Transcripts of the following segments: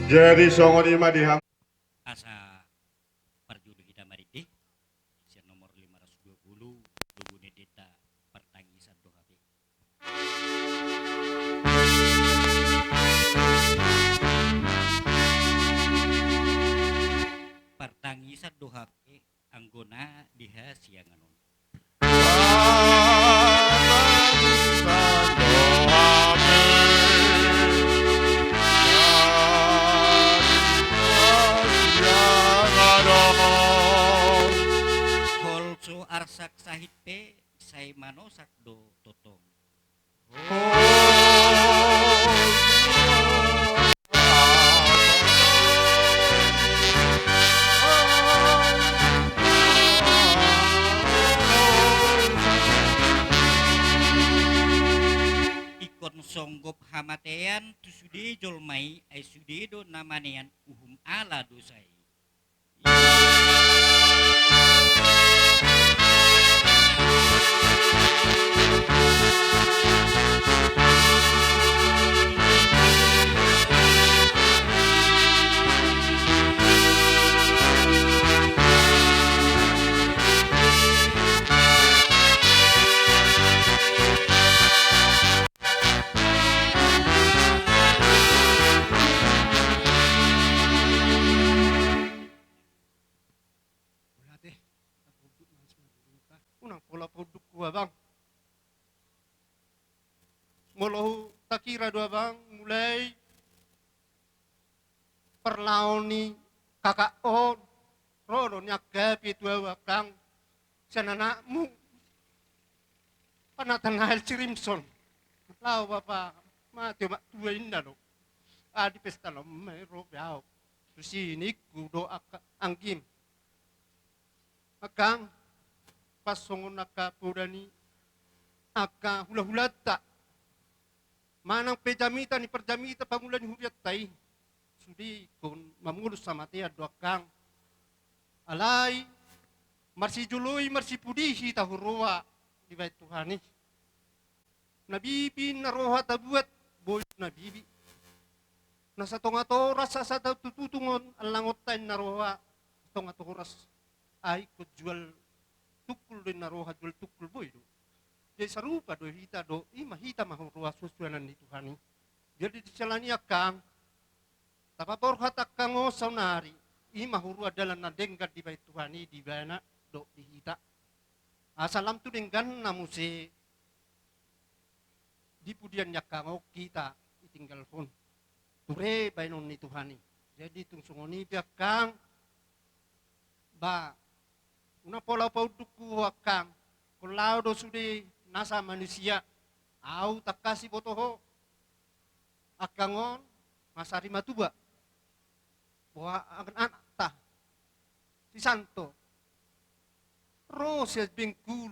Jadi songon ima diham. Asa perjudi kita mariti siar nomor 520 lugune deta pertangisan doa be. Pertangisan doa be anggona diha sianganon. Holso arsak sahit pe say mano sakdo totong. Ikon songgop hamatean tu sude jolmai ay sude do namanean uhum ala dosai. Unang pola produk gua bang. Molo takira dua bang mulai perlaoni kakak on rono nyagapi dua wakang sananakmu panatan hal cirimson lau bapak mati mak dua indah lo adi pesta lo mero biau sini kudo angkim akang pasongon aka pudani aka hula-hula tak manang pejamita ni perjamita pangulan huriat tai sudi kun mamulus sama tia dua kang alai marsi jului marsi pudihi tahurua di bait Tuhani nabibi naroha tabuat boy nabibi nasa tonga toras sa tututungon alangot tay naroha tonga toras ay ko jual tukul din naroha jual tukul boy do jadi sarupa do hita do ima hita mahurua susuanan di Tuhani jadi disalani akang tapapor hatak kango saunari ima hurua dalan na denggat di bait Tuhani di bana do di hita asalam tu denggan namu se di pudian yakango kita itinggal pun ture bainon ni Tuhani jadi tungsungoni biakang ba una pola pauduku akang kulau do sude nasa manusia au tak kasih botoho akangon masari matuba bahwa anak tah si santo roses bengkulu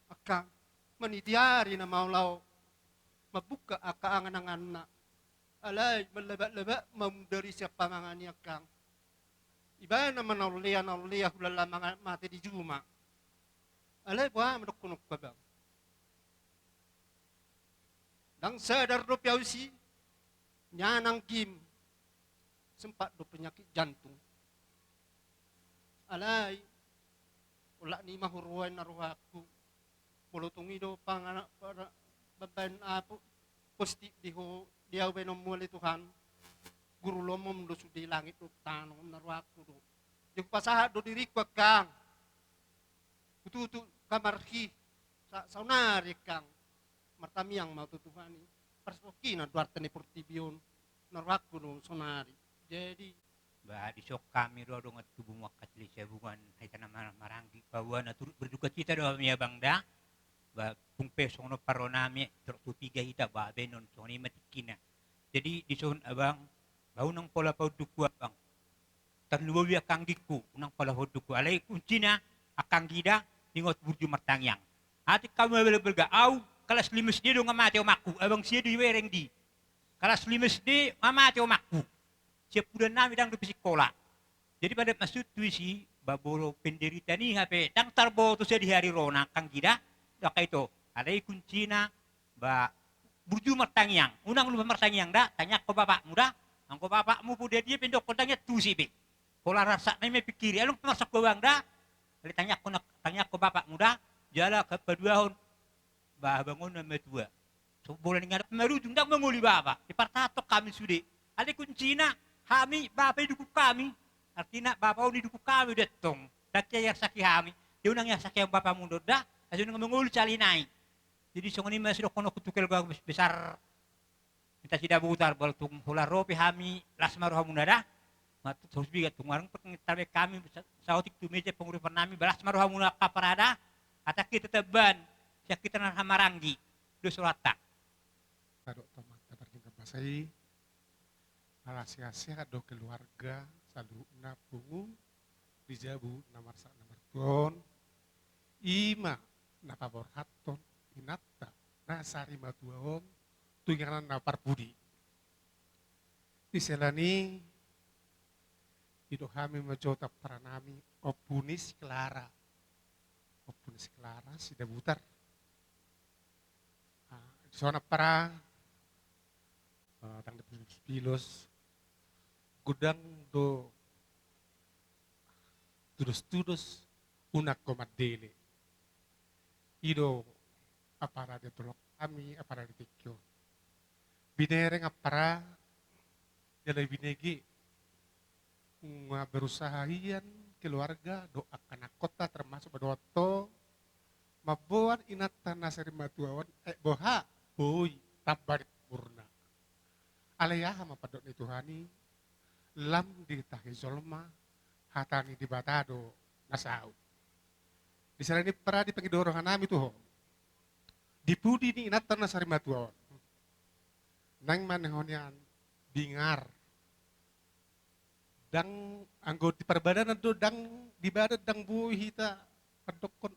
akang menidiari na maulau mabuka aka angan alay malaba-laba mamudari siapa mangani akang iba naman naulia hulala mga mati di juma alay buha manukkunok ka bang dang sadar do piausi nyanang kim sempat do penyakit jantung alay wala ni mahuruan naruhaku mulutungi do panganak para baban apo positif dihaw benom muli Tuhan guru lomom do sudi langit do tanong naruhaku do yung pasahat do diri ko kang ututu kamarhi sa saunari kang martamiang maututuhani persoki na duarte ni portibion naruhaku do sonari jadi Ba disok kami do dongat tubuh wakat li sabungan hay tanah maranggi bawa na turut berduka cita do mi abangda ba kung pesong no paronami terus tiga hita ba benon so ni matikina jadi dison abang bau nang pola pau duku abang terluwi akang giku nang pola pau duku alai kuncina akang gida ningot burju martangyang ati kamu belga au kelas limes dia do ngamate omaku abang sia di wereng di kelas limes di ngamate omaku siap udah nami dang di sekolah. Jadi pada maksud tu si baboro penderita ni hape dang tarbo tu saya di hari rona kang gida dak itu ada kuncina ba burju martangiang. Unang lupa martangiang dah, tanya ko bapakmu dah. Angko bapakmu pu dia pendok ko tanya tu sipi. Pola rasa na may pikiri, anong pumasak ko bang dah? Kali tanya ko bapakmu dah, jala ke paduahon. Bangun na metua. So boleh ngadap merujung dah menguli bapak. Di partatok kami sudi. Ali kuncina, kami bapak hidup kami. Artinya bapak hidup kami detong. Dakya yang sakit kami. Dia unang yang sakit bapak mundur dah. Asyik menguli cali naik. Jadi song ini masih kono kutukil gua besar kita tidak butar baltung hula ropi hami lasmaru hamuna dah matu terus biga tungarang perkentarbe kami sautik tu meja penguripan nami balas maru hamuna kaparada atak kita teban siak kita nan hamaranggi do surata Kado tomata bertingkah basai alasia-asia do keluarga salu na pungu dijabu namar sak namar tuon ima na pabor haton inatta nasari matuaon tunganan na parpudi diselani ido kami menjota pranami opunis klara sida butar sona para tang pilos gudang do tudus unak komadele ido apara de tolok kami apara de tikyo binereng apara jalai binegi berusaha hian keluarga doa kana kota termasuk bedoto mabuan inatan nasari matuawan boha boy tabarit purna alayaha mapadot ni Tuhani lam di tahi zolma hatani di batado nasau di sana ini para di pengidorongan nami tuh dipudi ni inatan nasari matuawan nang manehonian bingar dang anggo di perbadanan do dang di badan dang buih hita pedokon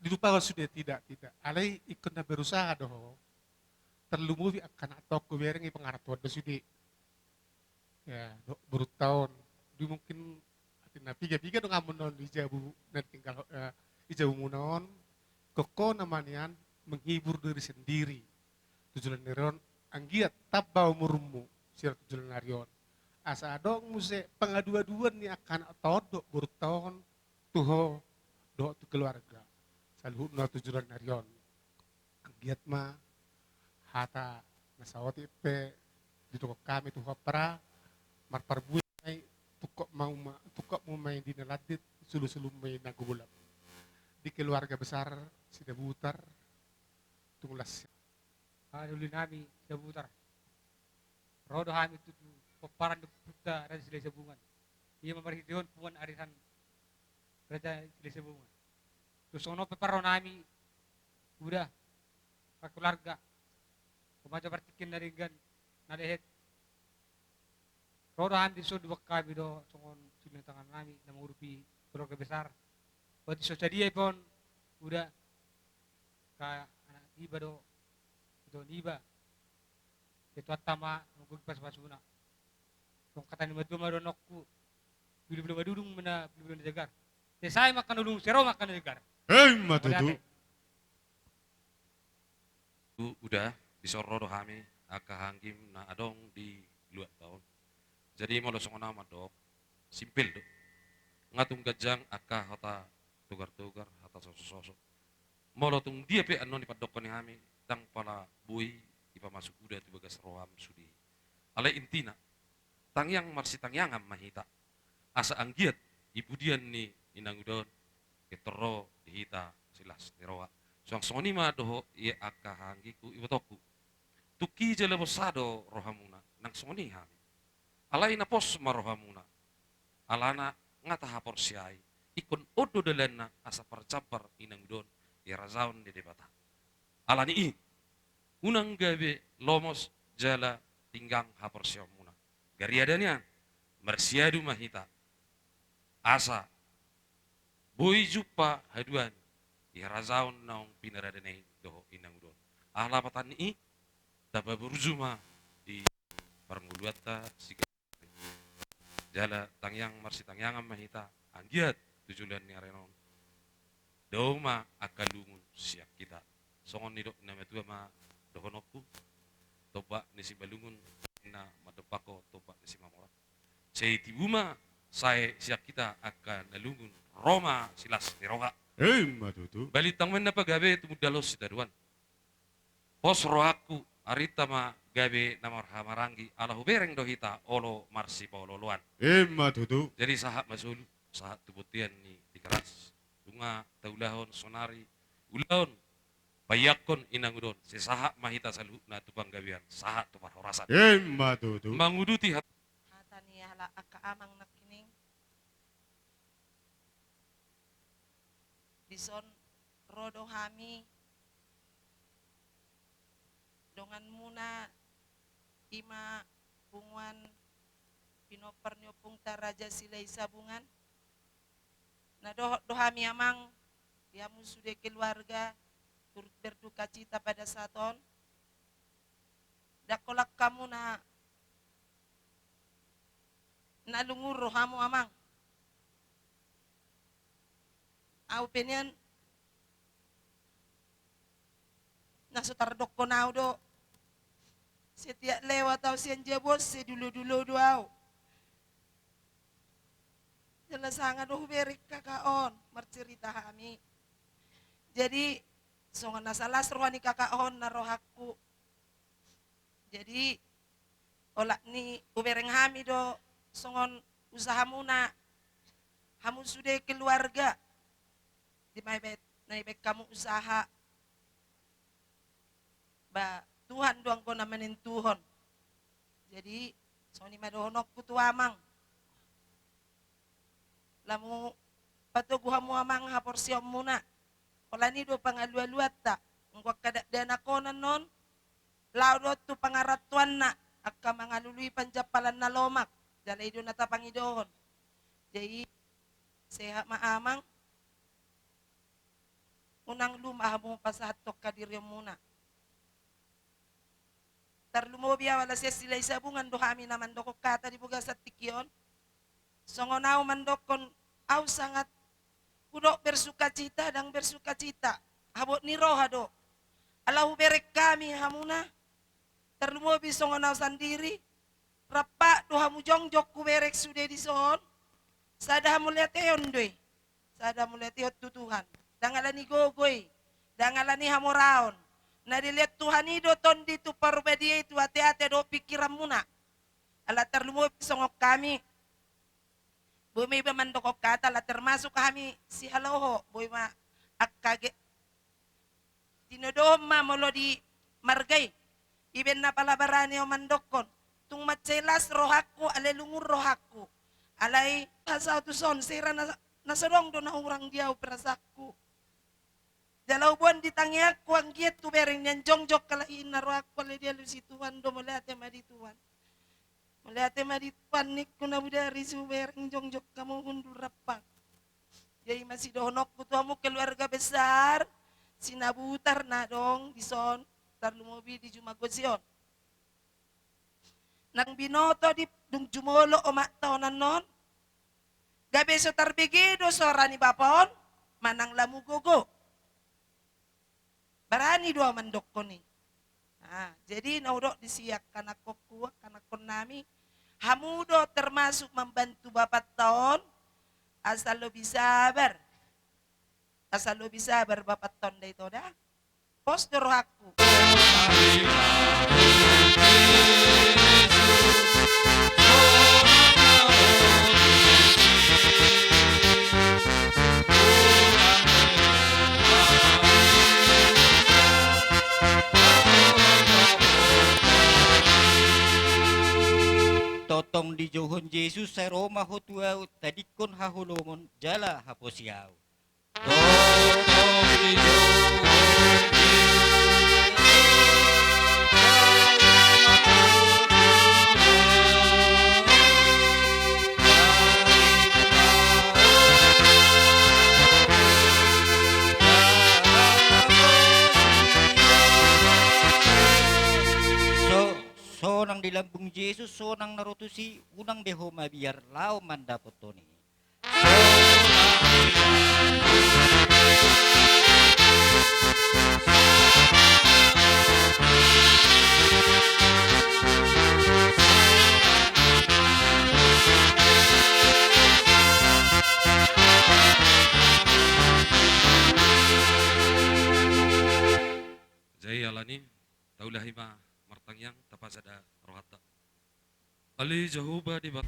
dilupa sudah tidak alai ikut na berusaha doh terlumuvi akan atau kuberengi pengaratuan do sudah ya berutahun di mungkin atina piga dong amun non ijabu dan tinggal ijabu munon koko namanian menghibur diri sendiri tujuan neron anggiat tabau murmu sir tujuan narion asa dong muse pengadua-duan ni akan todok bertahun tuho do tu keluarga saluh na tujuan narion anggiat ma hata nasawati pe dito kami tuho para marparbuy ay tukok mau main di naladit sulu-sulu main nagulap di keluarga besar sida butar tunglas Dulu nami sebutar. Rodo kami itu peparan puta dan sila sebungan. Ia memerhitihon puan arisan raja sila sebungan. Terus ono peparan nami udah ke keluarga. Kemaja partikin dari gan nalehet. Rodo kami so dua kami do songon sila tangan nami na mengurupi keluarga besar. Buat so dia pun udah kayak anak iba do itu niba itu atama nunggu pas pasuna kung kata ni madu maronokku bila madudung mana bila jagar saya makan dudung sero makan jagar matutu udah disorodo kami aka hanggim na adong di luar tahun jadi mau losong nama dok simpel dok ngatung gajang aka hata tugar hata sosok mau lotung dia pe anon di padokon kami tang pala bui ipa masuk udah tu bagas roham sudi ale intina tang yang marsi tang yang mahita asa anggiat ipudian ni inang udon ketero dihita silas niroa soang soni ma doho ia aka hanggiku iwatoku tuki jele bosado rohamuna nang soni hami alai na pos marohamuna alana ngata hapor siai ikon odo delena asa percabar inang udon ia razaun di debata alani i unang gabe lomos jala tinggang hapor siomuna gariadanya mersiadu mahita asa boy jupa haduan ya razaun naung pinaradane doho inang udon alapatan i taba berjuma di parnguluata siga jala tangyang marsi tangyangan mahita anggiat tujulan ni arenon doma akalungun siap kita songon ni dok nama tua ma dohonokku toba ni si balungun na madepako toba ni si mamora sei tibuma saya siap kita akan nalungun Roma silas ni roha Matutu. balitang men na pagabe tumudalos si daruan pos rohaku arita ma gabe na marhamaranggi alahu bereng dohita olo marsi pololuan Matutu. jadi sahak masulu sahak tubutian ni dikeras bunga taulahon sonari ulahon bayakon inangudon si sahak mahita salu na tupang gabian sahak tupar horasan Matutu. manguduti Hatani hala aka amang nakining bison rodo hami dongan muna ima bunguan pinoper nyopung taraja silai sabungan na dohami amang yamu sudah keluarga turut berduka cita pada saton dakolak kamu na nalungur rohamu amang au penian nasutardok ko na do setiap lewat tau sian jebos si dulu-dulu doau jelas sangat doh berik kakaon mercerita kami jadi songon nasalah seruani kakaon narohaku jadi olak ni ubereng hami do songon usaha muna hamu sudah keluarga di maibet naibet kamu usaha ba Tuhan doang ko namanin Tuhon jadi soni madohonok ku tu amang lamu patugu hamu amang haporsiom muna ola ni do pangalualuat ta ngwak kada dana konan non laudot tu pangaratuan na akka mangalului panjapalan na lomak jalay do natapangidohon jadi sehat maamang unang lumah mo pasahatok kadiryo muna tarlumobia wala siya sila isabungan do kami naman do kata di buga sa tikyon songonaw mandokon aw sangat kudo bersukacita dan bersukacita habot ni roha do alahu berek kami hamuna tarlumobi songonaw sandiri rapa do hamu jongjok ku berek sude di son sada hamu leteon doy sada hamu leteon tutuhan dangalani gogoy dangalani hamoraon na dilihat Tuhan itu ton di tu parubadia itu hati-hati do pikiran muna ala terlumobi songok kami bumi ba mandokok kata la termasuk kami si haloho boy ma akkage tinodom ma molo di margay iben na palabarani o mandokon tung matselas rohaku alelungur rohaku alay hasa tu son sira na nasadong do na urang diaw perasaku Dalau buwan ditangyak ko ang giat tu bereng nyan jongjok kalain na roak pala dia si Tuhan do melihat madi Tuhan. Melihat madi Tuhan nik ko na budari su bereng jongjok kamu hundur rapak. Jadi masih dohonok ko tuamu keluarga besar sinabutar na dong di son tarlumobi di Jumagosion. Nang binoto di dung jumolo o maktaonan non. Gabi so tarbigido sora ni bapon manang lamu gogo. Barani dua mandok ko ni. Nah, jadi naudok disiak kanak kuak kanak kon nami. Hamudo termasuk membantu bapak tahun. Asal lo bisa sabar. Asal lo bisa sabar bapak tahun dah itu dah. Postur aku. totong di johon Yesus sa Roma hotuaw tadikon hahulungon jala haposiaw. Totong di johon So nang dilambung Yesus so nang narutusi unang deho mabiar lao mandapot to ni. Jai alani taulahima martangyang tapasada rohata. Ali jahuba di bak.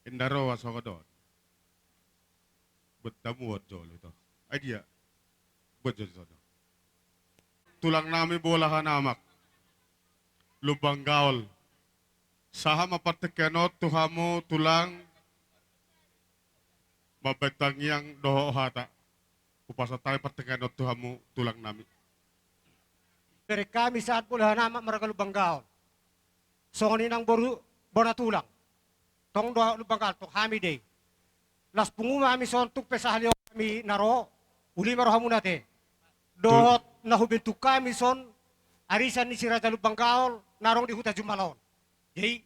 Indaro wasogodon. Bertemu wajol itu. Idea. Wajol itu. Tulang nami bolahan amak. Lubang gaul. Saha mapartekenot tuhamu tulang mabetang yang doho hata. Upasatay partekenot tuhamu tulang nami. Dari kami saat bolahan amak mereka lubang gaul. Songonin ang bona tulang. Tong doa lubang gaul tong hami day. Las punguma kami sontuk pesahaliw kami naro. Uli marohamu nate. Dohot nahubentuk kami son arisan ni siraja lubang gaul narong di huta jumalon. Jadi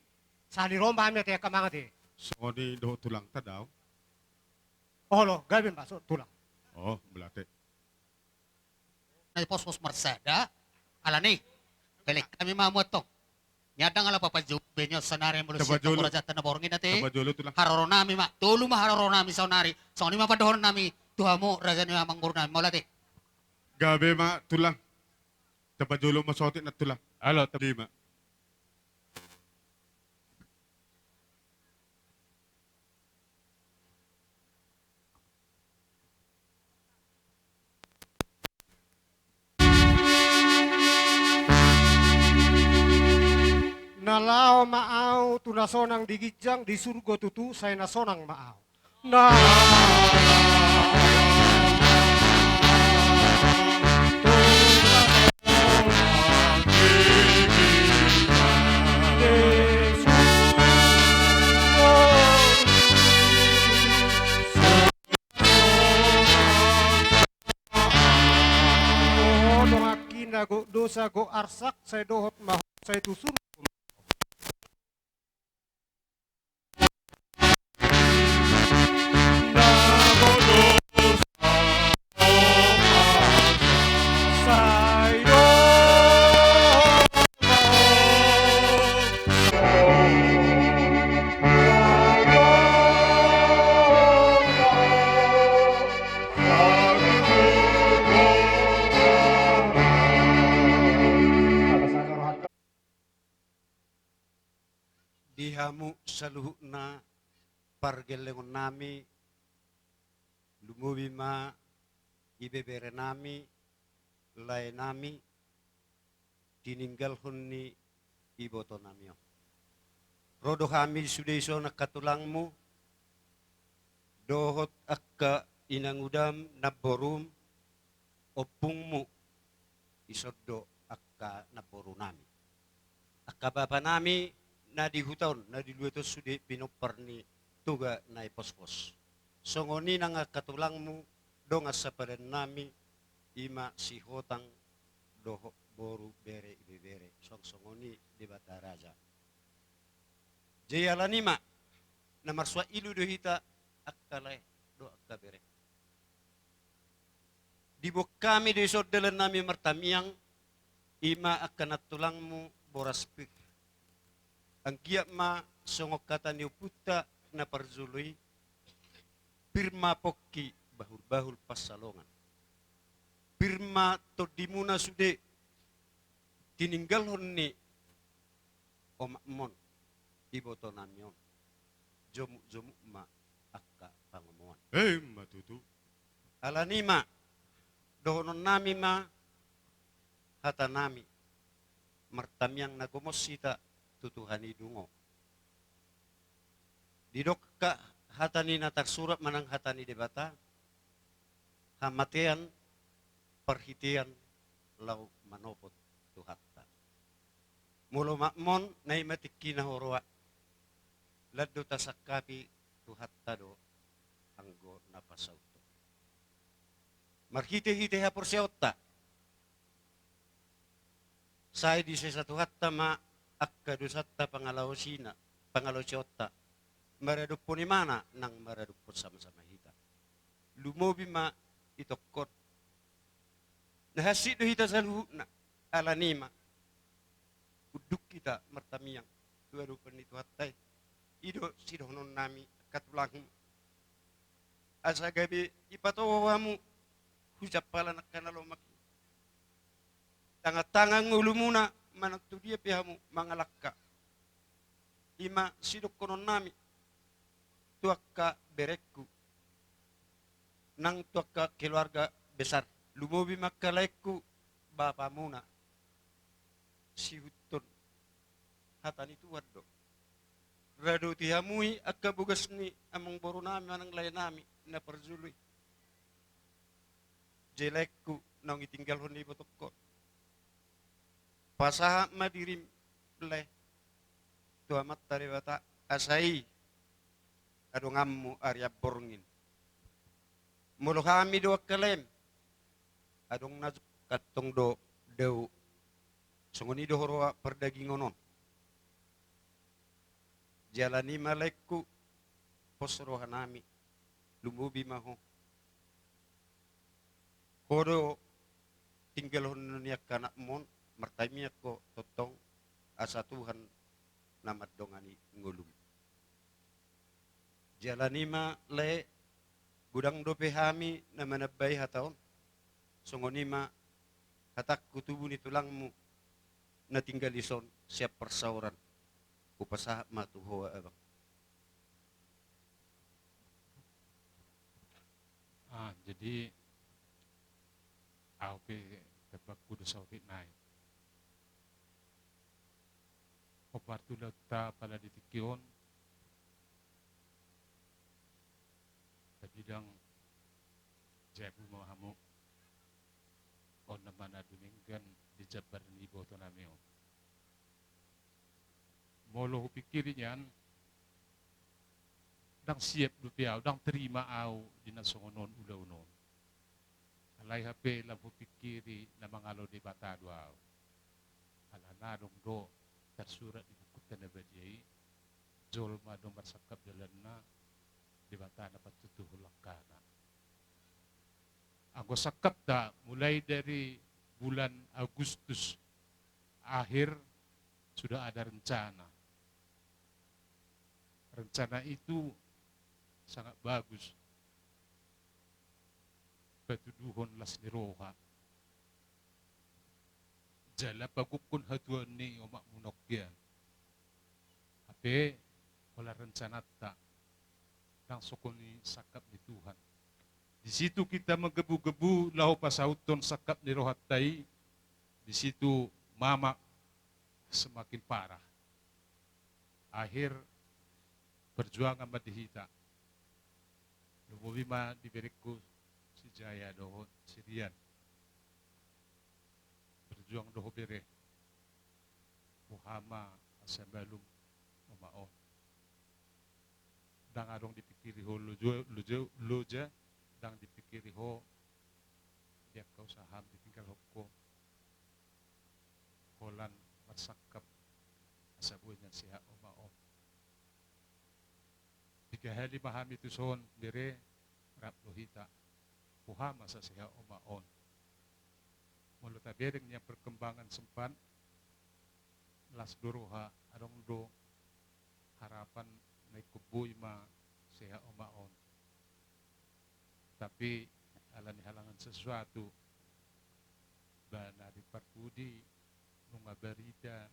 sali romba kami nate kamangate. Songoni doho tulang tadaw. Oh lo, gabi masuk tulang. Oh, belate. Na pos-pos marsada. Ala ni. Balik kami mamuat to. Nyadang ala papajube nyo sa nari mo lusya Tabajulo. kurajatan na borongin nati. Tabajolo tulang. Haroro nami ma. Dulu ma haroro nami sa nari. So ni mapadohon nami. Tuhamo raga ni amang guru nami. Maulati. Gabi ma tulang. Tabajolo masotit na tulang. Alo, lima. Nalao maaw tunasonang digijang di surgo tutu saya nasonang maaw. Na go dosa go arsak saya dohot mahot saya tusur. Dihamu saluhna pargelengon nami lumuwi ma ibebere nami lay nami tininggal hunni iboto namio rodo kami sudaiso nakatulangmu dohot akka inangudam naborum opungmu isoddo akka naboru nami akka bapa nami na di hutaon na di lueto sudi pinoparni tuga na ipospos. Songoni na nga katulangmu do nga sa padan nami ima si hotang doho boru bere ibebere. Songoni di bata raja. Jayala nima na marswa ilu do hita akkalay do akkabere. Dibok kami do isodalan nami martamiang ima akanatulangmu boraspik. Ang giyak ma songok kata ni puta na parzului pirma pokki bahul-bahul pasalongan. Pirma to dimuna sude tininggal honni omakmon iboto namyon. Jomu ma akka pangomuan. Matutu. Alanima dohonon nami ma hata nami martamyang nagomosita tutuhani dungo. Didok ka hatani na tarsurat manang hatani debata, hamatean perhitian lau manopot tuhatta. Mulo makmon na imatiki na horwa, laddo tasakapi tuhatta do anggo napasauto. Marhite-hite hapor siyaotta. Saya di sa tuhatta ma akka dosatta pangalawsina, pangalawsiotta, maraduppo ni mana nang maraduppo sama-sama hita. Lumobi ma itokot. Nahasido hita sa luhuna, alanima. Uduk kita martamiyang, duadupan itu hatay. Ido sidonon nami katulang. Asa gabi ipatawamu, hujap pala nakanalomak. Tangan-tangan ulu muna, managtu dia pihamu mangalakka. Ima sidok konon nami tuakka berekku nang tuakka keluarga besar lumobi makkalaikku bapa muna si hutun hatani tuwad do rado tihamui akka bugas ni among boru nami manang layan nami na parzului jelekku nang itinggal honi botokko pasaha madirim leh tuamat taribata asai adongammu arya borngin mulu kami do kalem adong nazuk katong do deu songoni do horwa perdagingonon jalani malekku pos rohanami lumubi maho kodo tinggal niya kanak mon martami ko totong asa Tuhan namat dongani ngulum jalanima le gudang dope hami na manabay hataon songonima hatak kutubu ni tulangmu na tinggalison siap persauran upasa matuho abang. Jadi AOP tebak kudu sauti naik. Opartu ta pala ditikion bidang jabu mahamu on naman aduninggan di Jabar ni boto namio. Molo pikirin yan dang siap lupiaw, dang terima au di nasongonon ulaw-unon. Alay hape lampu pikiri na mangalo di batado au. Alanadong do tersurat di buku tanabadiyay jolma do marsakap dalan na di bata na patutuhulak ka na. Ang sakap da mulai dari bulan Agustus akhir sudah ada rencana. Rencana itu sangat bagus. Patuduhon las ni Roha. Jala pagukun hatuan ni umak munok yan. Tapi wala rencana tak ng sukuni sakap ni Tuhan. Di situ kita menggebu-gebu lahu pasauton sakap ni Rohatay. Di situ mama semakin parah. Akhir perjuangan madihita. Lumubi ma diberiku si Jaya doho Sirian. Berjuang doho bere. Muhama asambalum umaon. Dang adong dipikiri ho loja dang dipikiri ho dia kau saham ditinggal hokko holan marsakap asabunya siha omaom 3 hari mahami tu son bere rap lohita puhama sa siha omaon mulu tabereng niya perkembangan sempan las doroha adong do harapan may kubuy ma siya umaon. Tapi alani halangan sesuatu ba na di parpudi nung berita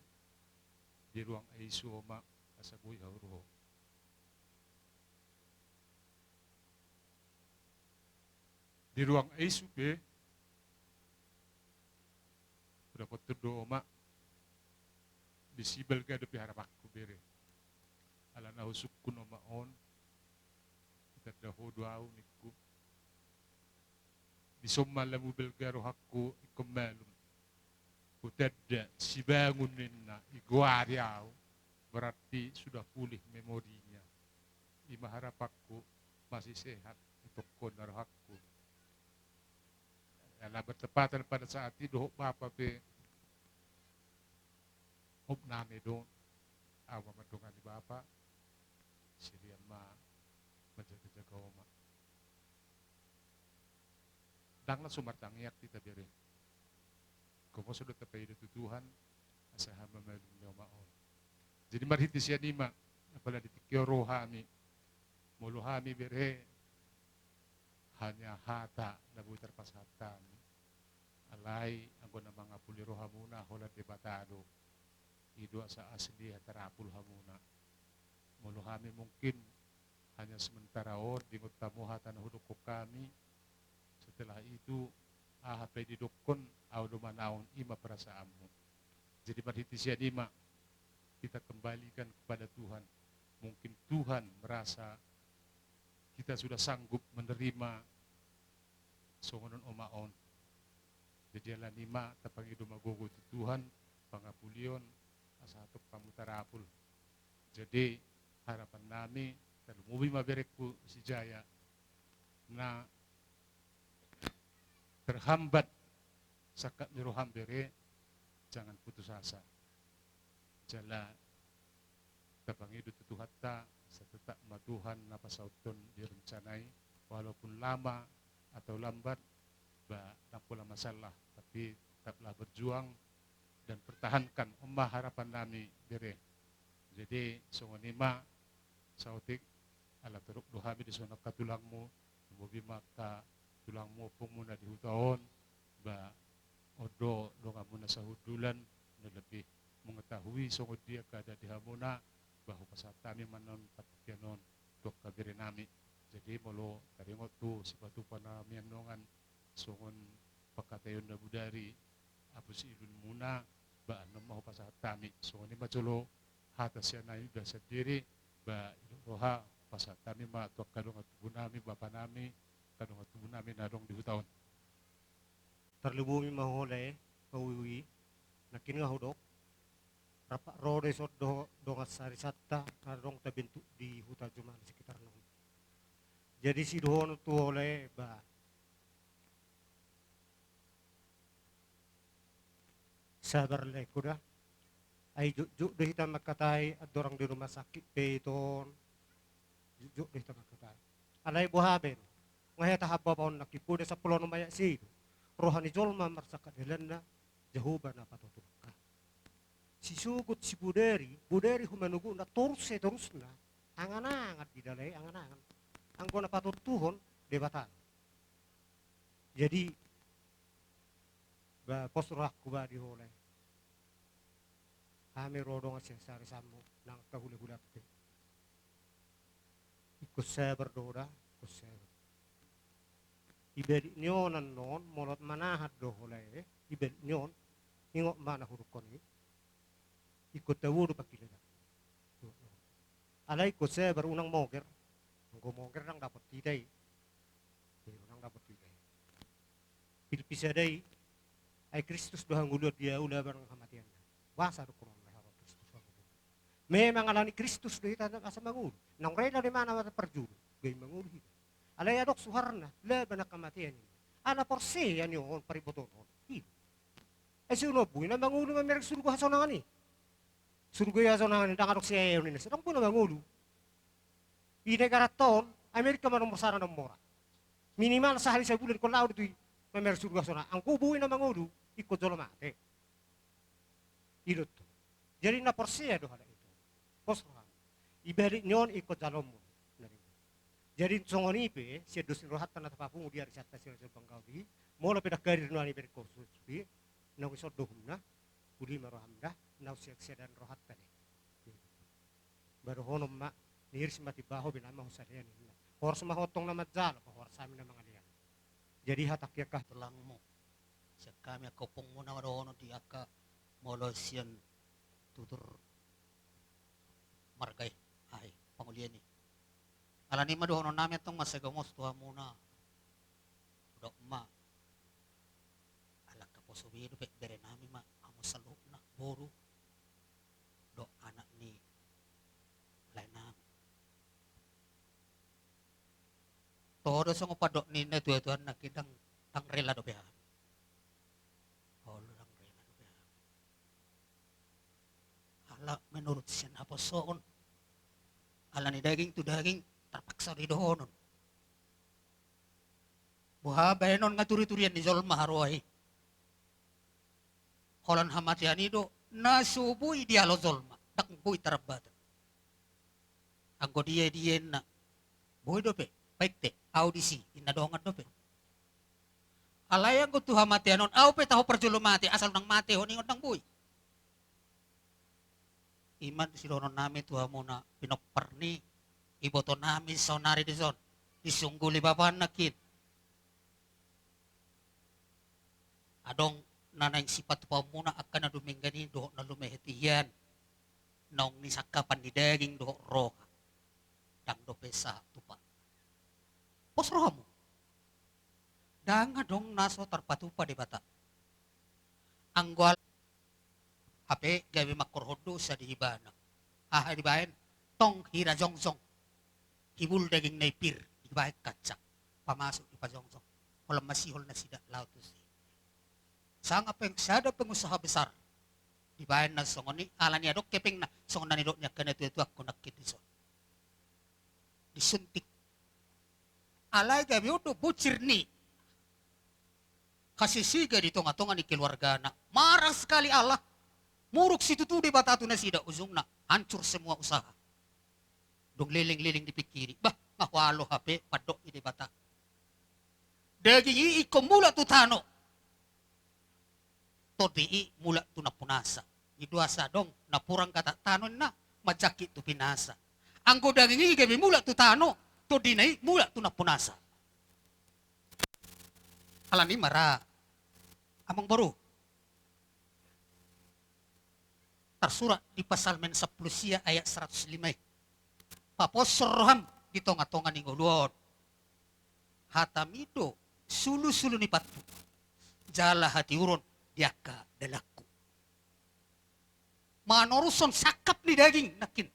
di ruang ISU ma kasabuy hauruho. Di ruang ISU be dapat terdo ma bisibel ka depi harapakku bere. Ala na husuk kuno maon kita daho duau niku bisomma lamu belgaro hakku ikomalum kutadda sibangun ninna iguariau berarti sudah pulih memorinya ima harapakku masih sehat untuk konar hakku ala bertepatan pada saat itu bapak pe hop name don awa madongan di bapak Sirian ma menjaga-jaga oma. Danglah sumartangiak kita beri. Komo sudah tapai itu Tuhan asa hamba malum yomaon. Jadi marhiti siya nima apala ditikyo rohami muluhami bere hanya hata na butar pasatami. Alay ang na mga puliro hamuna holat debatado. Idua sa asli hatarapul hamuna. Mulu kami mungkin hanya sementara di tamu hatan huduk kami. Setelah itu ahapay didukon au dumanaon ima perasaanmu. Jadi marhitisian ima kita kembalikan kepada Tuhan. Mungkin Tuhan merasa kita sudah sanggup menerima songonon omaon. Jadi ala nima tapang idumagogo itu Tuhan pangapulion asatok pamutarapul. Jadi harapan nami talumubi maberekku si Jaya na terhambat sakat niroham bere jangan putus asa jala tapangidu tutuhatta setetak matuhan napa sautun direncanai walaupun lama atau lambat nampula masalah, tapi tetaplah berjuang dan pertahankan ummah harapan nami bere. Jadi songonima sautik ala teruk dohami di sana katulangmu mobi maka tulangmu pung muna di hutaon odo donga muna sa hudulan na lebih mengetahui songod dia kada di hamuna bahwa pasatami manon patikyanon dok kabiri nami. Jadi molo taringot tu sipatu panami anongan songon pakatayon na budari apus ilun muna ano mau pasatami songon ni macolo hata siya na yuda sa diri roha pasatami ma tuak kadong at tubo nami bapa nami kadong at tubo nami narong di hutaon. Terlubumi mahole kawiwi na kinahudok rapa rode sot dongat sari satta karong tabintu di huta juman sekitar nung. Jadi si dohono tu oleh sabar le kuda ay juk deh kita makatai at dorang di rumah sakit peton juk deh kita makatai alay buhaben ngaya tahaba paon nakipuda sa pulau numaya si rohani jolma marsakat helena jahuba na patutuka si sugut si buderi humanugu na torse terus na angan-angat di dalay angan-angan anggo na patutuhon debatan jadi posrah kuba di holay kami rodong asya sari samu nang kahuli-hulak te ikut saya berdoa ikut saya ibedi nyonan non molot manahat do holay ibed nyon ingok mana hurukon ikut tawudu pakilala alay ikut saya berunang moger nggo moger nang dapat tiday nang dapat tiday pilpisa day ay Kristus dohang ulod dia ula barang kamatian wasa do kuno leharo Kristus memang alani Kristus do ita asa mangul nang rela di mana mata perjuru gay mangul alay adok suharna laban na kamatian ala porse yan yon paribotonon ay suno buhay na mangulo nga merek surgo hasonangan surgo hasonangan dang adok siya yun nila sarang po na mangulo inegaraton Amerika man umusara ng mora minimal sa hali sa bulan kung lao dito merek surgo hasonangan ang kubuhay na mangulo ikot jolomate ilot jadi na porse ya do hala ito posrohan ibalik nyon ikot jalomo jadi songoni pe si dosin rohat tanah tapapung dia risata si rasul banggawi mola pedak karir no ani berkursus bi na wisod dohumna uli marohamda na usiak sedan rohat tadi baru honom ma niris mati baho binama husarian ini hors mahotong na madzal hors sami na mangalian jadi hatakya kah tulangmu sa kami kopong mo na warono di aka molosian tutur margay ay pangulian ni alani madohono namin itong masagamos tuha muna udok ma alak ka po subido bere namin ma amo sa loob na boro do anak ni lainam todo sa ngupadok ni na tuwa-tuwa na kitang tang rela do beha tang rela do beha ala menurut siya na po soon ala ni daging tu daging terpaksa di dohonon. Buhabay non nga turi-turian ni Zolma Haruay. Kolan hamatian ido, nasubuy dialo Zolma, dakbuy tarabatan. Anggo diyen na, buhay dope, paikte, audisi, inadongan dope. Alayang ko tuha matian non, au pe taho perjulo mati, asal nang mati, honingon nang buhay. Iman si donon namin tuha muna, pinokparni, iboto namin sonari di zon disungguli bapan nakit adong nanay sipat pa muna akan na dumingani do na lumehetiyan nong nisakapan ni daging do roha dang do pesa tupa posroha mo danga dong naso tarpatupa di bata anggwal hape gabi makorhodo sa dihibana dibayan tong hira jongsong hibul daging naipir, ibaik kacak, pamasok ipajongsong, walang masihol na sida, lautus. Sanga sada pengusaha besar, dibayan na songoni, ala niya dok keping na, songon na nidok niya kanatuatuak ko nakitison. disuntik. Alay kami udah bucir nih. Kasih siga di tonga-tonga ni keluarga anak. Marah sekali Allah. Muruk situ tuh di batatu na sida uzungna. Hancur semua usaha. Dong liling-liling dipikiri. Bah, ngawalo HP, padok di bata. Daging iko mula tu tano. Todi mula tu napunasa. Iduasa dong, napurang kata tanon na. Majakit tu pinasa. Anggo daging kami mula tu tano. Todi na mula tu napunasa. Alani marah. Amang baru. Tersurat di pasal men 10 sia ayat 105. Papos roham di tonga-tonga ni ngoluon. Hatamido sulu-sulu ni patu. Jala hati urun diaka dalaku. Manoruson sakap ni daging nakin.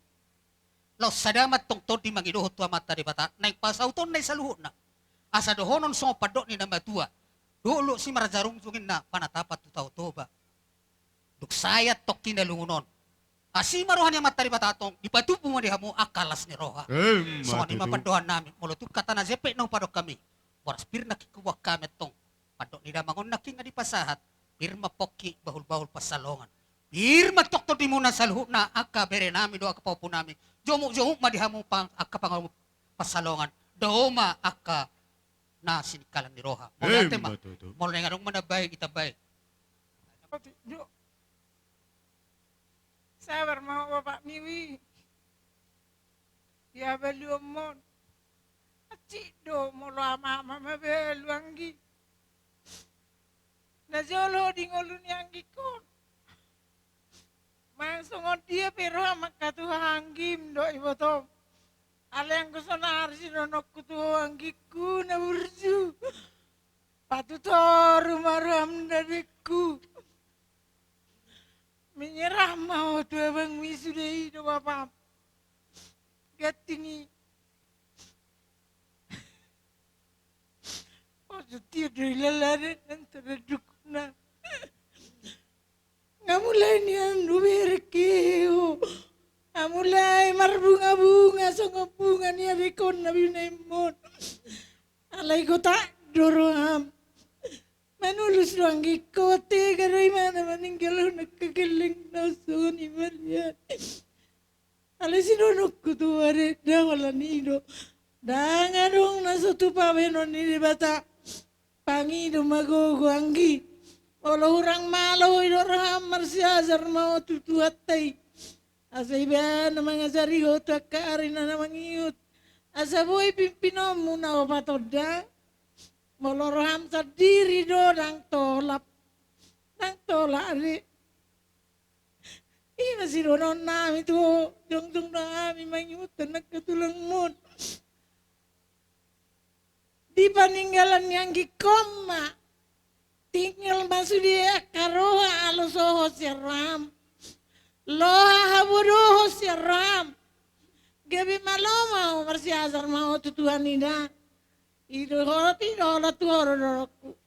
Lau sadamat tong todi mangidoho tua mata di bata. Naik pasau ton naik saluhut na. Asa dohonon so padok ni nama tua. Dulu si marajarung sungin na panatapat tu tau toba. Duk sayat tok kinalungunon. Asi marohan yang matari batatong, ipatupo mo dihamu akalas ni roha. So ni mapandohan namin, mulutuk kata na zepe no padok kami. Waras pir nakikuwak kami tong. Padok ni damangon naking nga di pasahat, pir mapoki bahul-bahul pasalongan. Pir matokto di muna sa luho na aka bere namin do aka paupo namin. Jomuk-jomuk madihamu pang aka pang pasalongan. Doma aka na sinikalan ni roha. Mula tema, mula nga nung manabay itabay. Sabar mau bapak miwi. Ya belu mon. Acik do molo ama mama belu anggi. Na jolo di ngolun anggi kon. Mangsongon dia pero maka tu hanggim do ibotom. Ale yang kusonar si nonok kutu anggiku na urju. Patutor maram dariku. Menyerah mau tu abang misudai do bapak. Gatini. Oh setia dari lalaran antara dukna. Ngamulai ni andu berkeo. Ngamulai marbunga-bunga songobunga ni arikon nabi naimon. Alai kota doroham. Manulus doang kote karai mana meninggal nakkeling nasun ibaria. Alesi donok kutu are dawala nido. Dangadong nasutu pawenon ni bata. Pangi do magogo anggi. Olo urang malo ido raham marsiazar mau tutuatai. Asa iba namang azari ho takari na namang iut. Asa boy pimpinomu na opatoda. Moloroham sendiri do nang tolap ari. Ih masih donon nami tu jong nami manyutan nagkatulang mon. Di paninggalan yang gikoma tinggal masuk dia karoha alosoho siram. Loha habudoho siram. Gabi maloma marsiazar mau tutuan ida. Ido hoti dola tuoroku.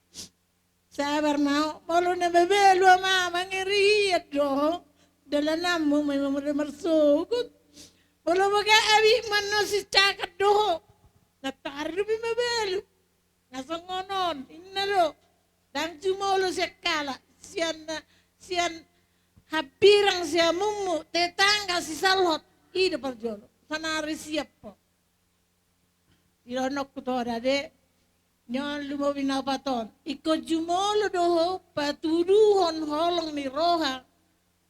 Sabar mau, malu na bebelu ama mangiri do. Dala namu may marsugod. Malu baga abi mano si cakat do. Natarubi mabelu. Nasangonon innalo. Dan jumolo siya kala. Siyan habirang siya mumu. Tetangga si salhot. Ido parjolo. Sanari siap po. Ironok ko de nyon lumawi na paton. Iko jumolo doho patuduhon holong ni roha.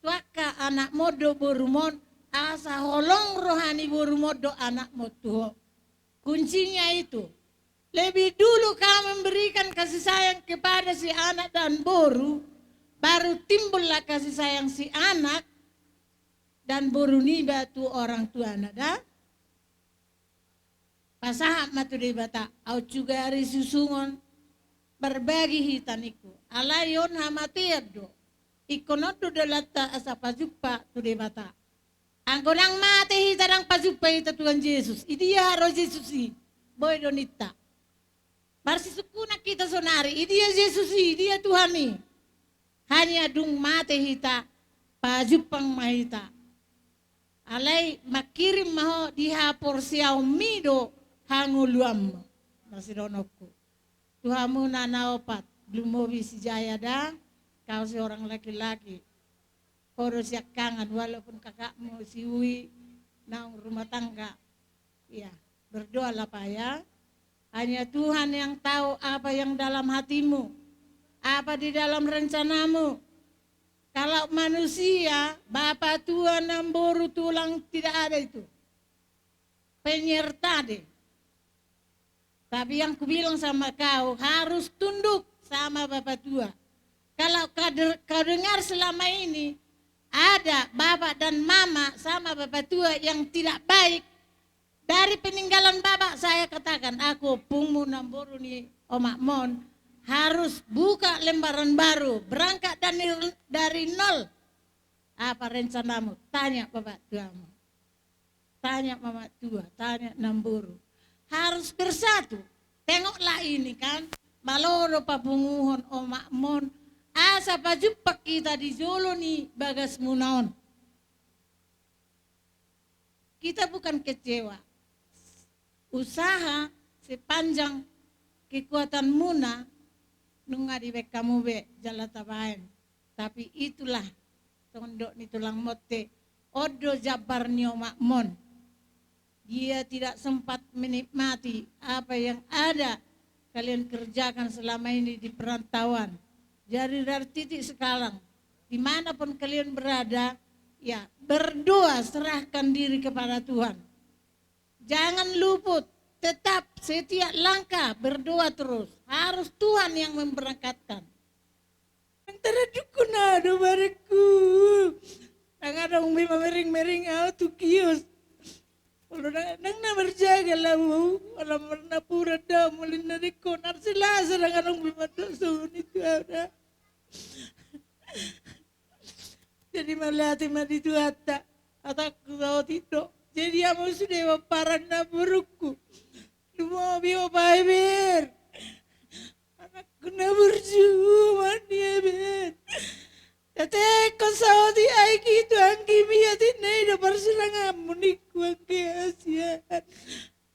Tuaka anak modo borumon asa holong rohani borumodo anak motuho. Kuncinya itu. Lebih dulu kau memberikan kasih sayang kepada si anak dan boru. Baru timbullah kasih sayang si anak dan boru niba tu orang tua anak dah. Pasahap matu di bata, au juga hari susungon berbagi hitaniku. Alayon hamatiado, ikonodo dalata asa pajupa tu di bata. Anggonang mate hitarang pajupa ita Tuhan Yesus. Idia haro Yesusi, boy donita. Barsi sukuna kita sonari, idia Yesusi, idia Tuhani. Hanya dung mate hita, pajupang mahita. Alai makirim maho dihapor Xiaomi do hanguluam masidonokku. Tuhamu nana opat lumobi si jaya da kau seorang laki-laki. Poro siak kangen walaupun kakakmu si Wi naung rumah tangga. Ya, berdoalah Pak ya. Hanya Tuhan yang tahu apa yang dalam hatimu, apa di dalam rencanamu. Kalau manusia, Bapak Tuhan namboru tulang tidak ada itu. Penyerta deh. Tapi yang kubilang sama kau harus tunduk sama Bapak Tua. Kalau kau dengar selama ini ada Bapak dan Mama sama Bapak Tua yang tidak baik, dari peninggalan Bapak saya katakan, aku pungmu namboru nih Omak Mon, harus buka lembaran baru, berangkat dari nol. Apa rencanamu? Tanya Bapak Tuamu. Tanya Mama Tua, tanya Namboru. Harus bersatu. Tengoklah ini kan, maloro papunguhon Omak Mon, asa pajupak kita di Jolo nih bagas munaon. Kita bukan kecewa. Usaha sepanjang kekuatan muna nunga di kamu be jalan tabaen. Tapi itulah tondok ni tulang mote odo jabar nyo makmon. Dia tidak sempat menikmati apa yang ada kalian kerjakan selama ini di perantauan. Jadi dari titik sekarang dimanapun kalian berada, ya berdoa, serahkan diri kepada Tuhan. Jangan luput, tetap setiap langkah berdoa terus. Harus Tuhan yang memberangkatkan. Antara dukun ada bariku. Nang ada umi mering-mering tu kios. Kalau nang na berjaga lah bu, alam warna pura dah mulai dari konar sila serang ada umi madosun itu ada. Jadi melihat mati itu ata tahu tidak. Jadi amo sudah paran na burukku. Lumah biwa paibir. Anakku na berjuma dia ber. Tete ko saudi ay gitu ang kimiyatin na ida parsilang amuniku ang kiasian.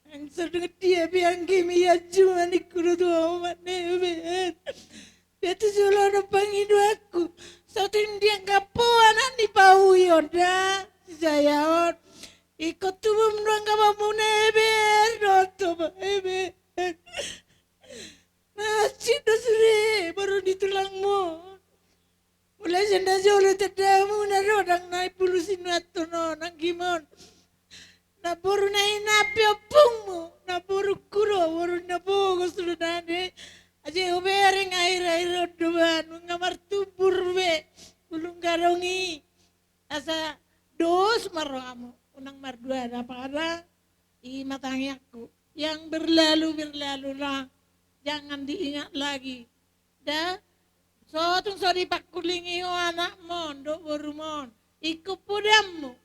Ang serdeng dia biang kimiyat cuma nikuru tuh amat neben. Dia tuh selalu ada pangidu aku. Sautin dia ngapo anak ni pau yoda. Saya ikut tubuh mendoang kamu neber, doto neber. Nasi dasre baru ditulangmu. Mulai senda jole tedamu narodang naik pulusin waktu no nang gimon. Naboru naik napi opungmu, naboru kuro, baru nabogo sudah nade. Aje ubering air doban, ngamar tubur be, ulung garongi. Asa dos marwamu. Unang mardua ada pada imatangi aku yang berlalu lah, jangan diingat lagi. Dah, sotung sori pakulingi anak mondo borumon, ikut pudamu,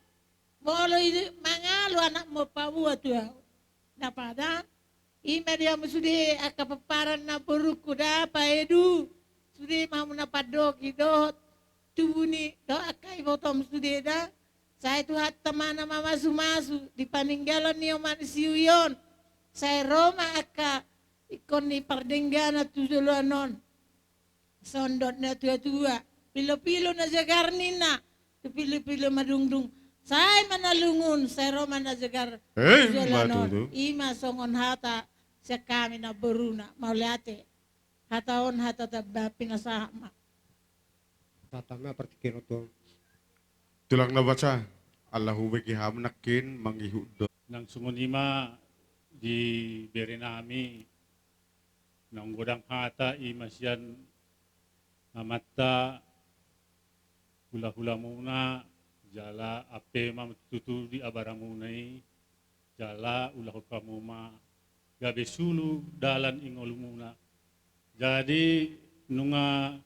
bolo itu mangalu anak mo pabu tua. Dah pada imedia musude akapaparan na boruku dah paedu, sude mau napadoki do tubuni do akai botom sude dah. Saya itu teman nama masu di paninggalan niyo manisiuyon. Saya Roma aka ikon ni pardenggana tujuluanon. Sondot na tua-tua. Pilo-pilo na jagar nina. Pilo-pilo madungdung. Saya manalungun. Saya Roma na jagar tujuluanon. Ima songon hata siya kami na beruna. Mauliate. Hataon hata taba pinasahama. Tatama partikin itu. Tulang na baca, Allahu wikiham nakin manghihudot. Nang sungunima di berenami nang godang hata imasyan amata hula-hula muna jala ape mamtutu di abaramunai jala ulah kamuma gabe sulu dalan ingol muna. Jadi nunga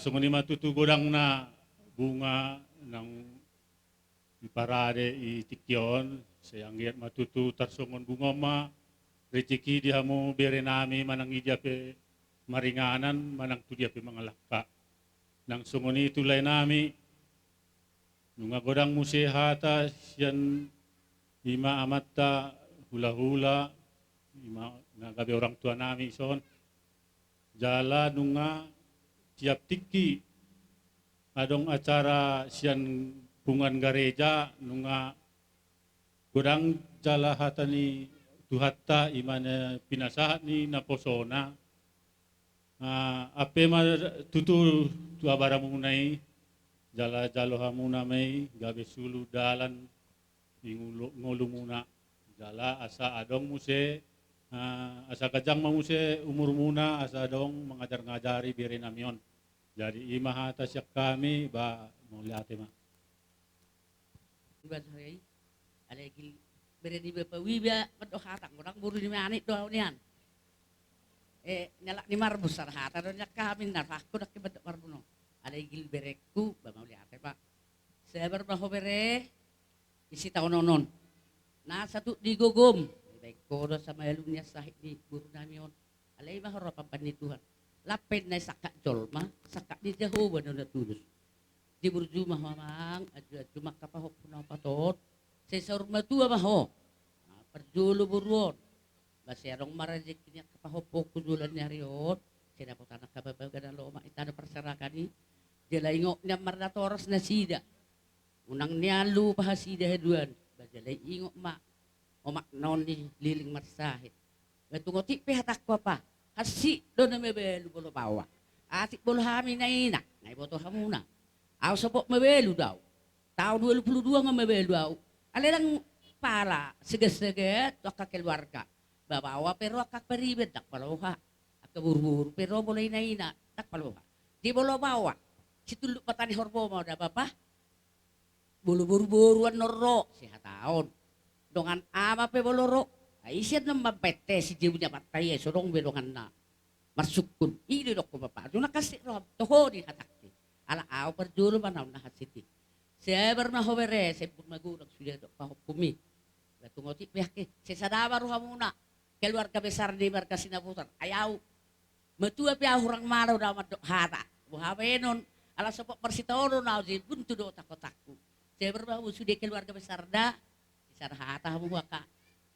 sungunima tutu godang na bunga ng iparade itikyon sayanggiat matutu tarsongon bunga ma rezeki dia mo berenami manang idiape maringanan manang tu diape mga lakka nang sungoni tulay nami Nunga godang musihata sian ima amatta hula-hula ima nagabi orang tua nami son jala nunga tiap tiki adong acara sian bungan gereja nunga godang jala hatani tuhatta imana pinasahat ni naposona ape ma tutu tua baramunai jala jalo hamuna mai gabe sulu dalan ngulu muna jala asa adong muse asa kajang mamuse umur muna asa adong mengajar-ngajari biri namion jadi imah atas yak kami ba mau lihat ma Iban hari alegi beredi bepawi ba pedo hatang orang buru di mana itu nian nyala ni marbusar hata don yak kami narahku dak bedo marbuno alegi berekku ba mau lihat pak saya berbaho bere isi tahun nonon nah satu digogom baik kodo sama elunya sahid di buru namion alai mah harapan pani Tuhan lapen na sakak jolma sakak di jauh benar tulus di berjumah mamang aju maka pahok punau patot sesor matua maho perjulu buruon basi arong marajekinya kapahok kujulan nyariot sina potana kababaga lo ma itana perserakani jela ingok nya mardatoros na sida unang nialu pahasida heduan bajalay ingok ma omak non di liling marsahit gatungoti pehatak ko pa kasi do na mebelu bolo bawa asik bolo hami na ina ngai boto hamuna aw sobok mebelu daw tahun 2022 nga mebelu daw alelang pala seges-seget wakak keluarga babawa pero akak peribet tak paloha akabur-bur pero bolo ina ina tak paloha di bolo bawa situluk patani horbo mau da bapa bulu-buru-buruan norro sihat tahun dongan ama pe boloro aisyat nang pete si jibunya patay sorong bedongan na marsukun ini dok ko papa duna kasih rob toho di hatakti ala aw perjulu manaw na hasiti saya pernah hobere saya pun magurang sudah dok pahukumi latungoti pihak sesadaba ruha muna keluarga besar di markas sinaputar ayaw matua pia hurang maraw damat dok hata buhabenon ala sopok persitono na si buntu do takotaku saya pernah sudah keluarga besar da sarhata mo ka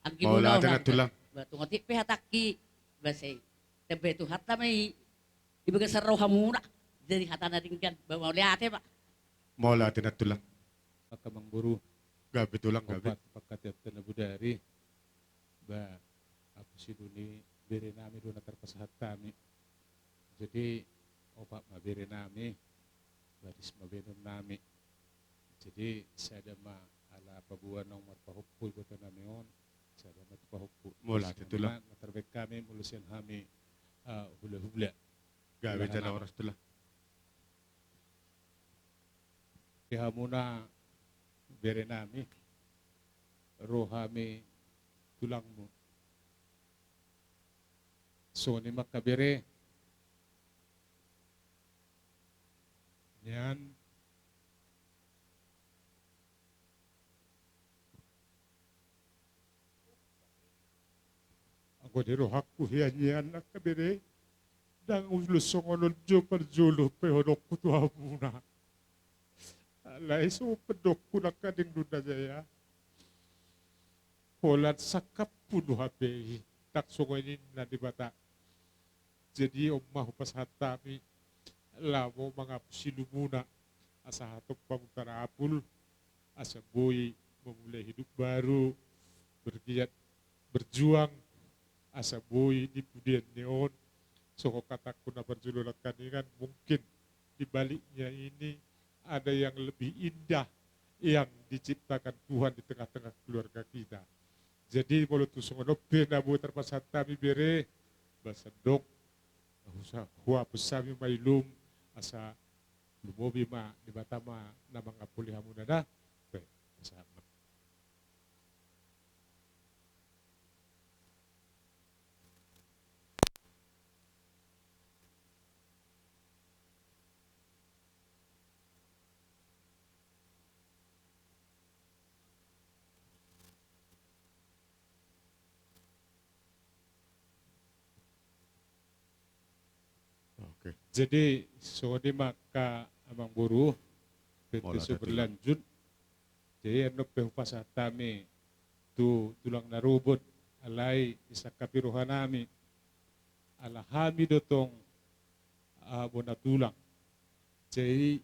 ang gimulaw na tulang batu ngoti pihataki basay tebe tu hatta may ibaga sa roha muna dari hata na ringgan bawa liate ba mola tina tulang akamang buru gabi tulang gabi pagkatiap na budari ba ako si duni biri nami doon na terpasahat kami jadi opak mabiri nami baris mabinom nami jadi saya ada ala pabuan ng marpahukul ko namion sa damat pahukul mula titulah matarbek kami mulusian kami hula-hula gawe na oras tula kaya muna bere nami rohami tulang mo so ni makabere yan ako di rohakku hiyanyan na kabire dang ulusong onol jo perjulu pehonok ku tuha muna alay so pedok ku nakading duda jaya polat sakap puno hape tak sungoinin na di bata jadi omah pas hatami lamo mga pusilu muna asa hatok pamutara apul asa boy memulai hidup baru bergiat berjuang asa boy di pudian neon so kataku na berjululat kaningan mungkin di baliknya ini ada yang lebih indah yang diciptakan Tuhan di tengah-tengah keluarga kita jadi kalau tu songono benabu terpasat kami bere basadok usah hua besami mailum asa lumobi ma di batama namang apuli hamunada pe asa Jadi so di maka amang buruh Penteso berlanjut. Jadi ano pehupasa tami tu tulang narubod alay isa kapiruhan nami alahami dotong bonatulang. Jadi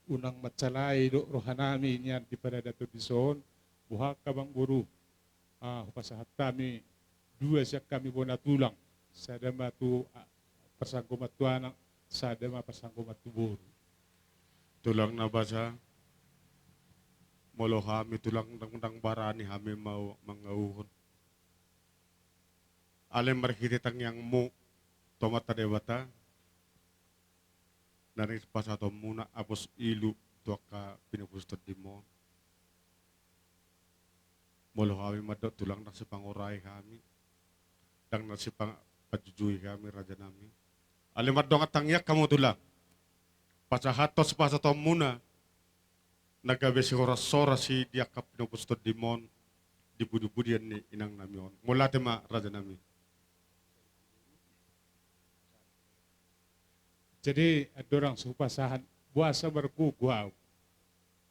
unang matsalay do rohanami niyan di pada dato bison buha kabang guru hupasahat tami dua siya kami bonatulang sadama tu persangkumatuanak sadama persangkumatubur. Tulang na basa molo kami tulang ndang barani kami mau mangauhon. Alem markititang yang mo tomata dewata nari pasato muna apos ilu tuaka pinupustod di mo. Molo kami madot tulang nang sipanguray kami. Dang nang sipang pajujui kami raja nami. Alem madong atangyak kamu tulang. Pasahatos pasato muna nagabe si sora si diakap pinupustod di mon di budu-budian ni inang namion. Mula tema raja nami. Jadi ada orang supasahan buasa berkuguaw.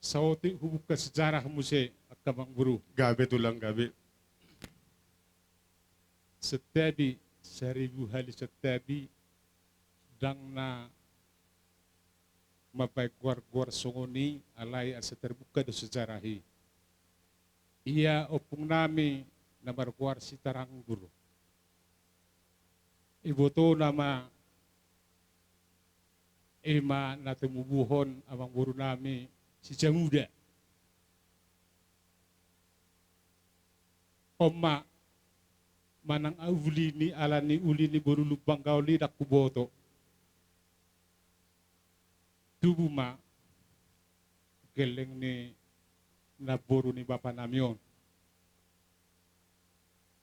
Sauti hubuk ke sejarah musik akamang guru. Gabe tulang gabe. Setiabi 1000 hari setiabi dang na mapay guar sungoni alay asa terbuka do sejarahi. Ia opung nami na marguar si tarang guru. Iboto nama ema na tumubuhon amang guru nami si Jamuda. Oma manang uli ni alani uli ni guru lubang gauli dak kuboto. Dubuma geleng ni naburu ni bapa namion.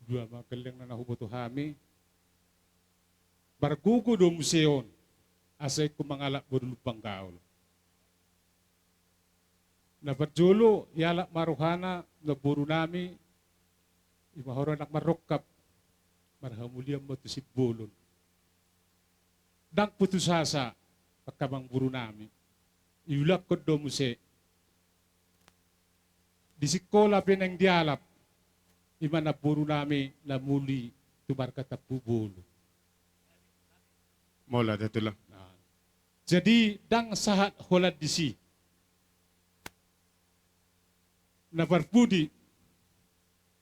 Dua ma geleng na nahuboto hami. Bargugo do museon. Asay kumangalak guru lubang gaul. Na berjolo yalak maruhana naburu nami imahoro nak marokap marhamuliam mo si bolon. Dang putusasa pagkamang guru nami. Iulak ko do muse. Di sikola pinang dialap ima naburu nami na muli tumarkata pubolo. Mola dito lang. Jadi dang sahat holad disi. Na barpudi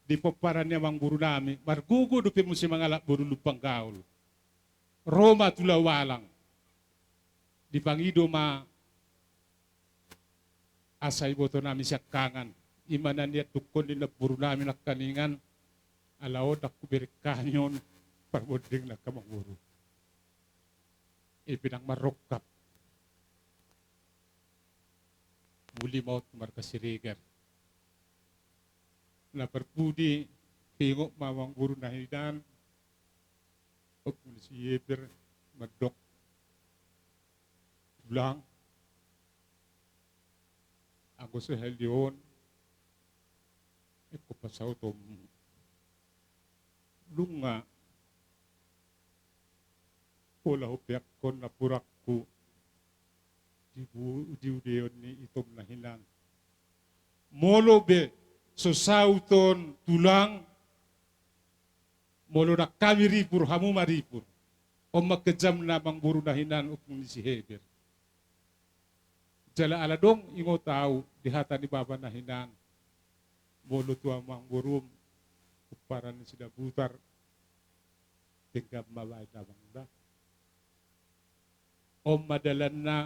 di paparan niya mang guru nami, margugo do mo si mga alak guru lupang gaul. Roma tulawalang. Di pangido ma asay boto nami siya kangan. Imanan niya tukon din na guru nami nakaningan. Alaod ako berkanyon parboding na kamang guru. Ipinang marokap. Muli maut markasirigar. Na perpudi tingok mawang guru nahidan. Og muli si Yeber magdok. Blang. Ako sa helion. Eko pasaw tom. Lunga. Pula hopiak kon na purak ko. Diudeon ni itom na hinan. Molo be so sauton tulang molo na kami ripur hamu maripur. O magkajam na bang guru na hinan upong ni si Heber. Jala aladong ingo tao dihata ni baba na hinan. Molo tuwa mang gurum para ni sila butar. Tingkap mabay na bangda. O madalan na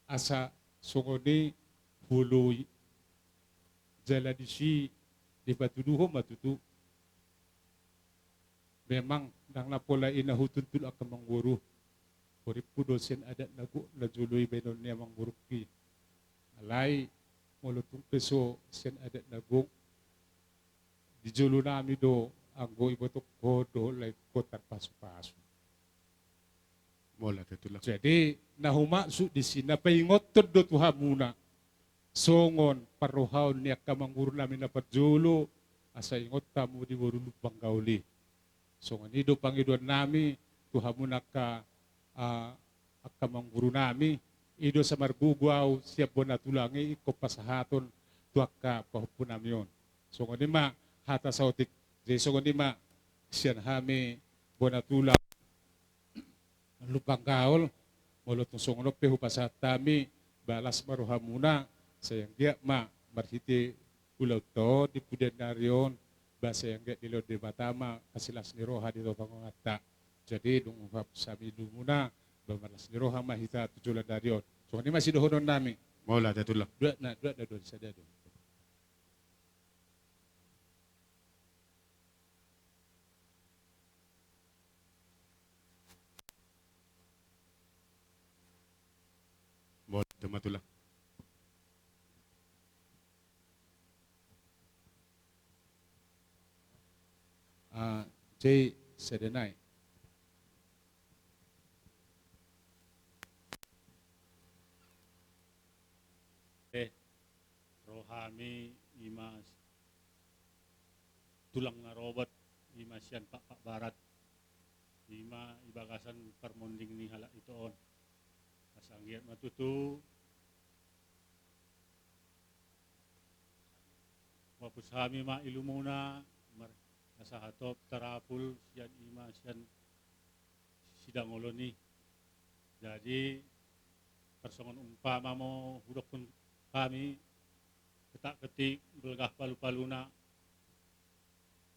asa sungoni huluy jala disi di batuduho matutu memang nang napola inahutuntul ak mangguru puripudo sen adat nagu najuloy benon niya mangguruki alay mulutong peso sen adat nagu dijulo nami do anggo ibotok ko do lay kotar pasu-pasu. Mola tetulak. Jadi nahumaksu di sini paingot todo tuha muna. Songon paruhaw niya kamang guru namin na padjulo asa ingot tamu di guru lupang gauli. Songon ido pangiduan nami tuha muna ka kamang guru nami ido sa marguguaw siya bona tulangi iko pasahaton tuaka pahupunamion. So kundi ma hata sautik jadi so kundi ma siyan hami bona tulang lupang kaol mulot ng songono pehu pasatami balas maruhamuna sayang dia ma marhiti ulaw to di pudenaryon basa yang dia dilo di batama kasilas ni roha di topangata. Jadi dung ungkap sami lumuna bamalas ni roha mahita tujulan darion. So ini masih dohonon nami. Mau lah tulang. Dua sadado. Mau tema tulang. Jay Sedenai. Rohami imas tulang nga robot imas yan pak barat ima ibagasan permonding ni halak itoon kasangyat matutu wapus hami ma ilumuna nasa hatop tarapul siyan ima siyan sidangolo ni jadi persongon umpama mo hudok pun kami ketak ketik belgah palu-paluna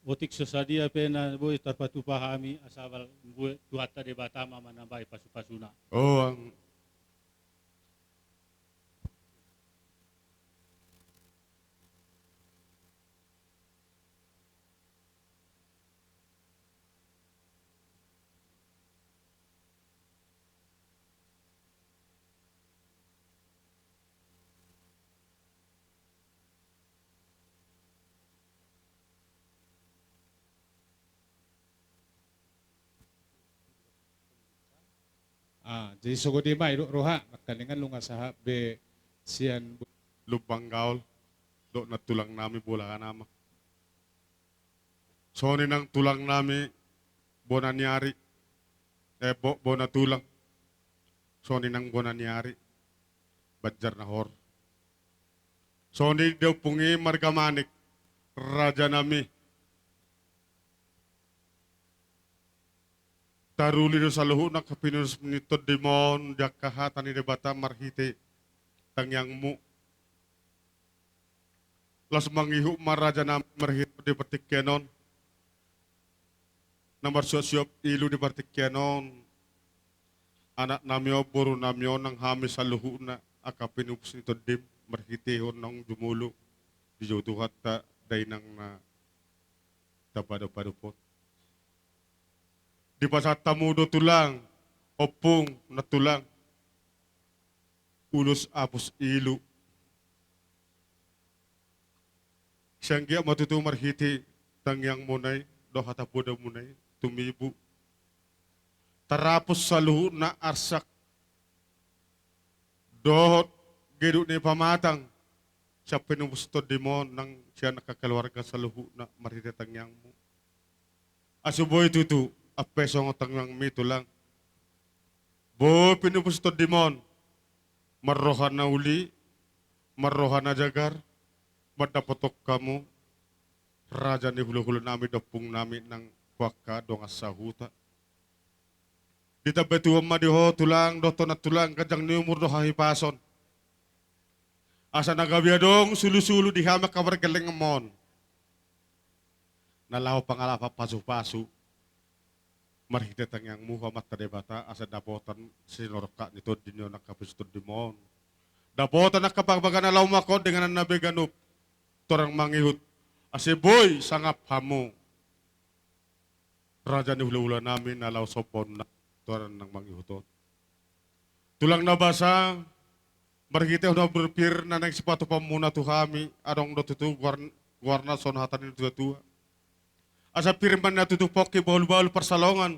otik sesadia pena boy tarpatu pahami asal boy tuata de batama manambai pasu-pasuna. Oh, ang Jadi sogo di mai roha nakalingan lunga saha be sian lubang gaul do na tulang nami bola nama. Soni nang tulang nami bona niari bona tulang. Soni nang bona niari badjar na hor. Soni daw pungi margamanik raja nami. Taruli do sa luhu na kapinus nito demon jakahatan ni debata marhite tangyang mu. Las mangihu maraja na marhite di partikyanon. Namar sosyop ilu di partikyanon. Anak namyo buru namyo nang hamis sa luhu na akapinus nito dim marhite hon nang jumulo. Di jotuhat ta day nang na tapado-padupot. Di pasat tamudo tulang, opung na tulang, ulos apos ilu. Siyang giya matutumar hiti, tangyang munay, dohatapuda munay, tumibu. Tarapos sa luhu na arsak, dohot gidu ni pamatang, siya pinumusto demon nang siya nakakaluarga sa luhu na marhiti tangyang mo. Asuboy tutu, apeso ng tangang mito lang. Bo, pinupusto demon. Marrohan na uli, marrohan na jagar, madapotok kamu, raja ni hulu-hulu namin, dapung namin ng kwaka, dong asahuta. Dita betuam madiho, tulang, doto na tulang, kajang ni umur do hahipason. Asa nagabiadong, sulu-sulu di hamak kabar galing amon. Nalaw pangalapa pasu-pasu. Marhitetang yang Muhammad tadebata asa dapotan sinorka nito dinyo nakapistod dimon. Dapotan nakapagbaga na laumako dengan nabi ganup. Torang mangihut. Ase boy sangap hamo. Raja ni hula-hula namin nalaw sopon na torang nang mangihutot. Tulang nabasa. Marhite na berpir na nang sipatu pamuna tu kami. Adong do tutu warna son hatan itu tua. Asa firman na tutupok ke baul-baul persalongan.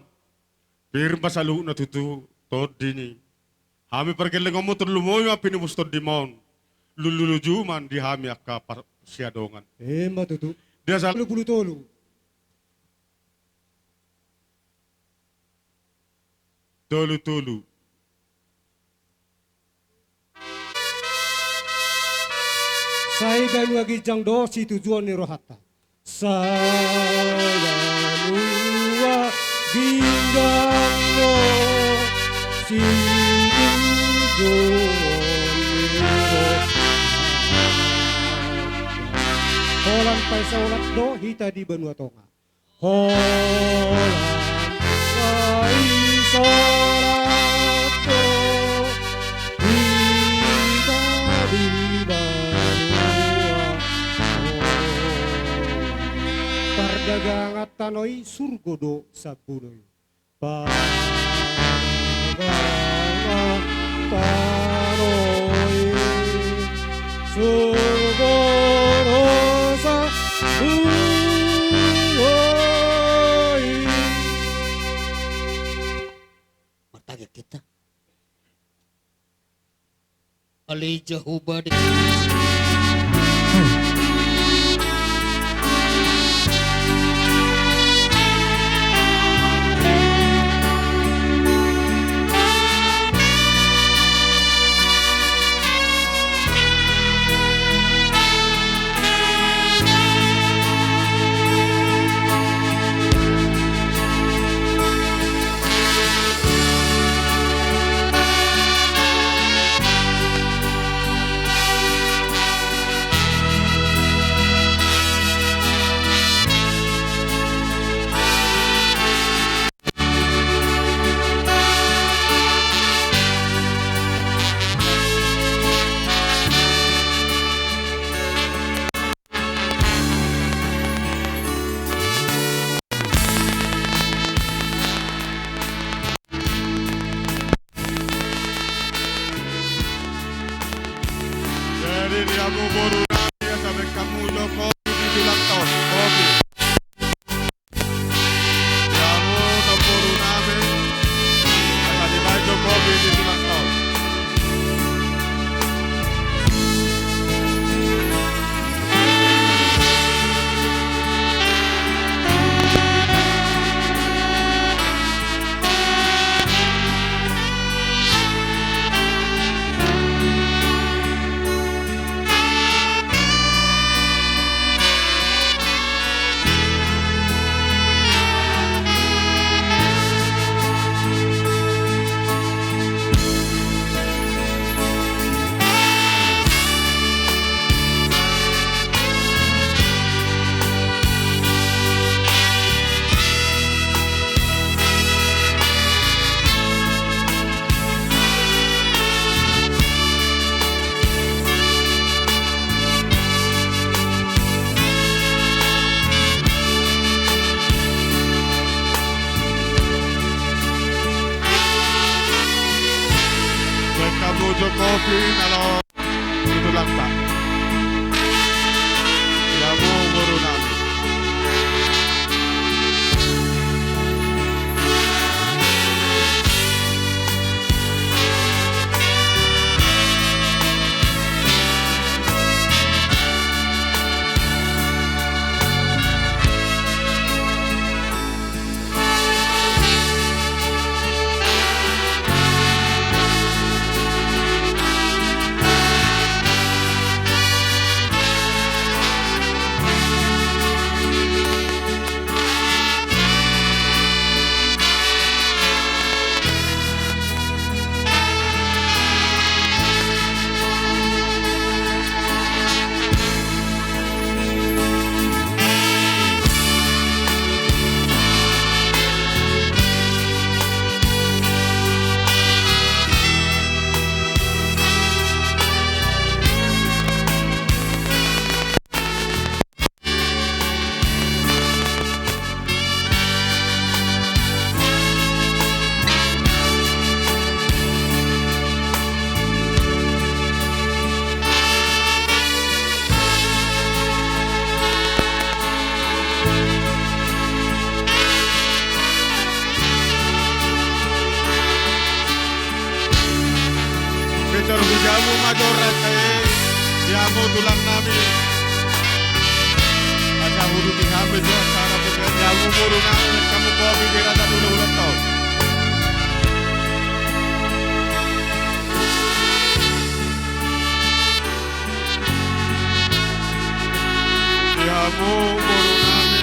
Firman sa luhu na tutu tod dini. Hami pergeleng kamu terlumoy ma pinubus tod dimon. Lululujuman di hami akka siadongan. Matutu. Dia sa Bulu tolu. tolu-tolu. Saya banua gijang do si tujuan ni rohata. Saya banua gijang do si tujuan ni rohata. Holan pai saulat do hita di banua tonga. Holan pai saulat do hita di banua tonga. Pardagangat tanoi surgodo sabunoy. Pardagangat tanoi surgodo sabunoy. Martaga kita. Ali Jehovah di Jadi kamu baru ya sampai kamu Joko di ulang tahun. Kopi. Kamu baru name. Tadi baik Jokowi di ulang tahun. Kamu Jokowi kalau itu langka. Kamu baru name. Betul hujamu majorat diamu tulang nami. Aja huru di kami jual cara bekerjamu muru nami kamu kopi di rata dulu ulang tahun. boru nami.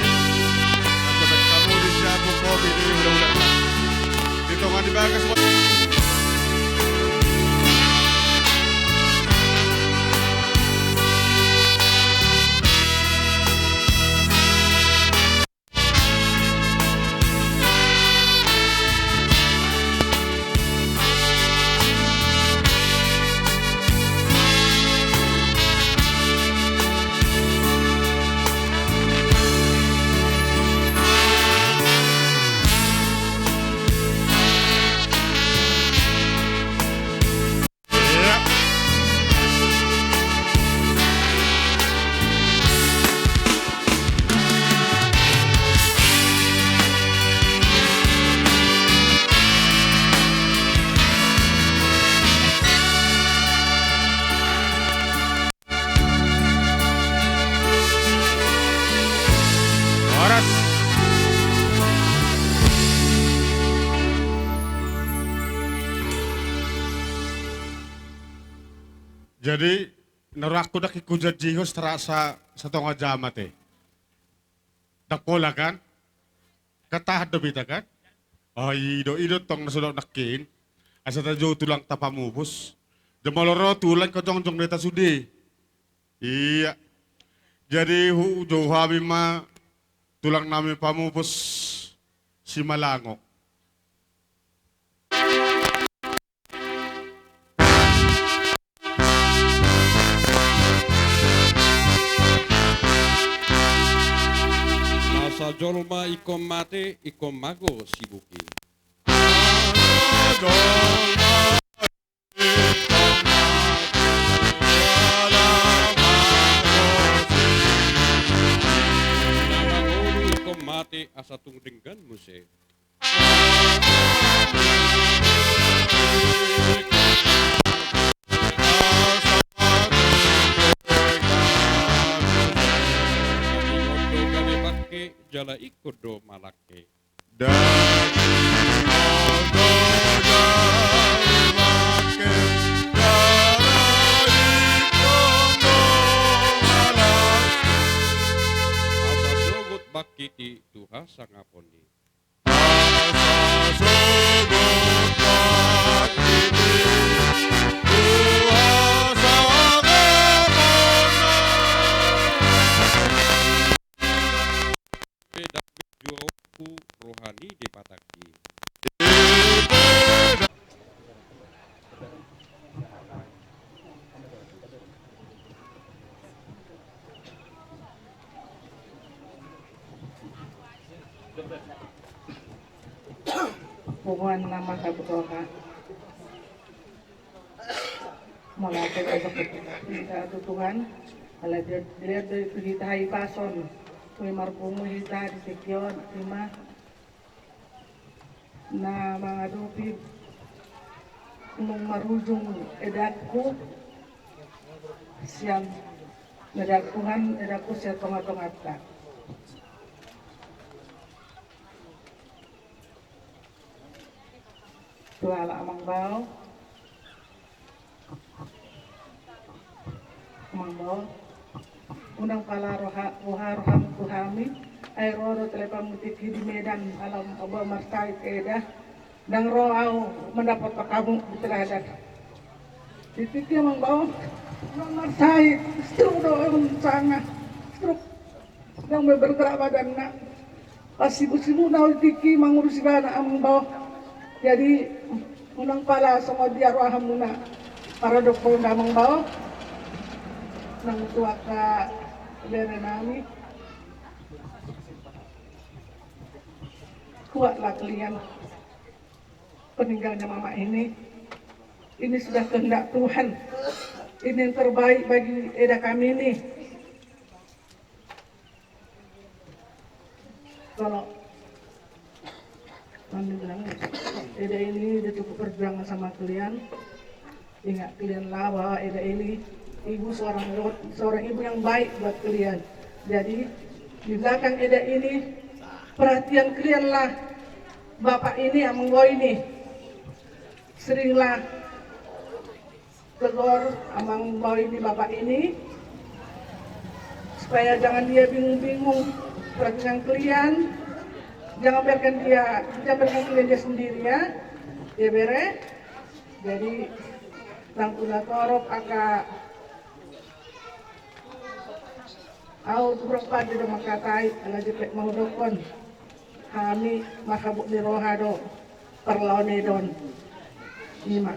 Asal kamu di siapa kopi ini udah. Ditongan di bagas. Jadi neraku dak ikujat jihos terasa setengah jam teh. Tak pola kan? Ketah debita kan? Oh ido tong nasodok nakin. Asa tajo tulang tapamubus. Demoloro tulang kocong-cong deta sudi. Iya. Jadi jo habi ma tulang nami pamubus si Malangok. Sa jolma ikom mate ikom mago sibuki. Namangulu ikom mate asatung denggan muse. Jala ikut do malake. Asa sogot bakiti tuha sangaponi. Asa sogot bakiti tuha rohani di Pataki. Puguan nama kabutoha. Malapit sa kita Tuhan. Ala dia dari kita hai pason. Kung marpumo hita di Tikyon, lima na mga dupi nung marujong edadku siyang nadagpuhan edadku siya tonga-tongat ka. Tuhala amang bao. Amang bao. Unang pala roham tuhami ay roro telepon mutik di Medan alam aba marsai eda dang roau mendapat kamu diteradat titiknya mangbaw nang marsai struk do sangat struk yang bergerak badanna pasibu-sibu na tiki mangurusi bana ambaw jadi unang pala sama dia roham muna para dokter namang baw nang tuaka dari nami kuatlah kalian peninggalnya mama ini sudah kehendak Tuhan, ini yang terbaik bagi Eda kami ini. Kalau kami bilang Eda ini udah cukup perjuangan sama kalian, ingat kalian lah bahwa Eda ini ibu seorang ibu yang baik buat kalian. Jadi di belakang Eda ini perhatian kalian lah bapak ini yang menggo ini seringlah tegur amang bawa ini bapak ini supaya jangan dia bingung-bingung perhatian kalian, jangan biarkan dia sendiri ya bere. Jadi tangkula torop aka au berapa di rumah katai ala jepek mau dokon kami makabuk di rohado perlawanedon lima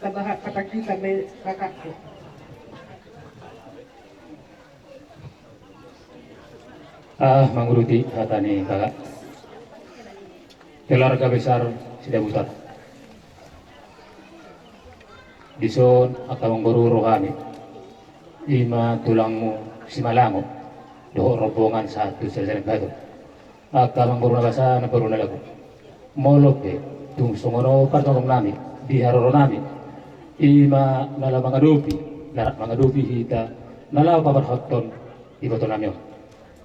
tabahak kata kita be kakakku. Menguruti hatani kakak keluarga besar Sidabutar dison atau mengguru rohani ima tulangmu simalango doho rombongan satu selesai batu aka mengguru nabasa nabaru nalago molope tung songono partong nami di haroro nami ima nala mangadopi hita nala pabar hoton di boto namyo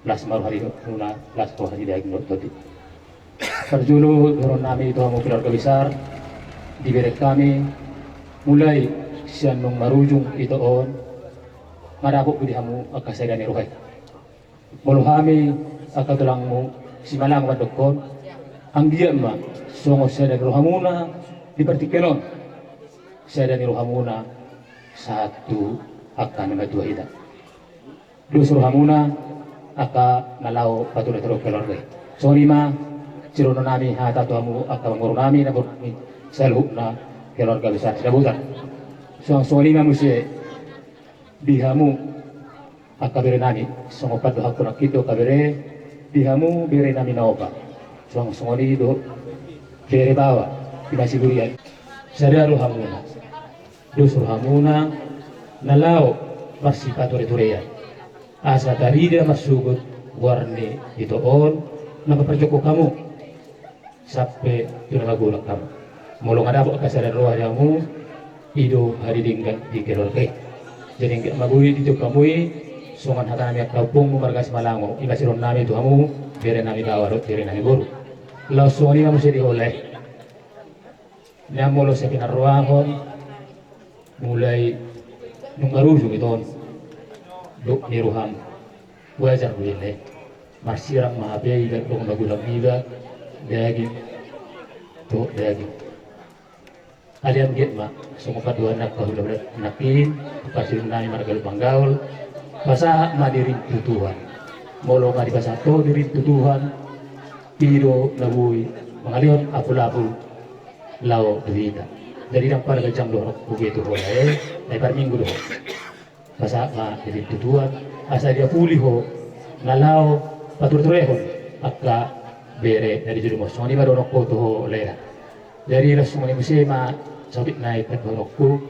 las maru hari nuna las roh hari daging toti perjulu doron nami itu hamu keluarga besar di berek kami mulai sianung marujung itu on marabok di hamu akasedani rohay mulu kami akatulangmu simalang wadokon ang dia ma songo sedani rohamuna di partikenon sedani rohamuna satu akan dua ida dus rohamuna aka nalau patunay teruk keluarga so lima cirono nami hata tuamu aka menguru nami na burmi seluk na keluarga besar Sidabutar so lima musi dihamu aka bere nami songo padu hakuna kito kabere dihamu bere nami naoba songoni do bere bawa dimasi durian sadaru hamuna dus hamuna nalau marsipatu retureya asa darida masugut warni itu on napaperjoko kamu sampai pinagulak kamu mulung ada kasaran roh jamu ido hari dingga di keluarga jadi nggak magui di kamu songan hata nami kampung marga Simalango ibasiron nami itu kamu bere nami bawarot bere nami guru langsung ini kamu sedih oleh nyamolo sekitar ruangan mulai nunggaruju gitu duk niruham wajar wile marsirang mahabe iga dong bagulang iga daging to daging aliam get ma semua dua anak kahula nakin pasir nai margal banggaul basa madirin tutuhan molo ngadi basa to dirin tutuhan piro labui mangalion apul-apul lao duita dari dampar gajang dorok begitu boleh lebar minggu doh basa ma dirin tutuhan asa dia pulih ho nalau patur turehon akka bere dari juru mos soni baru rokko to lera dari langsung ini musema sabit naik ke rokku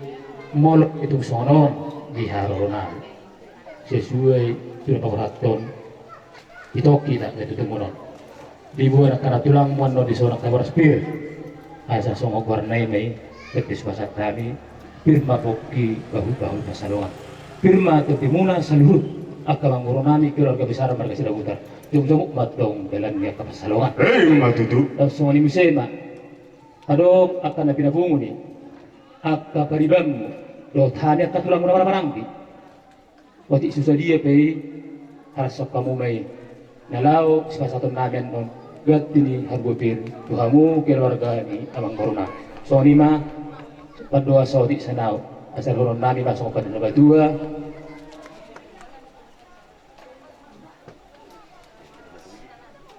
molok itu sono di harona sesuai dengan pemeraton itu kita itu temunon dibuat karena tulang mono di seorang kabar spir asa songo warnai mai ketis pasat kami firma boki bahu-bahu pasalongan firma ketimuna seluruh akabang nami keluarga besar marga Sidabutar jumjumuk matong dalam dia kapasalongan matutu langsung ini musema adok akan pinabungu ni akka paribangmu do tanya katulang marang di wati susah dia pe harap kamu mai nalau satu nabian non gat ini harbopir tuhamu keluarga ni abang corona so ni ma padoa saudi sanau asal horon nami masuk pada nomor 2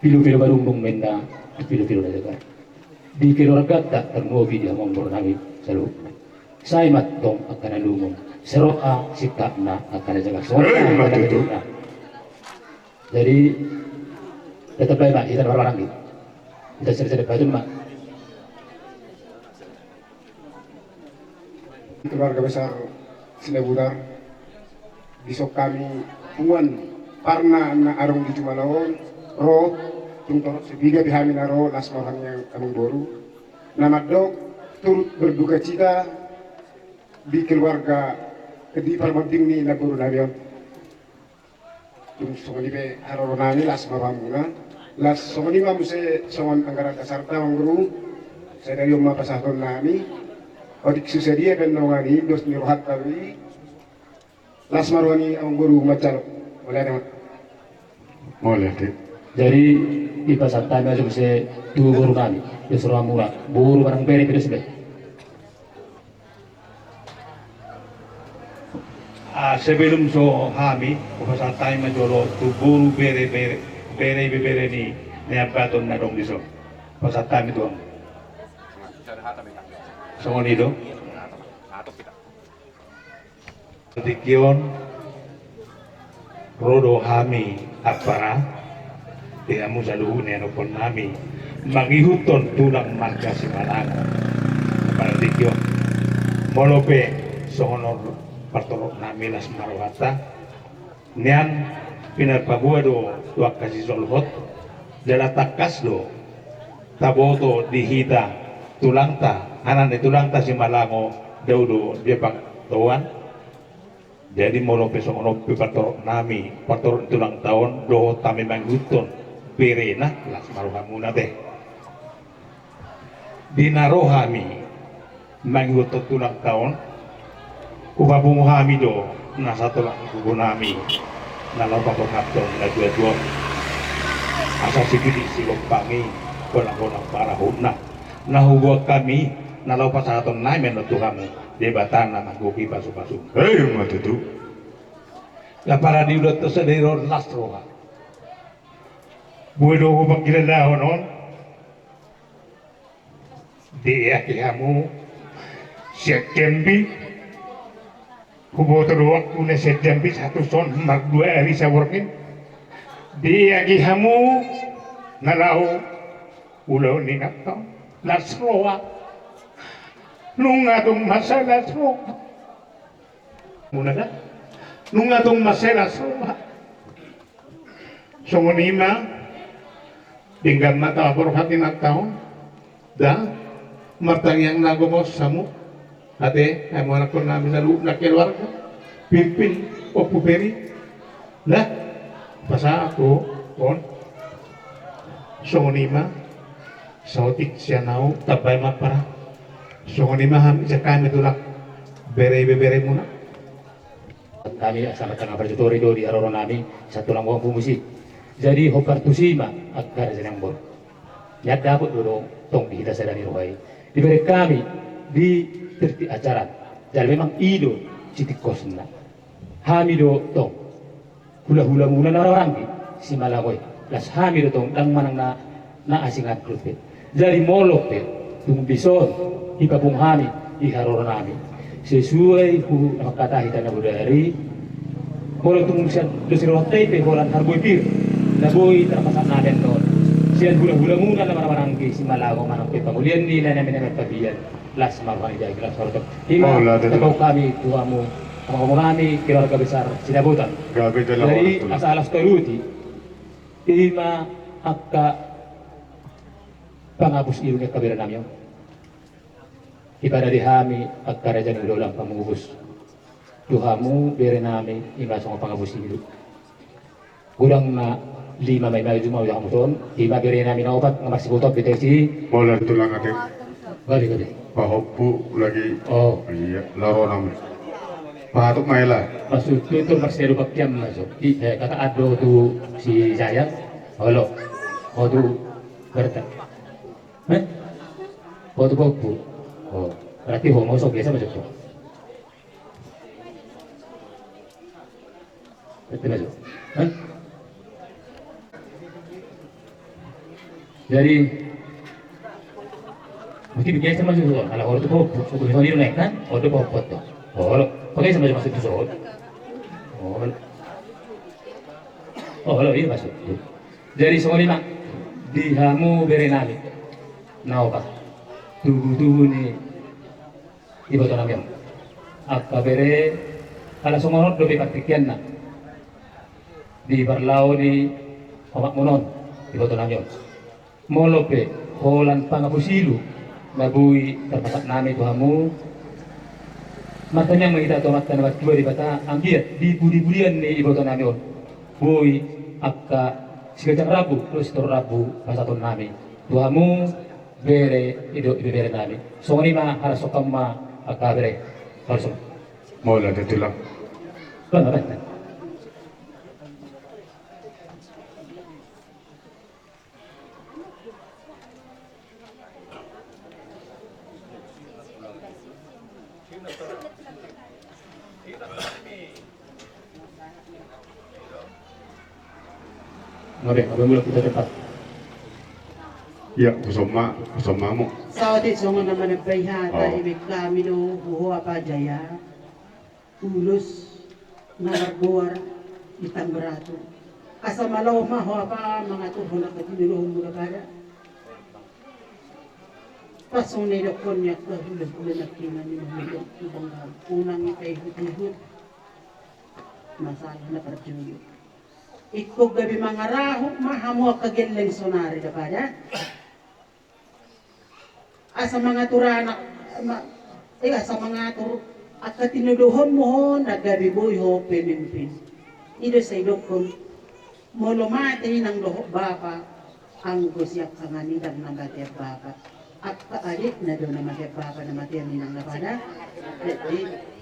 pilu-pilu barung menda pilu-pilu na jaga di keluarga tak termobi dia mongor nami selalu saya matong akan alumong seroa sikap na akan jaga soalnya jadi tetap baik mak kita orang gitu kita cerita baju mak keluarga besar Sidabutar besok kami puan parna na arung di Jumalawon roh tungtor sebiga dihamin roh las orang yang kami boru nama dok turut berduka cita di keluarga kedi parmonting ni naguru nabion tung songoni be haroro nami las mabamuna las songoni mamuse songon anggaran kasarta mangguru saya dari umma pasahton nami odik susadia ben nongani dos nirohat tawi las marwani ang guru macal wala naman. Boleh, Dik. Jadi ipasat kami aja bisa dua guru kami, disuruh mula, guru barang beri itu sudah. Sebelum so kami, pasal tayo majolo, tu guru bere ni niabaton na dong diso. Pasal tayo doang. So nido. Tikion rodo kami apara tiamu saluhu neno pon nami magihuton tulang marga si Malango para tikion molope sohonor partorok nami las marwata nian pinarpabua do tuak kasih solhot jala takas do taboto dihita tulangta anan di tulangta si Malango daudo dia bang tuan. Jadi mau besok ngopi pator nami pator tulang tahun doho tami mangguton perena las maruhamuna teh dinarohami mangguton tulang tahun ubabung hami do nasa tulang kubunami nalau pator kapton na dua asa sikidi silong kami kolang-kolang parahuna nahuwa kami nalau pasaton naimen no tuhamu debatan nama goki pasu-pasu. Hei, mati tu. La para di udah tersedero lasroha. Bodoh ko pagkila non. Dia kamu September. Kubo terluak kuna September satu son mak dua hari saworkin. Dia kamu nalau ulau ni nakto lasroha. Nunga tong masalah so muna na nunga tong masalah so songonima tinggal mata abor hati nak tahu dah martang yang nagomos samu ate ay mo anak ko namin sa loob na keluarga pimpin o puperi lah basa ako kon songonima sautik siya nau tabay mapara so ni maham isa kami tulak bere muna. Kami sama tengah berjutori do di aroro nami satu lang wong pumusi. Jadi hopar tusima agar jenang bor. Ya dapat dulu tong di kita sedani rohai. Diberi kami di terti acara. Jadi memang ido citik kosna. Hami do tong hula muna na orang si Malagoy. Las hami do tong dang manang na asingan krute. Jadi molok te tung bison ipapung kami iharor nami sesuai hu kata kita na budari kalau tung sian dosiro tepe holan harboy pir na boy terpasak naden don sian hula muna na marangki si Malago manang pe pamulian nila na minapagpabiyan las marwani dai gelas sorot hima takau kami tuamu kami keluarga besar Sinabutan dari asal alas karuti hima akka pangabus ilungnya kabiran namyo ibadah dihami agar aja ulang pamubus duhamu bere nami ima songo pangabus hidup kurang na 5 may cuma udah muson ima bere nami na obat masih butuh deteksi boleh tulang ate balik aja pahopu lagi oh iya laro nami pahatuk maila masuk itu masih ada pakiam masuk kata ado tu si Jaya halo tu berta tu pahopu oh, berarti homo sok biasa masuk tuh. Berarti masuk. Jadi mungkin biasa masuk tuh. Kalau orang tuh kok suku bisa naik kan? Orang tuh kok tuh. Oh, pakai sama masuk tuh soal. Oh, ini masuk. Jadi soal lima dihamu berenami. Nah, apa? Tubuh ni ibu tu namanya. Akka bere kalau semua dobe praktikian na di barlau ni omak monon ibu tu namanya. Molope holan pangapusilu nabui terpasak nami tuhamu. Matanya mengita tomat dan wat dua di bata anggiat di budi-budian ni ibu tu namanya. Bui akka sikajang rabu terus rabu pasatun nami. Tuhamu bere ido bere nami songoni ma harus sokam ma akabere harus mola de tulang Bapak. Mari, abang kita cepat. Ya, bersama mo. Sa atin sa mga naman nagbayhata, ibig kami no, buho pa jaya, ulos, naragbuar, itang barato. Asa malaw maho pa mga tuho na katinuluhon mo na kada. Pasong nilokon niya kahulos ko na kina ni Mahulog ibang unang ipahihut-hihut. Masalah na parjuyo. Ikog gabi mga rahok mahamo kagiling sonari na kada. Asa mga turanak, sa mga at katinuduhon mo nagabi boy ho pemimpin. Ido sa idokon, molomate ng doho baba, ang gusyak kanganidang na matiyag baba. At kaalik na doon na matiyag baba na matiyag ninang napada.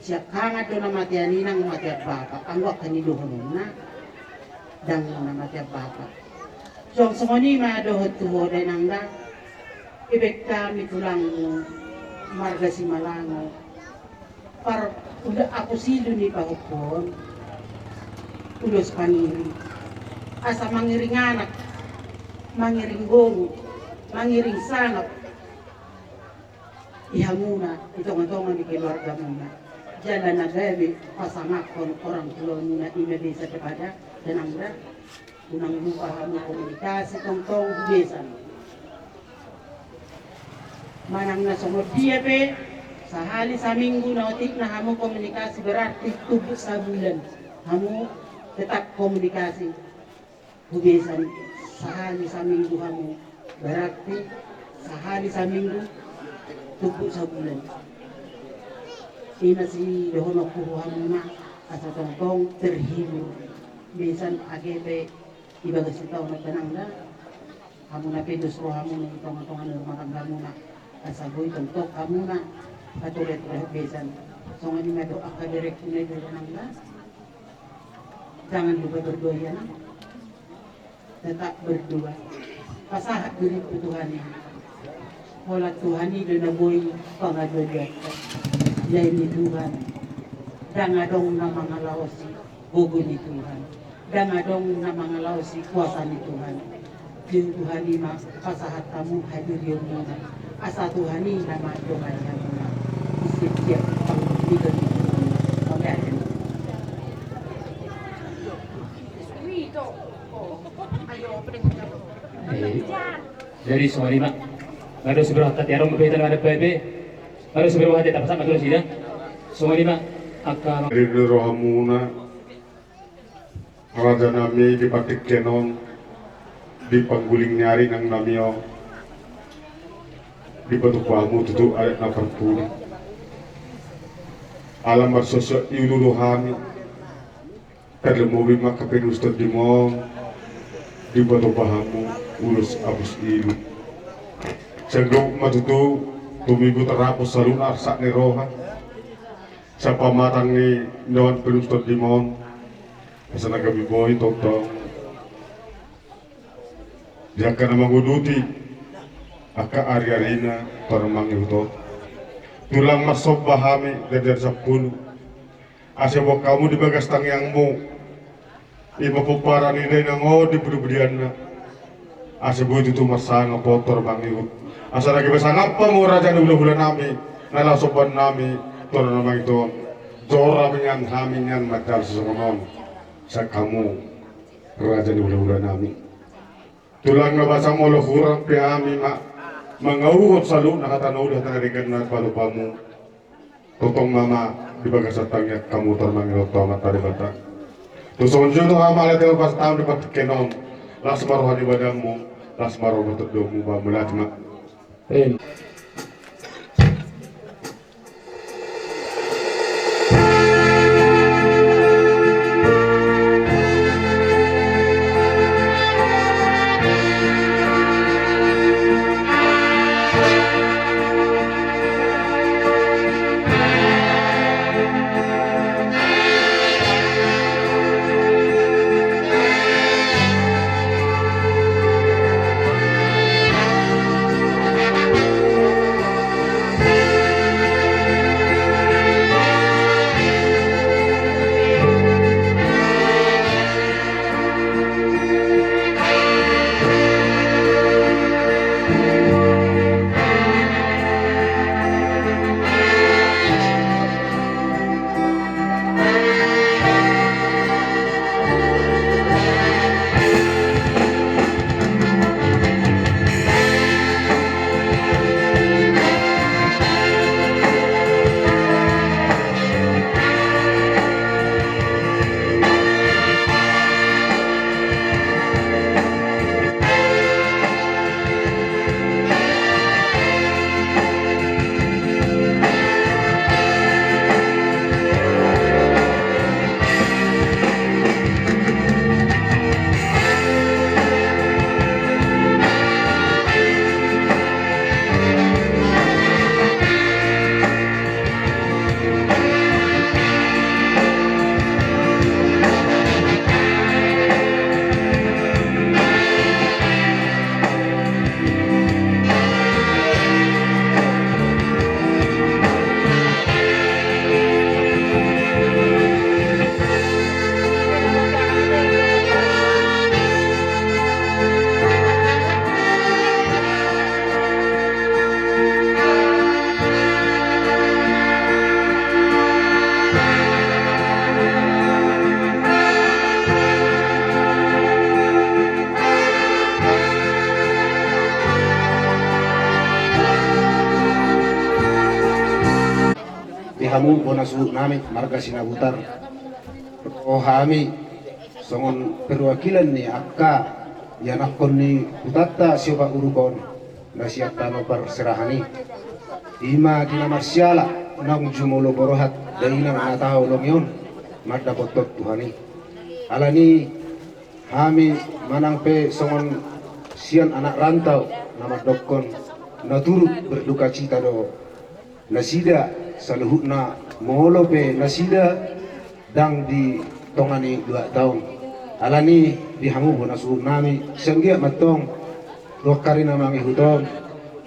Siya kangat doon na matiyag ninang matiyag baba. Ang wak kaniduhon na, dang na matiyag baba. So, ang sumoni madohot tuhoday nang na, ibig kami tulang marga si Malango para ako silo ni Pahupon ulos paniri asa mangiring anak mangiring gong mangiring sanap ihamuna itong-itong ni keluarga muna jalan na gabi pasamakon orang tua muna imebisa kepada dan angga unang lupa mo komunikasi tong besan manang nasungod dia pe sa hali sa minggu na otik na hamo komunikasi berarti tubuh sa bulan hamo tetap komunikasi hubesan sa hali sa minggu hamo berarti sa hali sa minggu tubuh sa bulan ina si dohono kuruhan na asa tongtong terhibur besan agebe ibaga si tao na tanangda hamo na pedos ro hamo ng tong-tongan rumah hamo na asaboy tontok kamu na patuloy besan so nga nga do akadirect na do nang na jangan lupa berdua ya na tetap berdua pasahat diri Tuhan ini wala Tuhan ini na boy pangadoy jay ni Tuhan dangadong na mga laosi gugo ni Tuhan dangadong na mga laosi kuasa ni Tuhan Tuhan ini pasahat kamu hadir yung muna asa Tuhan ini nama doa yang muna setiap panggilan pagkain. Dari semua lima, baru seberapa tiarong berbeda dengan PB, baru seberapa hati tak pasang betul sih semua lima akan. Dari rohamuna, raja nami di patik kenon, di pangguling nyari nang namio. Di batu pamu tutu ayat na perpuni alam bersosok iuluruhami terlemobi maka penustad di mong di batu pahamu ulus abus ilu sendok matutu tumigo terapos salun arsak ni roha sa pamatang ni nawan penustad di mong asa nagabi boy tong-tong jaka na manguduti aka ari-arina para mangihutot tulang masob bahami dari 10 asya kamu di bagas tangyangmu iba pupara nilai nango di budian na asya buit itu masang kotor mangihut asa lagi besang apa mo raja di bulan nami nalasoban nami tora namang ito dora minyan haminyan madal susungon sa kamu raja di bulan nami tulang nabasa mo lohurang pihami mangauhot salo nakatanaw lahat na rigan na palupamu totong mama di bagas tangya kamu termangilot tamat tadi bata tusong jono amalat el pas tahu dapat kenon las marohan ibadahmu las maroh betul domu ba mulatma hamu bonasuhut nami marga sinabutar roh hami songon perwakilan ni akka yanakon ni utata siapa urukon na siapa no perserahani ima dina marsiala nang jumolo borohat dainang anataw lomyon madda botot tuhani alani hami manang pe songon sian anak rantau nama dokon na turut berduka cita do nasida saluhutna molo pe nasida dang di tongani 2 tahun alani dihamu bona suhu nami senggia matong dokari na mangi hutom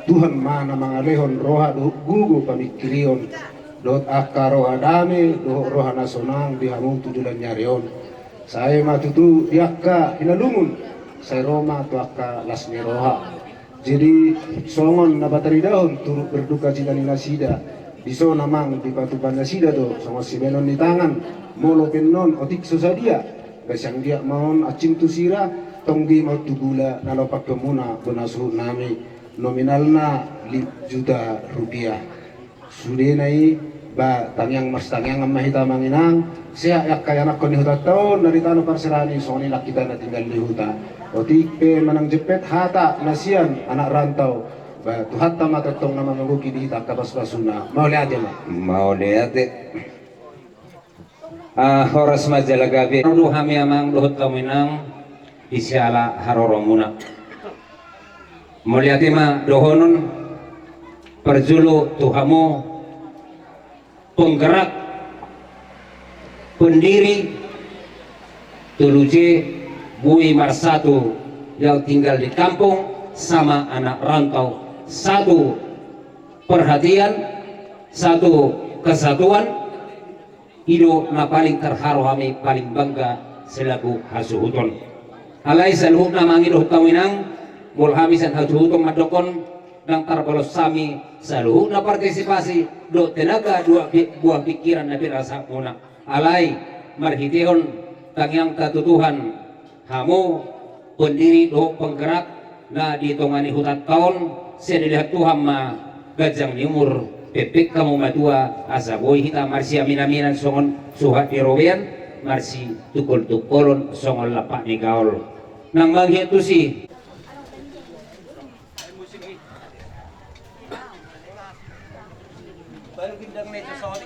Tuhan mana mangalehon roha do gugu pamikirion dot akka roha dame do roha nasonang dihamu tujulan nyarion saya matutu diakka hinalumun saya Roma tu akka lasmi roha jadi songon nabatari daun turut berduka cita ni nasida biso namang di patupan nasida do songo si benon di tangan molo penon otik susadia besang dia maon acim tu sira tong di mau tugula nalopak kemuna bonasuh nami nominalna 5 juta rupiah sudah nai ba tangyang mas tangyang mahita manginang siya yak kaya nakon ni huta taon naritano parserani soni nakita na tinggal di huta otik pe manang jepet hata nasian anak rantau ba tuhatta matatong na manguki di hita kabas-basuna mau lihat ya mau lihat horas majalagabi ruh hami amang luhut kaminang isyala haroromuna mulyati ma dohonon perjulu tuhamu penggerak pendiri Tuluje Bui Marsatu yang tinggal di kampung sama anak rantau satu perhatian satu kesatuan ido na paling terharu kami paling bangga selaku hasuhuton alai saluhuk na mangido kaminang mul hamisan hasuhuton madokon nang tarbalos sami saluhuk na partisipasi do tenaga buah pikiran na pirasa muna alai marhitihon tangyang katutuhan hamu pendiri do penggerak na ditongani hutan tahun saya dilihat Tuhan ma gajang nimur pepek kamu madua asa boy hita marsi aminaminan songon suhat dirobean marsi tukul-tukulon songon lapak ni gaul nang manghi itu sih baru gendang neto soal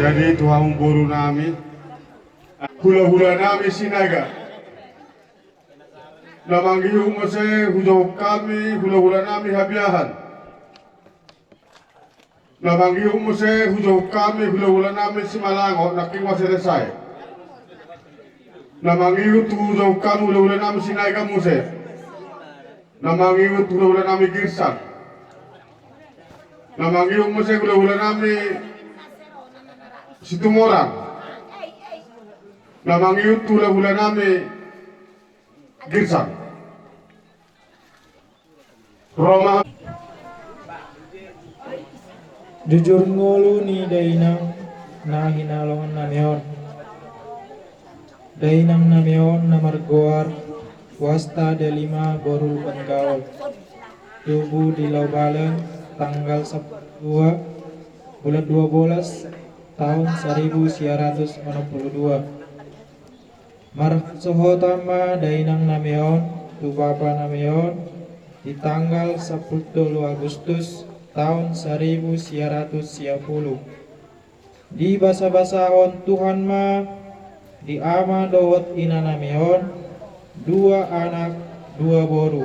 jadi Tuhan boru nami hula-hula nami sinaga namanggi umase hujau kami hula-hula nami habiahan namanggi umase hujau kami hula-hula nami simalango nakiwa selesai namanggi hujau kami hula-hula nami sinaga muse namanggi hula-hula nami girsan namanggi umase hula-hula nami Situmorang namang tula hula nami Girsan Roma jujur ngolu ni dainang na hinalongan namion dainang namion namargoar wasta delima boru pengaul tubuh di Laubalan tanggal 2 bulan 12 tahun 1962 marsohotama dainang namion tu bapa namion di tanggal 10 Agustus tahun 1990 di basa-basahon Tuhan ma di ama dowot ina namion 2 anak 2 boru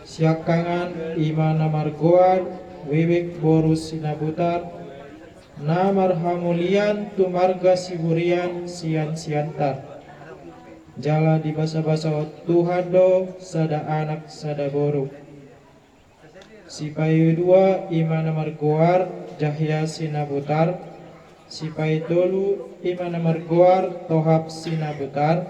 siakangan ima namargoan wiwik boru sinabutar namar hamulian tumarga siburian sian siantar jala di basa-basa Tuhan do sada anak sada boru Sipai 2 Imana Margoar Jahya Sinabutar. Sipai 3 Imana Margoar Tohab Sinabutar.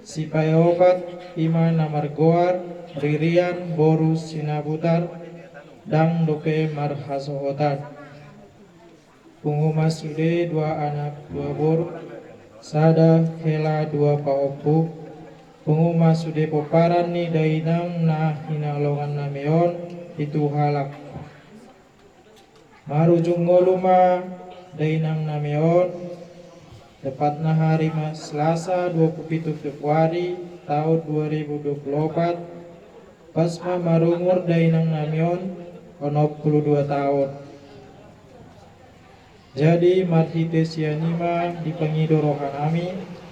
Sipai 4 Imana Margoar Ririan Boru Sinabutar Dang Dope Marhasohotan. Punguma sude 2 anak 2 boru sada hela 2 paopu. Punguma sude poparan ni dainang na hinalongan nameon itu halak. Marujung ngoluma dainang nameon tepatna hari Mas Selasa 27 Februari tahun 2024. Pasma marumur dainang nameon 62 tahun. Jadi marhite sianima dipengido rohanami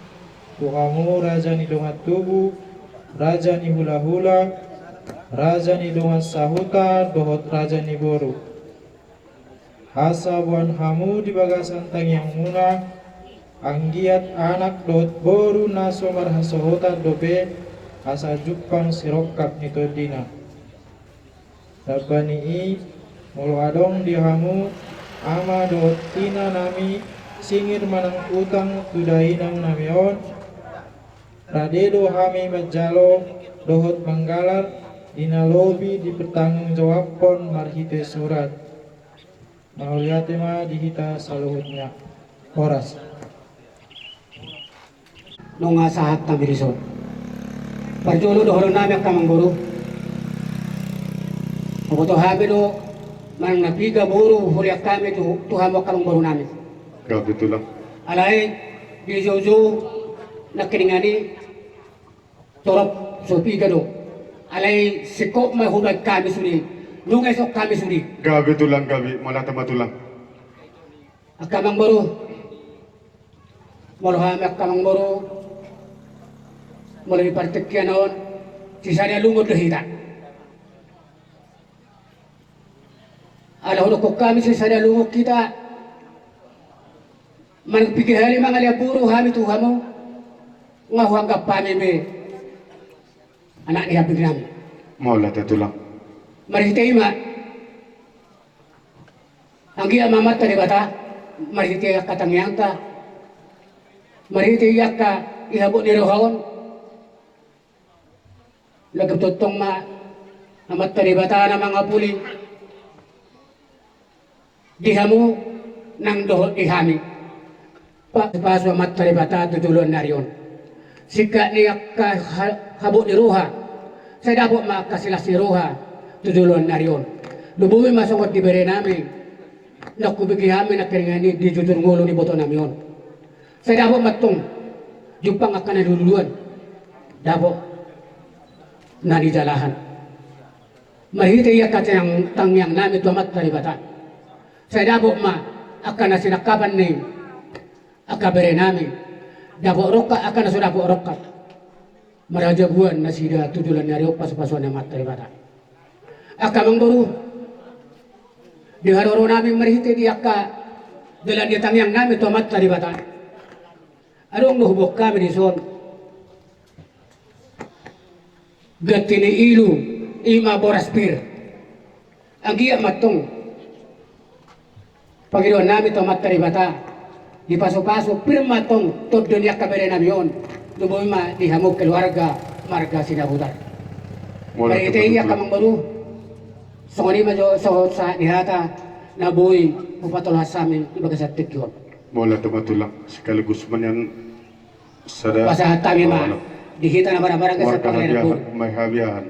Tuhamu raja ni dongat tubuh, raja ni hula-hula, raja ni dongat sahuta, dohot raja ni boru. Asa buan hamu di bagasan tang yang muna, anggiat anak dot boru naso marhasohota dobe, asa jupang sirokap nito dina. Sabani i, mulu adong di hamu, ama dot tina nami, singir manang utang tudainang namion, radedo hami majalo dohot manggalar dina lobi dipertanggungjawabkan marhite surat mauliatema dihita saluhutnya horas nonga sahat tabiriso parjolo dohoro nami kamang guru oboto habido mang napiga buru holiak kami tuhan mo kamang guru nami Betulan. Alay di jojo nakiringani torop sopi gado alay sikop may hubag kami suri nungay sok kami suri Gabi tulang gabi malah tema tulang. akamang baru malohami akamang baru mulai partekyan naon sisanya lungod lahita alahulo ko kami sisanya lungod kita managpigihali mga liaburo hami Tuhan mo nga huanggap pamime anak niya biglam Maulah tulang. marihite ima ang iya mamat tadi bata marihite yak katangyang ta marihite yak ka ihabot ni rohaon lagaptotong amat tadi bata na mga puli dihamu nang dohot ihami paso amat tadi bata tutulon narion sika niyak ka habot ni roha saya dapat makasilah si roha tutulon narion lubuwi masongot di bere nami nakubigi kami nakiringani di jujur ngulo ni boto namion saya dapat matong jupang akan na duluan dapat na di jalahan mahite iya kata yang tangyang nami tuamat tadi bata saya dapat akan na sinakaban ni akabere nami dapat roka akan na sudah dapat roka merajabuan na sida tujulan nariok pasu-pasuan yang materi bata akamang baru di haroro nami merihite di akka dalam dia tangyang nami tuamat tadi bata adong nuhubok kami di son gatini ilu ima boraspir ang giya matong Panginoon nami tuamat tadi bata di paso-paso pirma tong todo niya kabere namion luboy ma dihamog keluarga marga sinabutar marihite iya kamang baru songoni majo sa dihata na boy upatol hasami ibagasat tikyon Maulah tema tulang sekaligus menyan sada pasahat kami ma dihita na barang-barang kasat pangalayan po may habiyahan.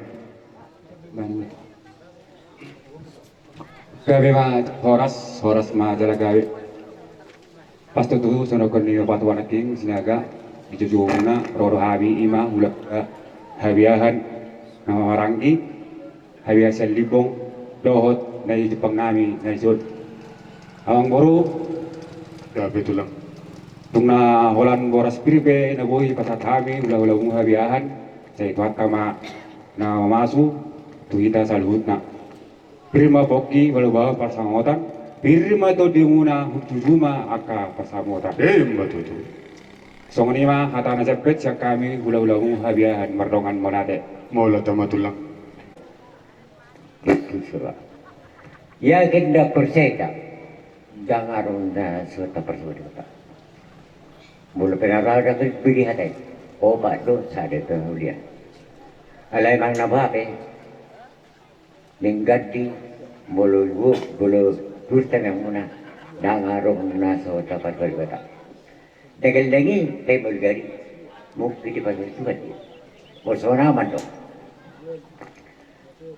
Gabi ma horas ma jala gabi. Pasto tu sono con ni batuan king sinaga dijujuna roro habi ima hulak habiyahan na marangi habiya sa libong dohot na Jepang nami na isod awang boro gabi tulang tung na holan boras pirbe na boy pasat kami ula-ula mong habiyahan sa ituat kama na mamasu tuhita sa luhut na pirma boki walau persamotan pirma to di muna hutujuma aka persamotan Betul. songoni ma hata na japet sa kami ula-ula mong habiyahan mardongan monate Maulah tema tulang. surga. Yakin da perseta dangarong na suta persudi kata. Mula penaraw na bigi hatay. Oba doon sa dito hulian. Alay mang nabape. Ninggadi mulu gustan yang muna dangarong na suta persudi kata. Dagal-dagi tayo mulgari. Mukti di pasal itu kan. Bersona mandok.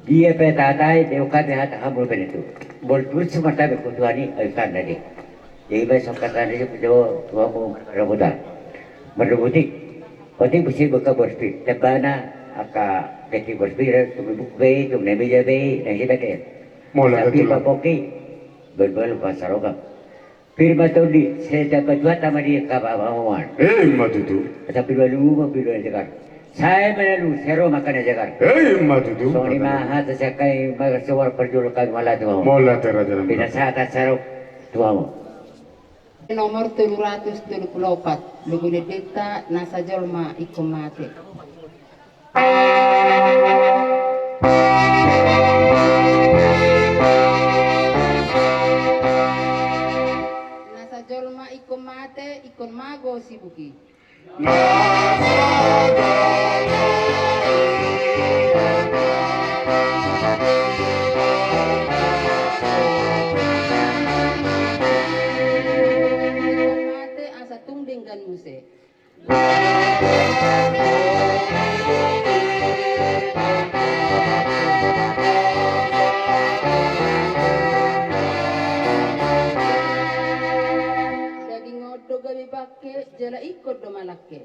Dia petatay deukat hat hamul begitu. Bol tulis semata berkutuani altan tadi. Jadi besok kata dia pedo tuamu rebutan. Merebuti. Penting bersih buka bersih. Tebana aka keti bersih tu bukbe tu nemi jabe dan kita ke. Mola Tapi betul. papoki berbal pasarogam. Firma tu di saya dapat dua tamat dia kabawan. Matutu. Tapi dulu jagar. Saya menalu sero makan jagar. Matutu. So ni maha sasakai magasawar perjulukan wala tuamu. Mola terajaran. Pinasata sarok tuamu. Nomor 334 Lugune deta nasa jolma ikomate. Nasa jolma ikomate ikon mago sibuki. Ikomate asa tungding gan muse. Daging odo gabi pake jala ikut do malake.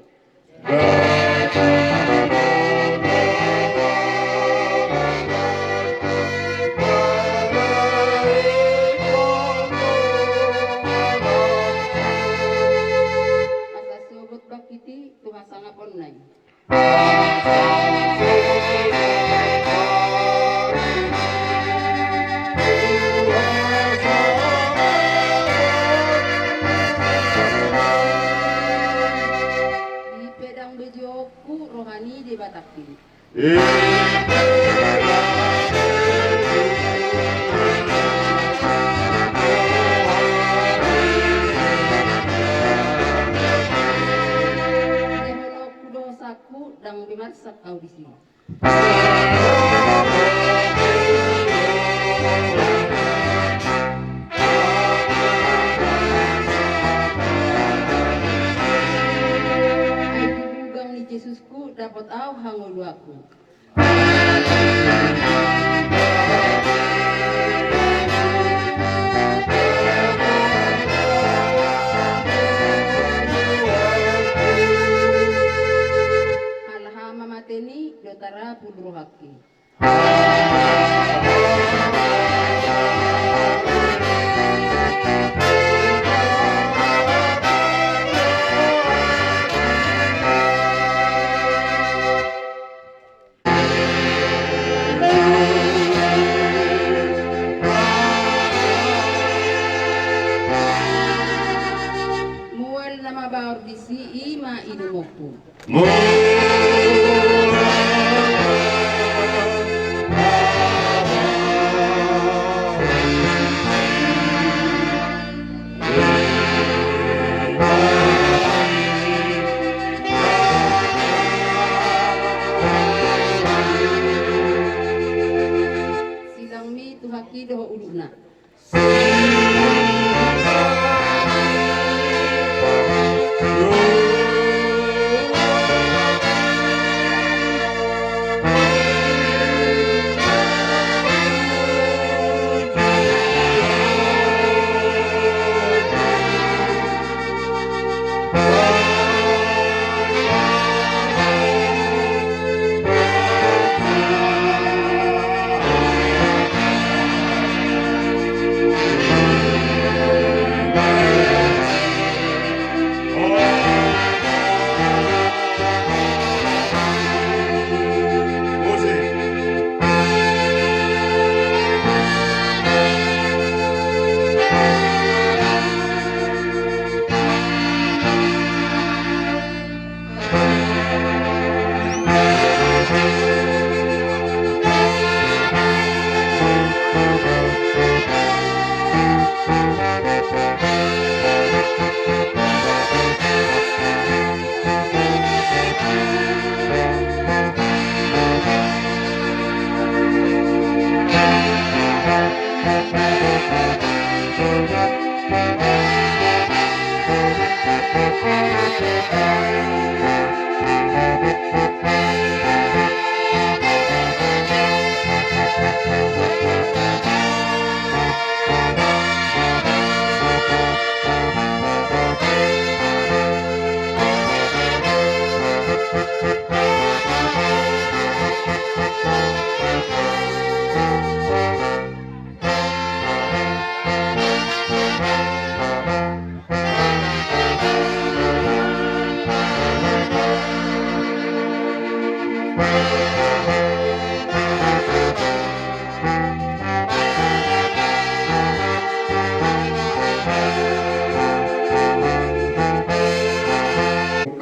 Asa subut bakiti tumasanga ponnai. Di pedang bejoku rohani di Batakti. Dehono kudosaku dang bimarsak audisi. Ay dibugang ni Yesusku dapat au hangulu aku. Alhama mateni dotara puluhaki. Mual nama baur disi ima idumoku. Silang mi tuhaki doho uluna.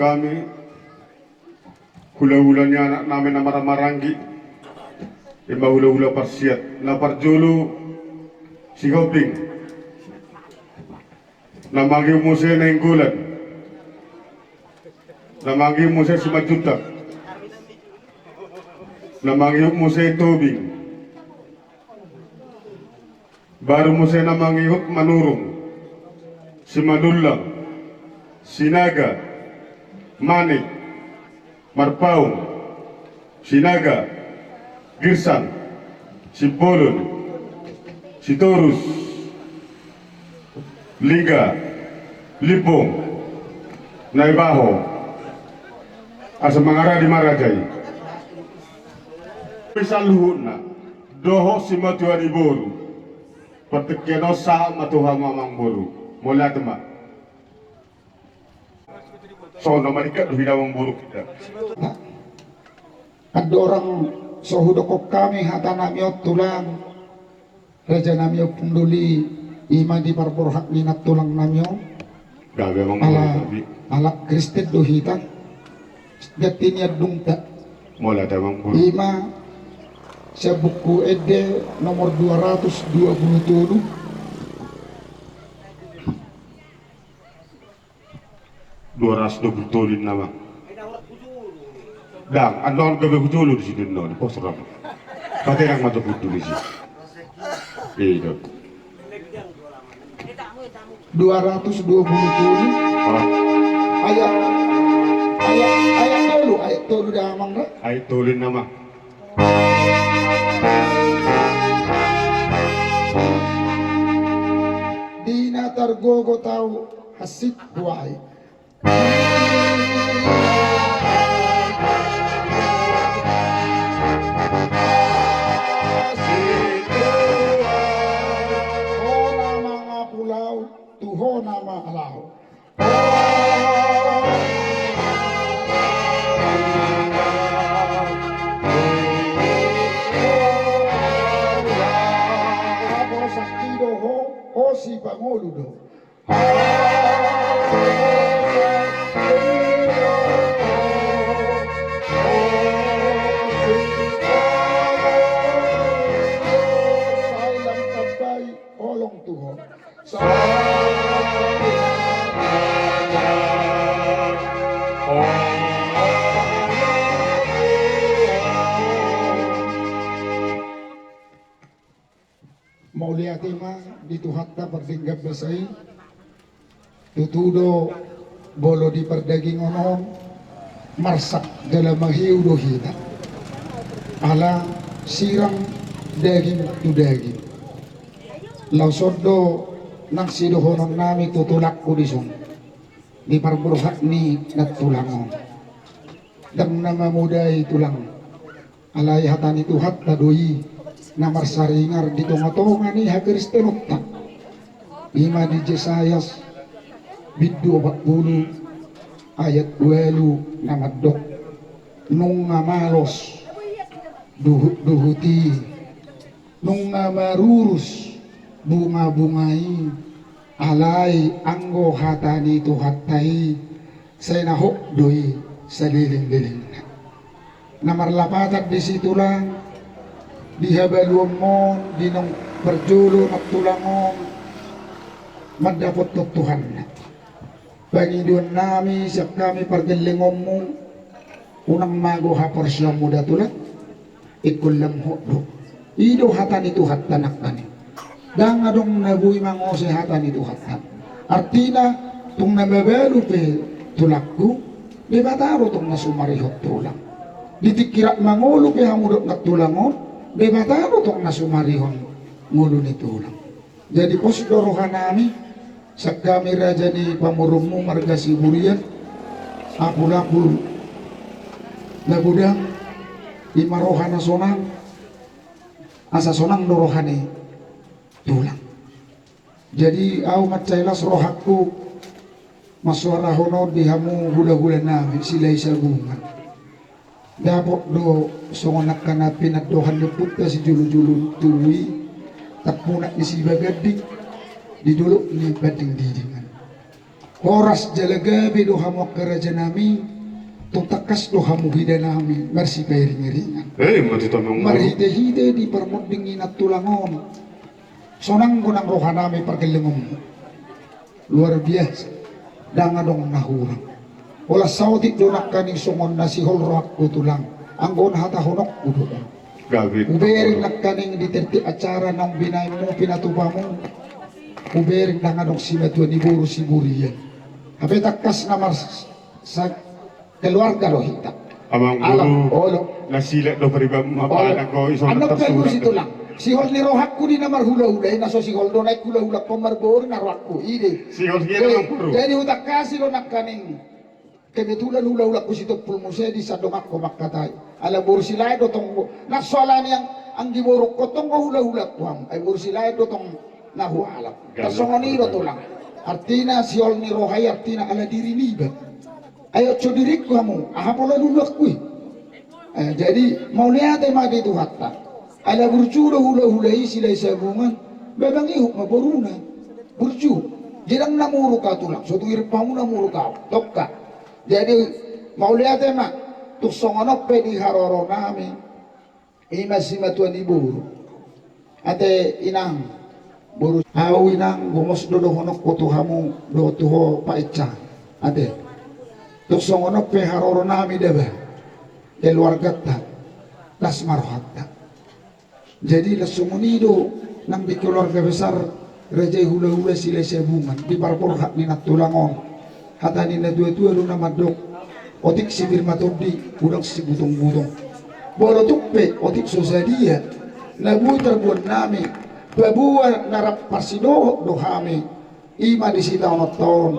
kami, hula-hulanya anak namin na maramarangi, ima hula-hula parsiat, na parjulu si Goping, na mangiw mo siya na inggulan, na mangiw mo siya si Majutak, na mangiw mo siya Tobing, baru mo siya na mangiw manurong, si Manulang, Sinaga, Manik, Marpaung, Sinaga, Girsang, si Bolon, si Torus, Liga, Lipong, Naibaho, asa mangara di Marajay. Pisal luhut na, doho si matuari boru, patekeno sa matuha mamang boru, mula temak. Sono marikat hidawang buruk kita. Ada orang sohudokok kami hata namiot tulang raja namiot penduli ima di parborhak minat tulang namiot gawe mang ala Kristen dohita jatinya dungta mola tamang buruk ima sa buku ede nomor 227 220 nama. Dang, andon gawe hujulu di sini non, posram. Kate nang mata butuh di sini. Iya. 227 ayat tolu dah amang dah. Ayat tolin nama. Dina targogo tahu hasit buai. Tuho nama Allah. Ako sakti doho, o si Panguludo. Sailang tabay, olong tuho. Mau lihat ima dituhatta pertinggap besai tutudo bolo di perdaging onon marsak dalam mahiu dohita ala sirang daging tu daging lausodo nang sidohonon nami tutulak kudison di parburuhat ni natulangon dan nama mudai tulang alai hatani tuhat tadoi namar saringar di tonga-tonga ni hakristenota ima di Jesayas biddu 40 ayat 20 namadok nung ngamalos duhuti nung ngamarurus bunga-bungai alai anggo hatani tuhatai saya nahok doi saliling-liling namar lapatan di situlang dihabaluan mon dinong berjulu naktulangon mendapot Tuhan bagi duan nami siap kami pergelingommu unang mago hapor siya muda tulang ikulam hodok ido hatan itu hatanak kani dang adong nabui mangose hatan itu hatan artina tung nababalu pe tulakku di bataro tung nasumarihot tulang ditikirat mangulu pe hamudok naktulangon bebataro tong nasumarihon ngulu ni tulang jadi pos dorohan nami sak kami raja ni pamurummu marga siburian apul-apul nagudang imarohan na sonang asa sonang dorohani tulang jadi au macailas rohakku maswara hono dihamu hula-hula nami silai sabungan dapok do songonak kana pinat dohan leput ka si julu-julu tuwi tak punak ni si bagadik diduluk ni bading didingan Horas jalaga be do hamu kerajaan nami, tutakas do hamu hida nami, mersi ringan. Mati tomong. Marhide-hide di permudingin at tulangon. Sonang ko ng rohanami pergelengom. Luar biasa. Dangadong nahurang. Wala saudik donak kaning sungon na si holroak ko tulang. Anggon hatahonok ko doon. Ubering nakaning diterti acara ng binay mo pinatuba mo. Ubering dangadong simadwa ni Buru si Burian. Habi takas na sa keluarga lo hita. Amang Buru nasilat do paribam mapanak ko isong anak tersurat. ko situ lang. Si hol ni rohak ko di namar hula-hula na so si hol do naik hula-hula pemarbor na rohak ko ide. Si hol niya naman puro. Jadi utak kasi lo nakaning kebetulan hula-hula ko situ pulmuse di sa domak ko makatay. Ala bursilay do tong nasolan yang ang giburuk ko tong hula-hula ko am ay bursilay do tong nahualap. Kasongoni do tulang. Artina si hol ni rohay artina ala diri niba. Ayo codirik kamu, aha pola lulak kui. Jadi mau lihat mati itu hatta. Ala burju hula-hulai silai sabungan, babang ihuk maboruna. Burju, jirang namuru ka tulang, suatu irpamu namuru ka, tokka. Jadi mau lihat mak, tuk songonok pe di haroro nami, ima simatuan iburu. Ate inang, buru. Au inang gomos dodo honok kotuhamu do tuho paica. Ate, tuk songonok pe haroro nami deba, keluarga ta, lasmar hatta. Jadi lesumonido nang di keluarga besar raja hula-hula sila sebungan di parpor hak ninat tulangon hata nina dua-dua lu nama dok otik sibir matodi udang si butong-butong bolo tuppe otik sosadia nabu terbuat nami babuan narap parsido dohami ima di sita onot tahun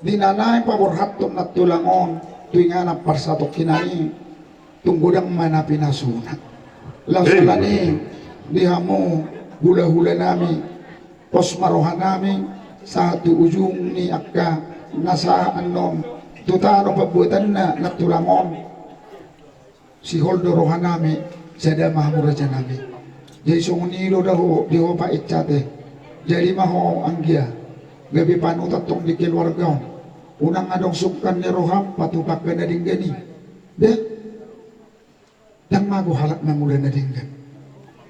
dinanai pabor hatun nat tulangon tuingana parsatok kinani tunggudang mana pinasuna lausalani dihamu hula-hula nami pos marohan nami satu ujung ni akka nasa anom tutano pabuatan na natulangon si holdo rohan nami sada mahamuraja nami jadi sungunilo daho diho pa ichate jadi maho anggia gabi panutat tong di keluarga unang adong sukkan ni roham patupak ka na dinggani deh dan mago halak na mula na dinggan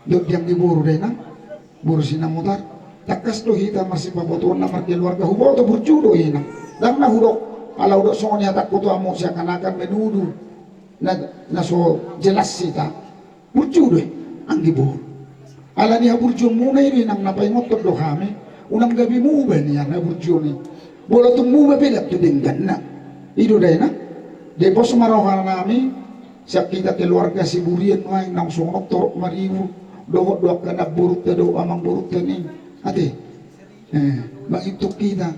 dok yang diburu deh nang buru sinamutar takas do hita masih pabotuan nama keluarga hubo to burjudo inang dan na hudok ala udok sonya tak kutu amu seakan-akan menuduh na so jelas sita burjudo ang diburu ala niya burjo muna ini nang napay ngotot do kami unang gabi muba niya na burjo ni bola tung muba pelat to dinggan na ido deh na depos marohan nami siap kita keluarga si burian wae nang sonok torok mariwu dohok doak kana buruk do amang buruk tani ate mangituk kita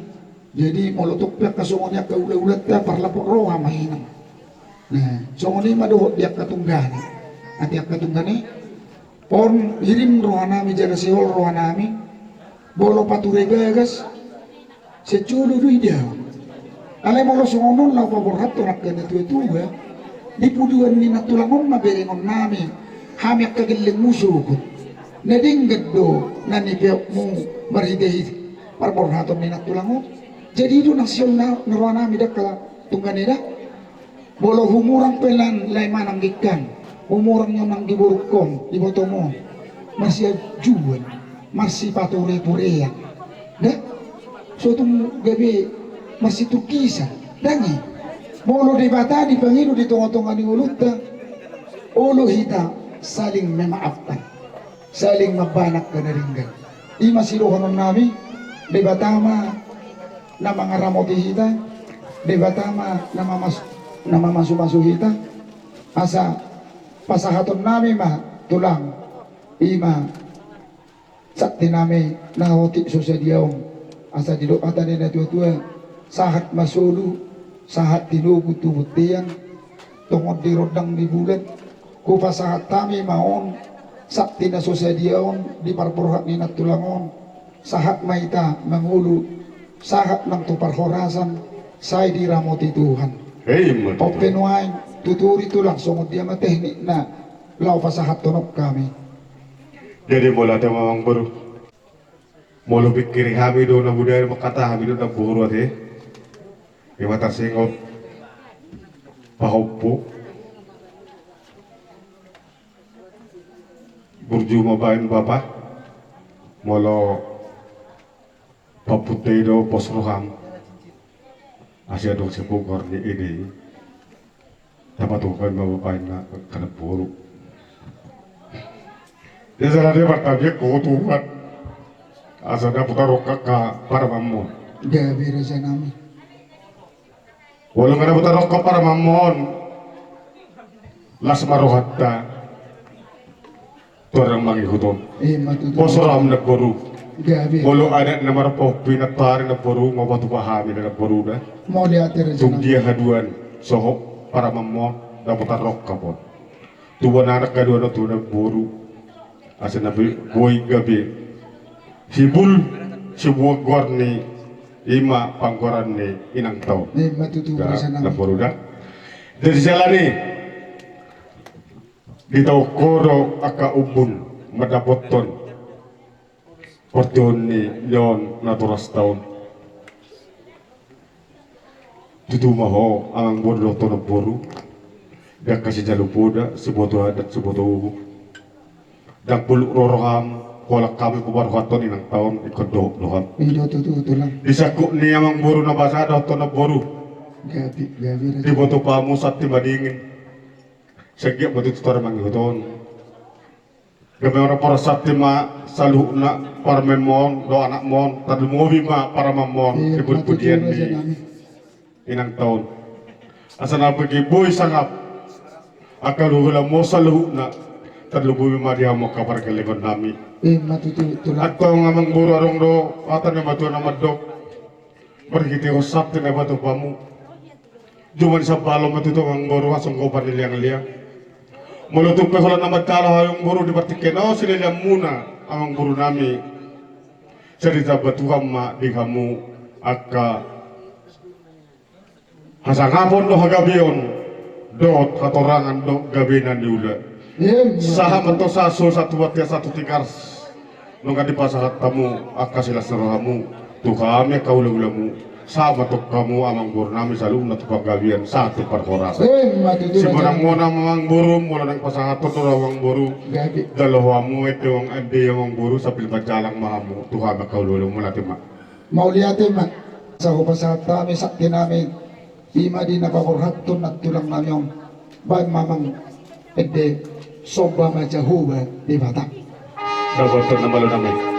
jadi molotok pia kasongonya ka ulat-ulat ta parlapok roha mahinang songoni madohok dia katunggani ate katunggani pon hirim roha nami jaga sehol roha nami bolo pature gagas seculo do dia ale molo songonon la paborhat to nakana tu di puduan ni natulangon maberengon nami hamyak kagiling musukot nadinggad do nanipiyok mo maridehi parborhaton ni natulangon jadi itu nasyol na naruan nami dakala tunggan nila bolo humurang pelan lay manang gikan humurang nyo nang diburukon iboto mo masih juan masih patore-purean dah so itong gabi masih tukisa dangi bolo di bata di pangilu di tongah-tongah di ulutta ulo hita saling memaafkan saling mabanak ka na ringgan ima siluhanon nami di batama na mga ramoti hita di batama na mamasu-masu hita asa pasahaton nami ma tulang ima sakti nami na hoti sosyadiyaong asa di dokatan na tua-tua sahat masulu sahat tinubu tubutian tongod di rodang di bulan kupa sahat tami maon sakti na sosyadiyaon di parporhat ni natulangon sahat maita mangulu sahat ng tuparhorasan say di ramoti Tuhan open wine tuturi tulang sungod dia matehnik na lau pasahat tonok kami jadi mula tayo mamang baru mulu pikir kami do na budaya makata kami do na buru ate Iwata singot pahopo burju mabain bapak molo paputedo posroham asya dong sepugor ni ini dapat tukan mabain na kana puro dia dia bertanya ko tuhan asa dapat roka ka para mamon gabi raja nami walau ngana dapat roka para mamon las marohatta orang mangikuton posoram na boru walau ada nomor popi na tari na boru ngobatu pahami na boru dah mau lihat raja tung dia haduan soho para mamon dapat roka pon tuan anak kadua na tuan boru asa nabi boy gabi hibul sibuak gorni ima panggoran ni inang tau na boru dah dari jalan ni ditaw koro aka ubun madapoton portion ni yon naturas taon tutumaho ang bodo to na boru dak kasi jalupoda suboto adat suboto uhu dak puluk roroham kolak kami pubarhaton inang taon ikodo loham ido tulang disakuk ni ang boru na basada to na boru gabi raja diboto pamusat timadingin segiap betul tutar mangguton gabe orang para satima saluh na para memon do anak mon tadu mobi ma para mamon ibul pudian di inang tahun asana pergi boy sangap akal hula mo saluh na tadu mobi ma dia mo kabar kelegon nami atau ngamang buru arong do atan na matu na madok pergi teo sabte na batu pamu juman sa balo matuto ang buru asong ko paniliang-liang menutup keholan nama kala yang buru dipertikan oh sila muna amang buru nami cerita batuham ma di kamu akka hasangapon do hagabion dot hatorangan do gabinan diula saha mento saso satu batia satu tikars nunga di pasahat tamu akka sila serohamu tuh kami kau ulamu sama tuh kamu amang buru nami selalu natu pagabian satu perhoras si barang mona amang buru mula nang pasahat to amang buru dalawamu itu ang ande amang buru sapil bajalang mahamu tuh kami kau ulamu natima mau lihat mak sa pasahat kami sakti namin ima di napaborhatun at tulang namyong bag mamang ede soba majahuba di Batak dapat na malo namin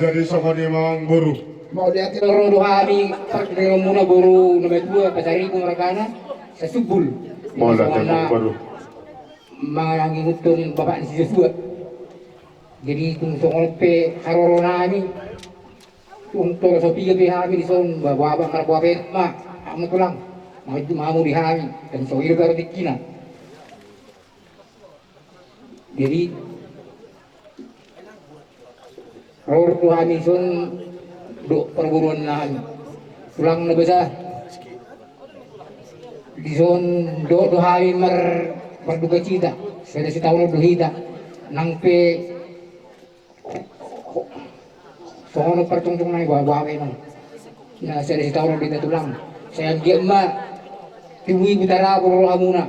jadi sama dia mang buru mau lihat rodo hari pergi muna buru nomor 2 pasari ko mereka sa subul mau lihat mang buru mangangi hutong bapak si Joshua jadi kung songol pe harorona ni untuk sopi gabi hami di son bawa marbuabe ma amu tulang mamu di hami dan so itu baru dikina. Jadi ror kami son do perburuan nahan tulang na basa di son do hari berduka cita saya si tahun dohita nang pe soalnya percungcung nang bawa nang na saya si tahun dohita tulang saya gema tiwi bitara ko amuna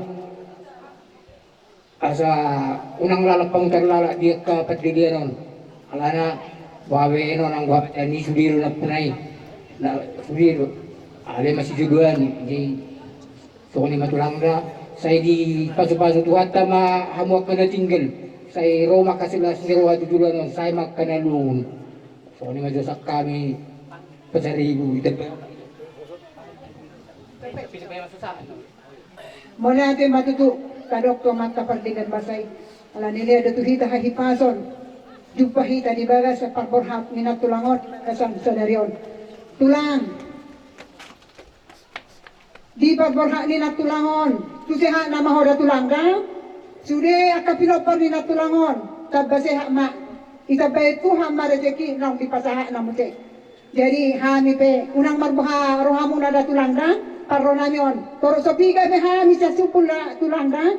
asa unang lalapang terlala dia ka patridianon alana bawe no nang bawa ni sudiru na punai na sudiru ale masih juduan di soalnya matulang da saya di pasu-pasu tuhan tama hamu kena tinggal saya Roma kasih seru hati juduan saya makan alun soalnya majusak kami pesari ibu itu Mula natin matutu kadokto mata perdikan basay. Ala nila ada tuhita hahipason. Jumpa hita di bagas sa pagborhak minat tulangot kasang sanaryon. Tulang. Di pagborhak ni natulangon. Tusiha na mahoda tulang ka. Sude akapinopar ni natulangon. Tabase ma. Itabay ko hama rejeki nang dipasaha na mute. Jadi hami pe unang marbuha rohamu na tulang ka. Paronamion, toro sopiga behami sa supula tulangga,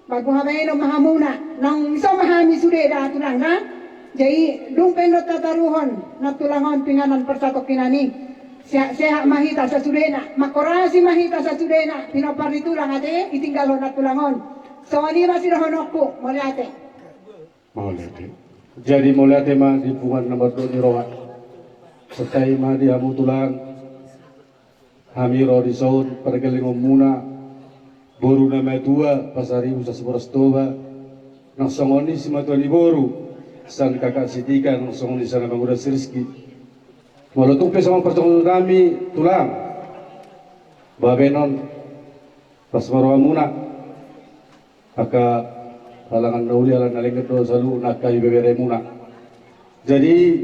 bago hameno mahamuna, nang iso mahami sudeda tulangga, jadi lumpen no tataruhon na tulangon pinganan persatok kinani, seha mahita sa sudena, makorasi mahita sa sudena, pinopar ni tulang ate, itinggalon na tulangon. So ani masih honokku, moliate. Moliate. Jadi moliate mah di pungan nomor 2 di Rohat. Setai mah di hamu tulang. Hamiro di saun pergelingom muna boru nama tua pasari usas boras toba nang songoni si matuani boru san kakak sitika nang songoni sana banguda siriski walaupun pesama pertolongan kami tulang babenon pas marwa muna aka halangan nauli ala nalengat do salu nakai bebere muna jadi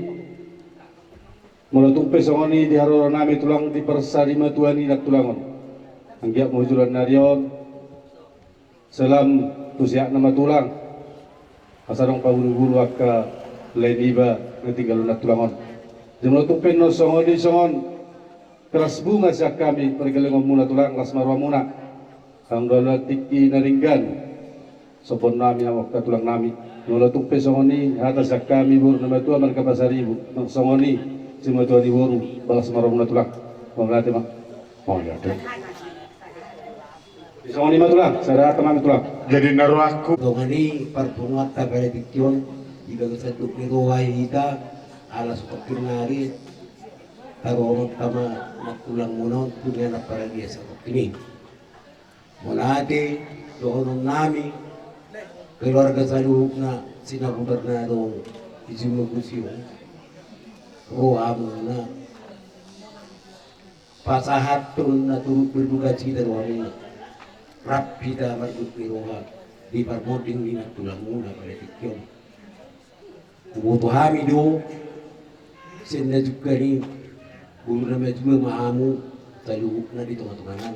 Mula tumpe songoni di harora nami tulang di persari matuani nak tulangon. Anggiak mujulan narion selam tusiak nama tulang. Asarong pabulu-bulu akka leniba nanti kalau nak tulangon. Jumlah tumpe no songoni songon keras bunga siak kami pergelengom muna tulang las marwa muna. Ang dola tiki naringgan sopon nami awak ka tulang nami. Mula tumpe songoni atas siak kami buru nama tua mereka pasaribu nang songoni cuma tuan ibu balas marah tulang, mau ngeliat mak, mau ngeliat. Bisa mau tulang, saya teman tulang. Jadi naruh aku. Dongani perpungat tabel diktion, jika kita tukir rohai kita, alas pekir nari, taruh tama nak tulang munon, punya nak para dia seperti ini. Mulai dohon nami, keluarga salu na sinabutar na dong izimu kusiu. Rohamuna pasahatun na turut berduka cita rohamuna rapida berdukti roha di parmoding minat tulang muna pada tikyon kubutu hamido senda juga ni bulu nama juga mahamu taluk na di tengah-tengahan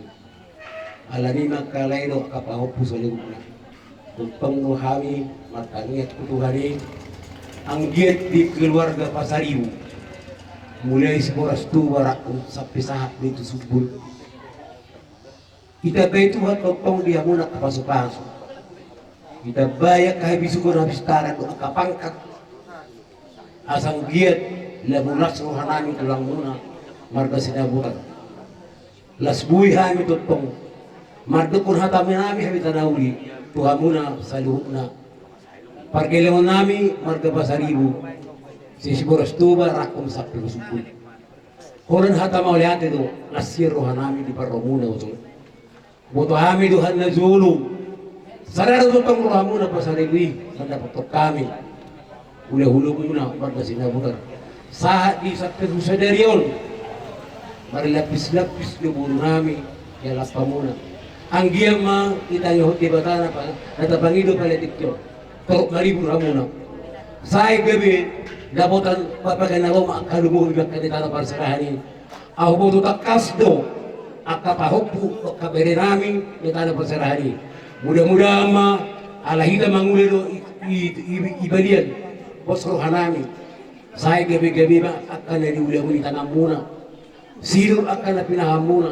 alani makalai do kapahopu saluk na tumpang rohami matangiat kutuhani anggiat di keluarga pasariu mulai sekoras tu barakku sampai saat itu subuh kita baik Tuhan tolong dia munak pasu-pasu kita banyak habis syukur habis taran doa kapangkat asang giat lamunas rohanami tulang muna marga sinabukan las bui hami tolong marga pun hatami nami hami tanauli Tuhan muna saluhna pargelemon nami marga pasaribu si boros tuba rakum sappi subuh. Koran hata mau lihat itu nasir rohanami di paromuna usung. Boto hami Tuhan nazulu. Sadar tu tong rohamuna pasarigwi mendapat kami. Ule hulu muna pada sinabutar. Saat di sappi sadarion. Mari lapis-lapis di buru nami ya lapamuna. Anggiam ma kita yohti batana pa natapangido pala dikyo. Torok maribu ramuna. Saya gabi dapotan papaganalo makalumo bibak kanitala para sa kahani. Ako po tutakas do, akapahokpo kabere namin kanitala para sa kahani. Mudah-mudahan alahida mangulo ibalian bos rohanami. Saya gabi-gabi akan nariulah-uli tanam muna. Sino akan na pinaham muna.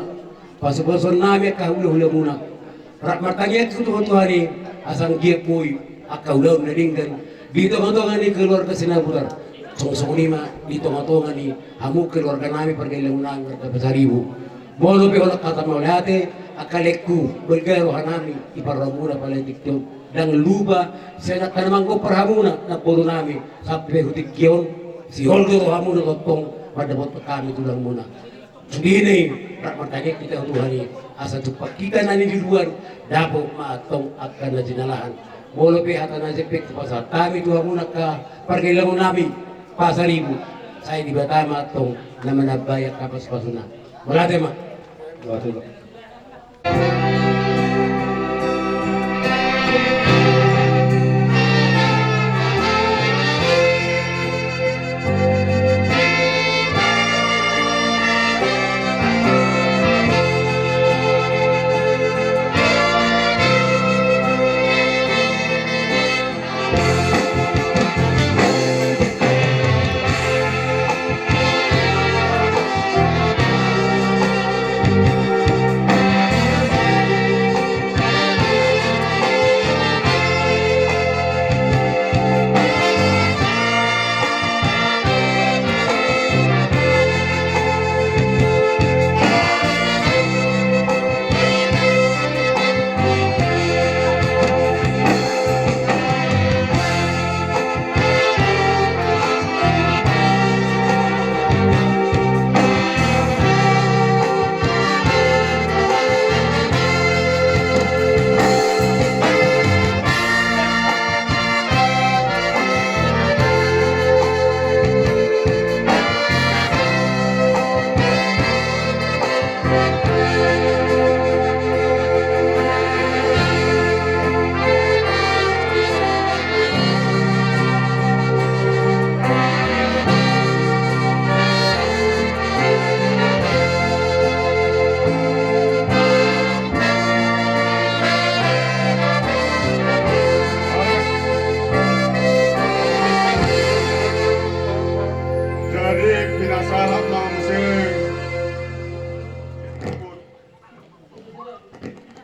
Paso-paso namin akahula-hula muna. Martanya itu Tuhan ni asang giap boy akaulau nadinggan dito ngatongan ni keluarga sinabutar song ni ma dito ngatongan ni hamu keluarga nami pergailangan ng pasaribu molo pe wala kata maulate akalekku bergaro hanami iparamuna pala tiktok dan luba saya nak tanamang ko parhamuna na puro nami sampai hutikyon si holdo hamuna totong pada bot kami tulang muna sudini martanya kita Tuhan ni asa cepat kita nani di luar dapat matong akan na jinalahan molo pe hata na jepek pasal kami Tuhan muna ka pergailangan nami pasaribu saya di Batam matong na manabaya kapas pasuna malate ma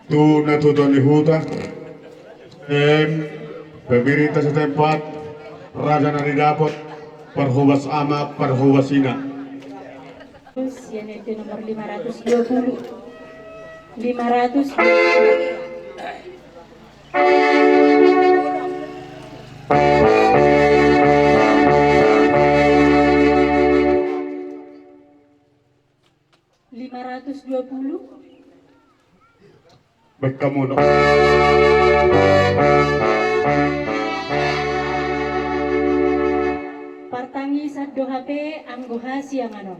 tu natuto ni huta pemerintah setempat raja nari dapat perhubas ama perhubasina yang itu nomor 520 baik kamu no. Partangi saddo HP anggoha sianganon.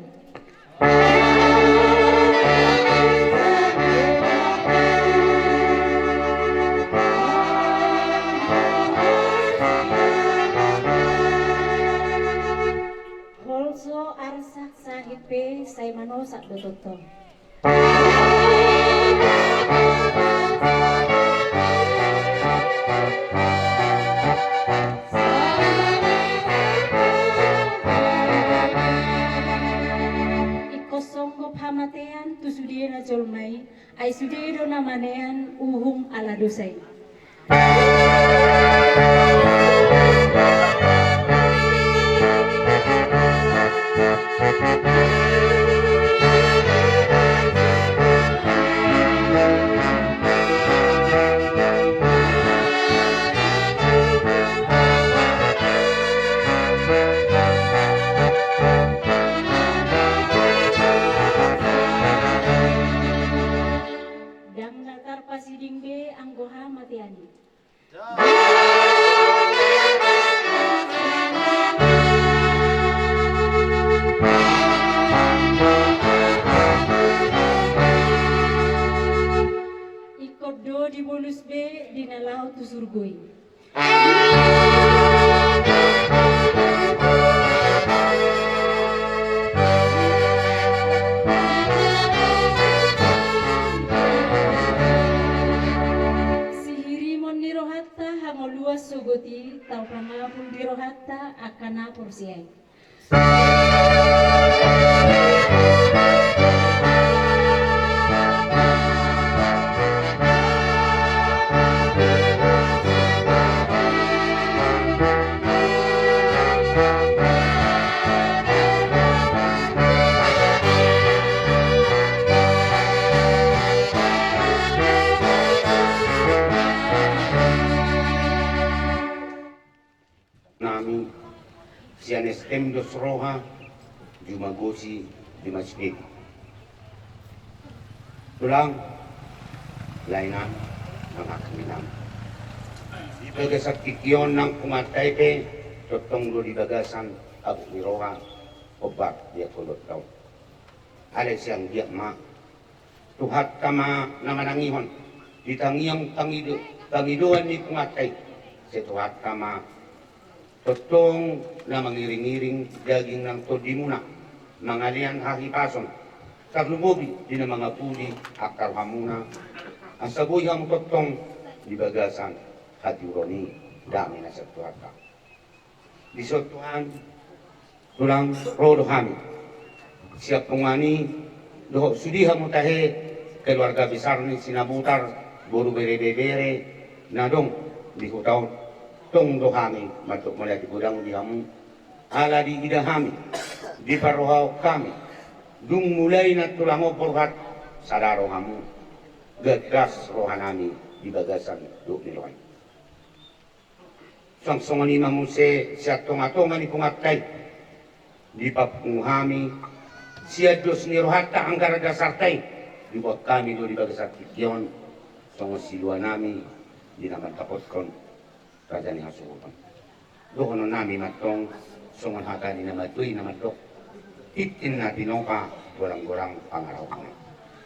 Holso arsak sahit pe say mano sak dototo. Ikosongko pamatean tu sudie na jolmai ay sudie do namanean uhum ala dosay. Pasiding be anggoha matiani. Ikodo di bonus be dinalau tu surgoi. ni rohatta hangoluas sugoti tau pangapul di rohatta akan apur siang. Nami sianes dos roha jumagosi di masjid. Tulang lainan ng akaminam. Ibaga sa kikyon ng kumatay pe, totong lo di bagasan abu ni roha obat dia kulot daw. Alay siyang dia ma. Tuhat kama na manangihon. Ditangyang tangiduan ni kumatay. Si tuhat kama totong na mangiring-iring daging ng todi muna, mangalian hahipason, taglumobi di na mga puli, akar hamuna, ang saboy ang totong di bagasan, katironi, dami na sa tuwata. Di sa Tuhan, tulang rodo kami, siya pungani, doho sudiha mo tahe, keluarga besar ni sinabutar, buru bere-bere, nadong, di hutaw, tong dohami, matuk mulai di gudang di kamu, ala di idahami, di parohaw kami, dung mulai na tulang opurhat, sadaro kamu, gagas rohanami, di bagasan duk niloy. Sang-songan ni mamuse, siya tonga-tonga ni kumatay, di papunghami, siya dos ni rohata ang garaga sartay, di buat kami do di bagasan kikyon, songo silwa nami, di naman tapos kon, raja ni hasupan. Doon nami matong songon haka ni namatoy na matok. Titin na tinoka gorang-gorang pangaraw mo.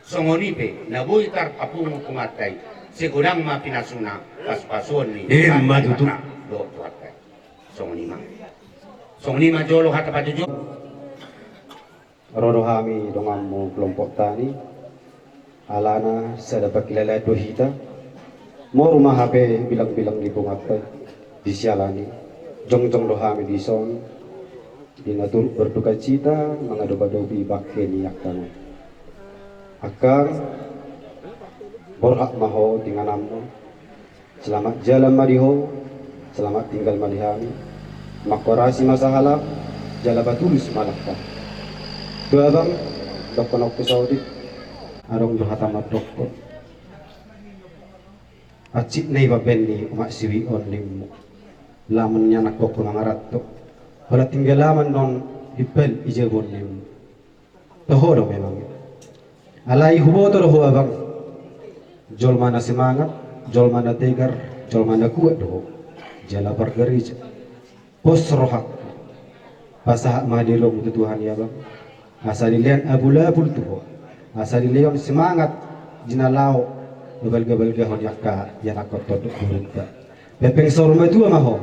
Songonipe nabuitar papungo kumatay sigurang mapinasuna paspason ni matutu do tuatay. Songonima jolo hata pajujo. Rorohami dongamu kelompok tani alana saya dapat kilala dohita mau rumah HP bilang-bilang di bungapai disialani jong-jong dohami di son dinatur berduka cita mengadoba-dobi bakheni yaktan akar borhak maho dengan namu selamat jalan mariho selamat tinggal malihami makorasi masa halap jalabatulus malakta dua bang dokter Nokti Saudi arong dohatamat dokter acik nei babenni umak siwi on limmu laman nyanak kok pengangarat to wala tinggalaman non dipel ijebon limmu tohoro memang alai huboto roho abang jol mana semangat jol mana tegar jol mana kuat doho jala bergerija pos rohak pasah mahdilong itu Tuhan ya bang asalilian abulabul tuho asalilian semangat jinalau gabal-gabal gahon yakka yanak kotor kurunta pepeng sormatu maho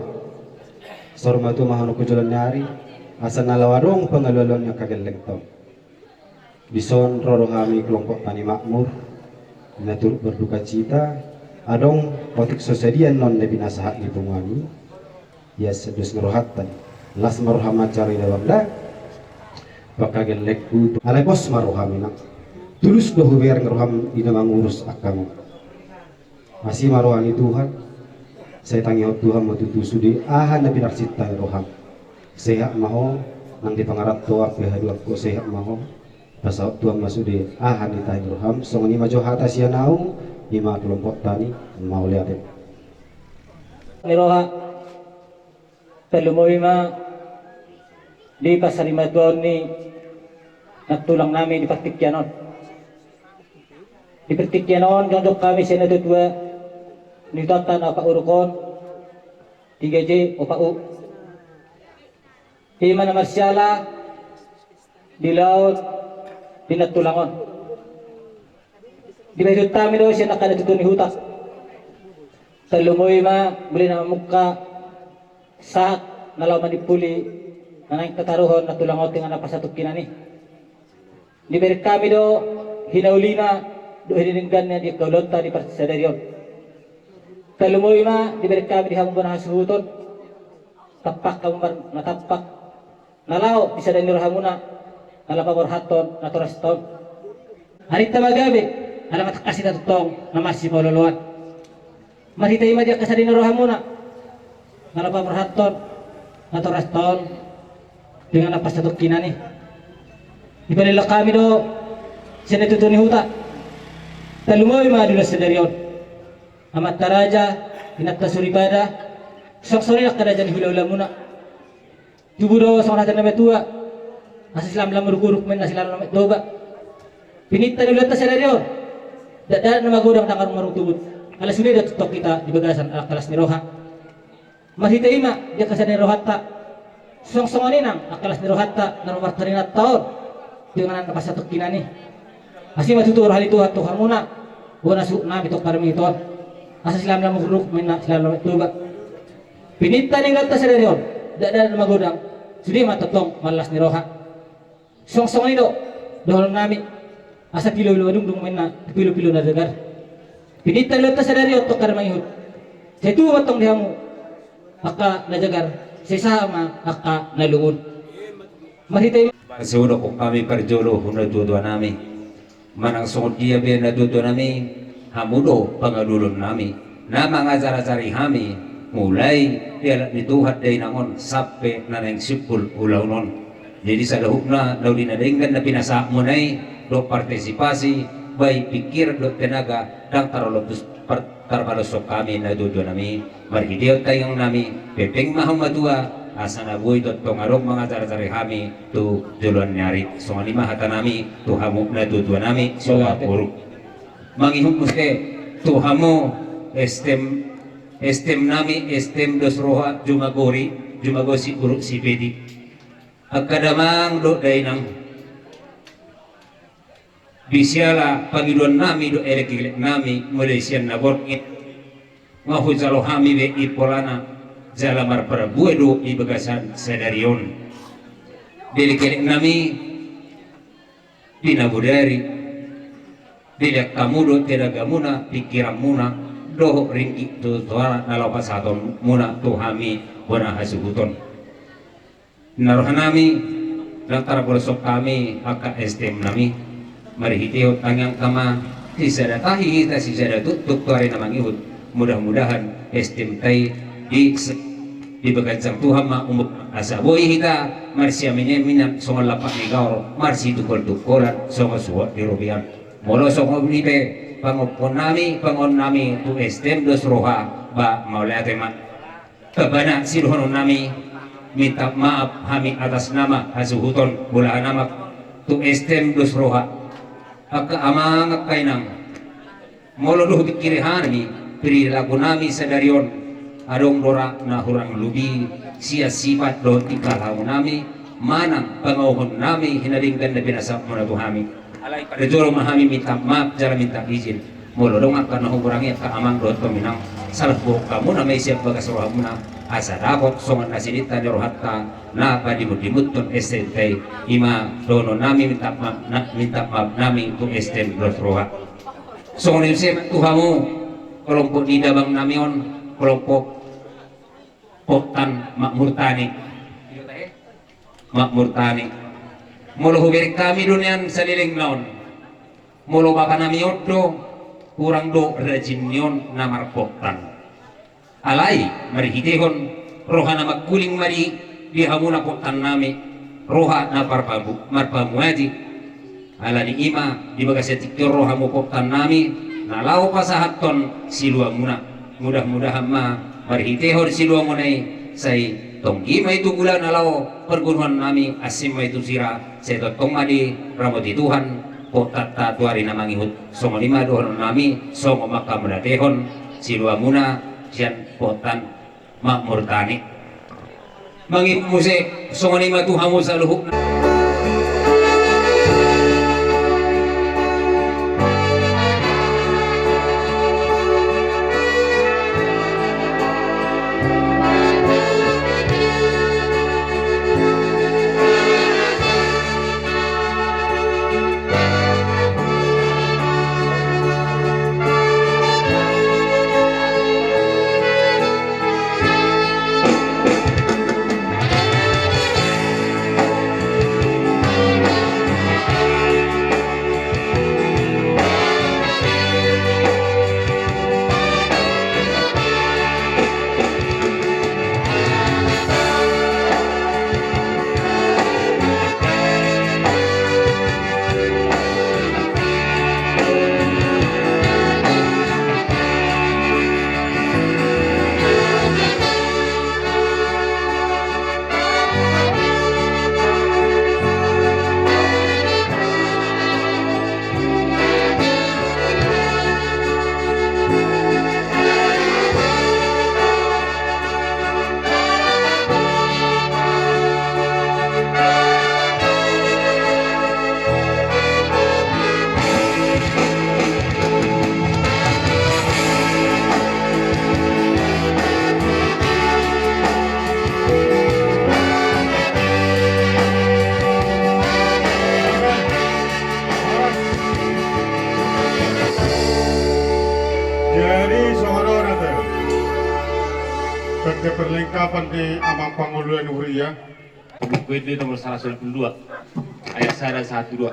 no kujulan nyari asa nalawarong pangalolon yang kageleng to bison rorohami kelompok tani makmur natur berduka cita adong potik sosedian non nebi nasahat di pungwani ya sedus ngerohatan las maruhamat cari dalam dah bakagel lekku alai pos maruhamina tulus dohu biar ngeroham ina mangurus akamu masih maruhani Tuhan saya tangi Tuhan mau tutu sudi ahan nabi narsita roham sehat maho nang di pangarap toa pihadu aku sehat maho pasal Tuhan masuk di ahan di tahi roham songoni majo hata sianau lima kelompok tani mau lihat niroha pelumoima di pasarimadon ni nagtulang namin di Patikyanon. Di Patikyanon, jondok kami senado 2 ni tatan apa urukon 3J o pau. Di mana Marsyala di laut di Natulangon. Di bahidot kami daw siya nakadatuto ni hutak. Talumoy ma, buli na muka saat nalaman dipuli nanay kataruhon na tulangot nga napasatok kinani. Diberi kami do hinaulina do hiningan niya di kaulota di partisadarion. Talumoy ma diberi kami dihamon hasuhuton. Tapak kamu natapak nalao bisa dan nirahamuna nalapabor haton naturaston. Hari tamagabi alamat kasih tatutong namasi pololoan. Marita ima dia kasadin nirahamuna nalapabor haton naturaston dengan apa satu kinani. Ibalila kami do sini tutuni huta. Talumoy ma dulu sedarion. Amat taraja inat tasuribada. Sok-sori nak kada jadi hula-hula muna. Tubuh seorang jana betua. Asal Islam lam rukuk men asal lam toba. Pinita dulu atas ada dia. Dak nama godang tangan marung tubut. Ala sudah dah tutup kita di bagasan ala kelas ni roha. Masih terima dia kesan ni rohatta. Song-song ni nang kelas ni rohatta nomor terina tahun. Dengan apa satu kinani. Asih matu hal itu hatu hamuna. Bona su na bitok karmi itu. Asal Islam lam rukuk men asal lam toba. Pinita ning atas ada dia. Dak nama godang. Sudah matotong malas ni roha. Song-song ni do. Dohol nami. Asa pilo-pilo dung main na pilo-pilo na dagar. Pinita lo ta sadari otok kar mayhut. Setu watong dihamu. Aka na dagar. Sesama aka naluun. Mahitay Sudo ko kami perjolo huna dua nami. Manang sungod dia be na dua nami. Hamudo pangadulon nami. Na mga zara-zari hami mulai dia nituhat day nangon sampai naneng sipul ulaw non. Jadi sa lahuk na daw dinadinggan na pinasa mo nay do partisipasi bay pikir do tenaga dang tarolotus tarbalosok kami na dudyo nami marhidiyo tayong nami pepeng mahong matua asa na buhay do tongarong mga zara-zari kami tu juluan nyari so nga lima hata nami tu hamuk na dudyo nami so kapuruk mangihong muste tu hamo estem nami estem dos roha jumago si uruk si pedi agkadamang do day nang bisiala pangiluan nami do elekilek nami Malaysian na borkit mahujalo hami be ipolana jalamar para buedo ibagasan sedarion delikilek nami pinabudari dilek kamudo tenagamuna pikiramuna doh ringki tu tuara nalapasaton muna tu hami wana hasuguton narohanami lantara bolsok kami aka STM nami marihiteo tangang kama sisada tahi ta sisada tutuk tuari namang ihut mudah-mudahan STM tay di bagansang Tuhan ma umuk asa boy hita marsia minyak songo lapak ni gaur marsi tukol-tukolan songo suwa di rupiah molo songo nipe pangopon nami tu STM dos roha ba maulaya tema kabana siluhon nami minta maaf kami atas nama hasuhuton bulahan nama tu STM dos roha aka amang kainang mololuh pikirihani perilaku nami sadarion adong dora na hurang lubi sia sifat do tikalau nami manang pangohon nami hinadingkan na binasa muna tu kami alay pada jolo mahami minta maaf jara minta izin molodong akan nahukurangi ka amang do peminang salah buok kamu na may siap bagas roha muna asa dapat songan nasidita ni rohatta na padimut-dimut ton STM ima dono nami minta maaf nami tu STM dos roha songan ilse tuhamu kelompok didabang namion kelompok Poktan Makmur Tani mulu huberi kami dunian seliling naon mulu bapa nami odo kurang do rajinyon namar Poktan alai mari hitehon roha nama kuling mari dihamuna Poktan nami roha na marpamu aji ala ni ima di bagasya tikir roha mu Poktan nami nalau pasahaton silua muna mudah-mudahan ma marhitehon silua munai say tonggi may itu gula nalau perguruan nami asim may itu sira say totong adi ramoti Tuhan potat tatuari namang ihut songo lima dohon nami songo maka meratehon silua muna sian potan Makmur Tani mangit musik songo lima Tuhan musa luhuk Sebagai perlengkapan di Amang Panguluan Huria. Buku ini nomor 192, ayat 1 dan 1, 2.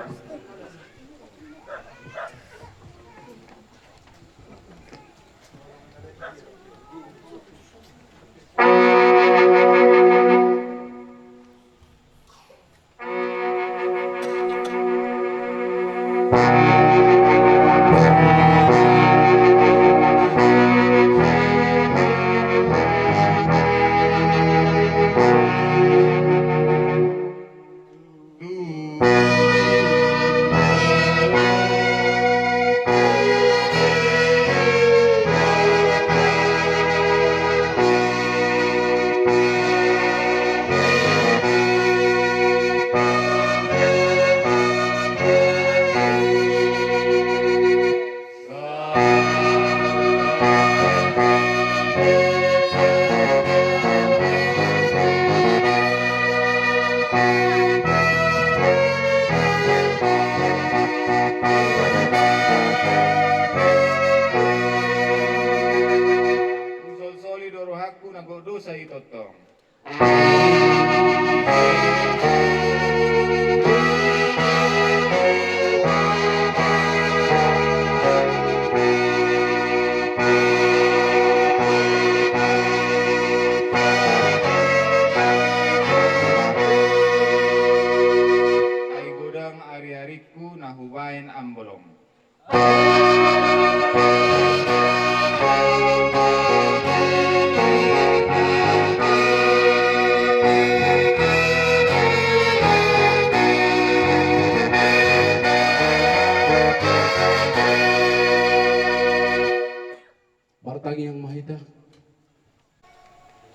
Martagi yang mahita.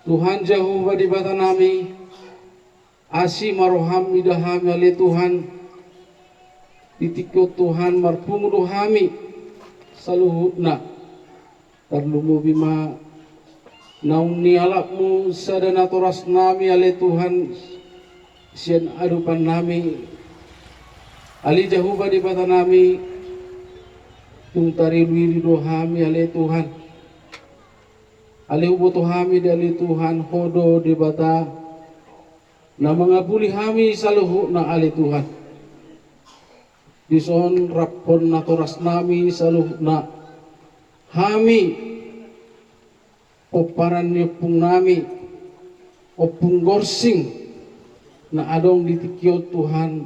Tuhan Jehovah di bata nami, asi maroham idahami ale Tuhan, ditikyo Tuhan marpungudo hami, saluhutna, tarlumo bima, naun nialapmu sadana toras nami ale Tuhan, sian adupan nami, ali Jehovah di bata nami, tungtari luiri dohami ale Tuhan, ali uboto hami dari Tuhan hodo di bata na mangabuli hami saluhu na ali Tuhan dison rapon na toras nami saluhu na hami oparan nipung nami opung gorsing na adong ditikyo Tuhan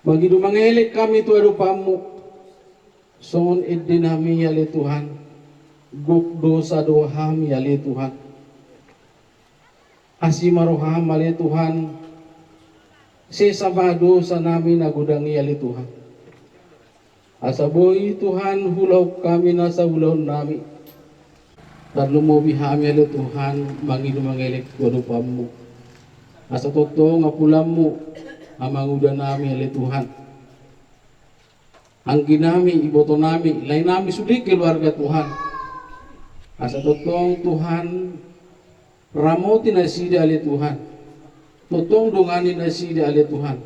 magidu mangelik kami tu adupamu son idin nami ali Tuhan guk dosa doham ya le Tuhan asimaroham ale Tuhan sesama dosa nami nagudangi ya le Tuhan asaboy Tuhan hulau kami nasa hulau nami tarlumo bihami ale Tuhan mangidu mangelik godupamu asa toto ngapulamu amangudan nami ale Tuhan anggi nami iboto nami lain nami sudik keluarga Tuhan asa totong Tuhan ramoti nasida ali Tuhan totong dongani nasida ali Tuhan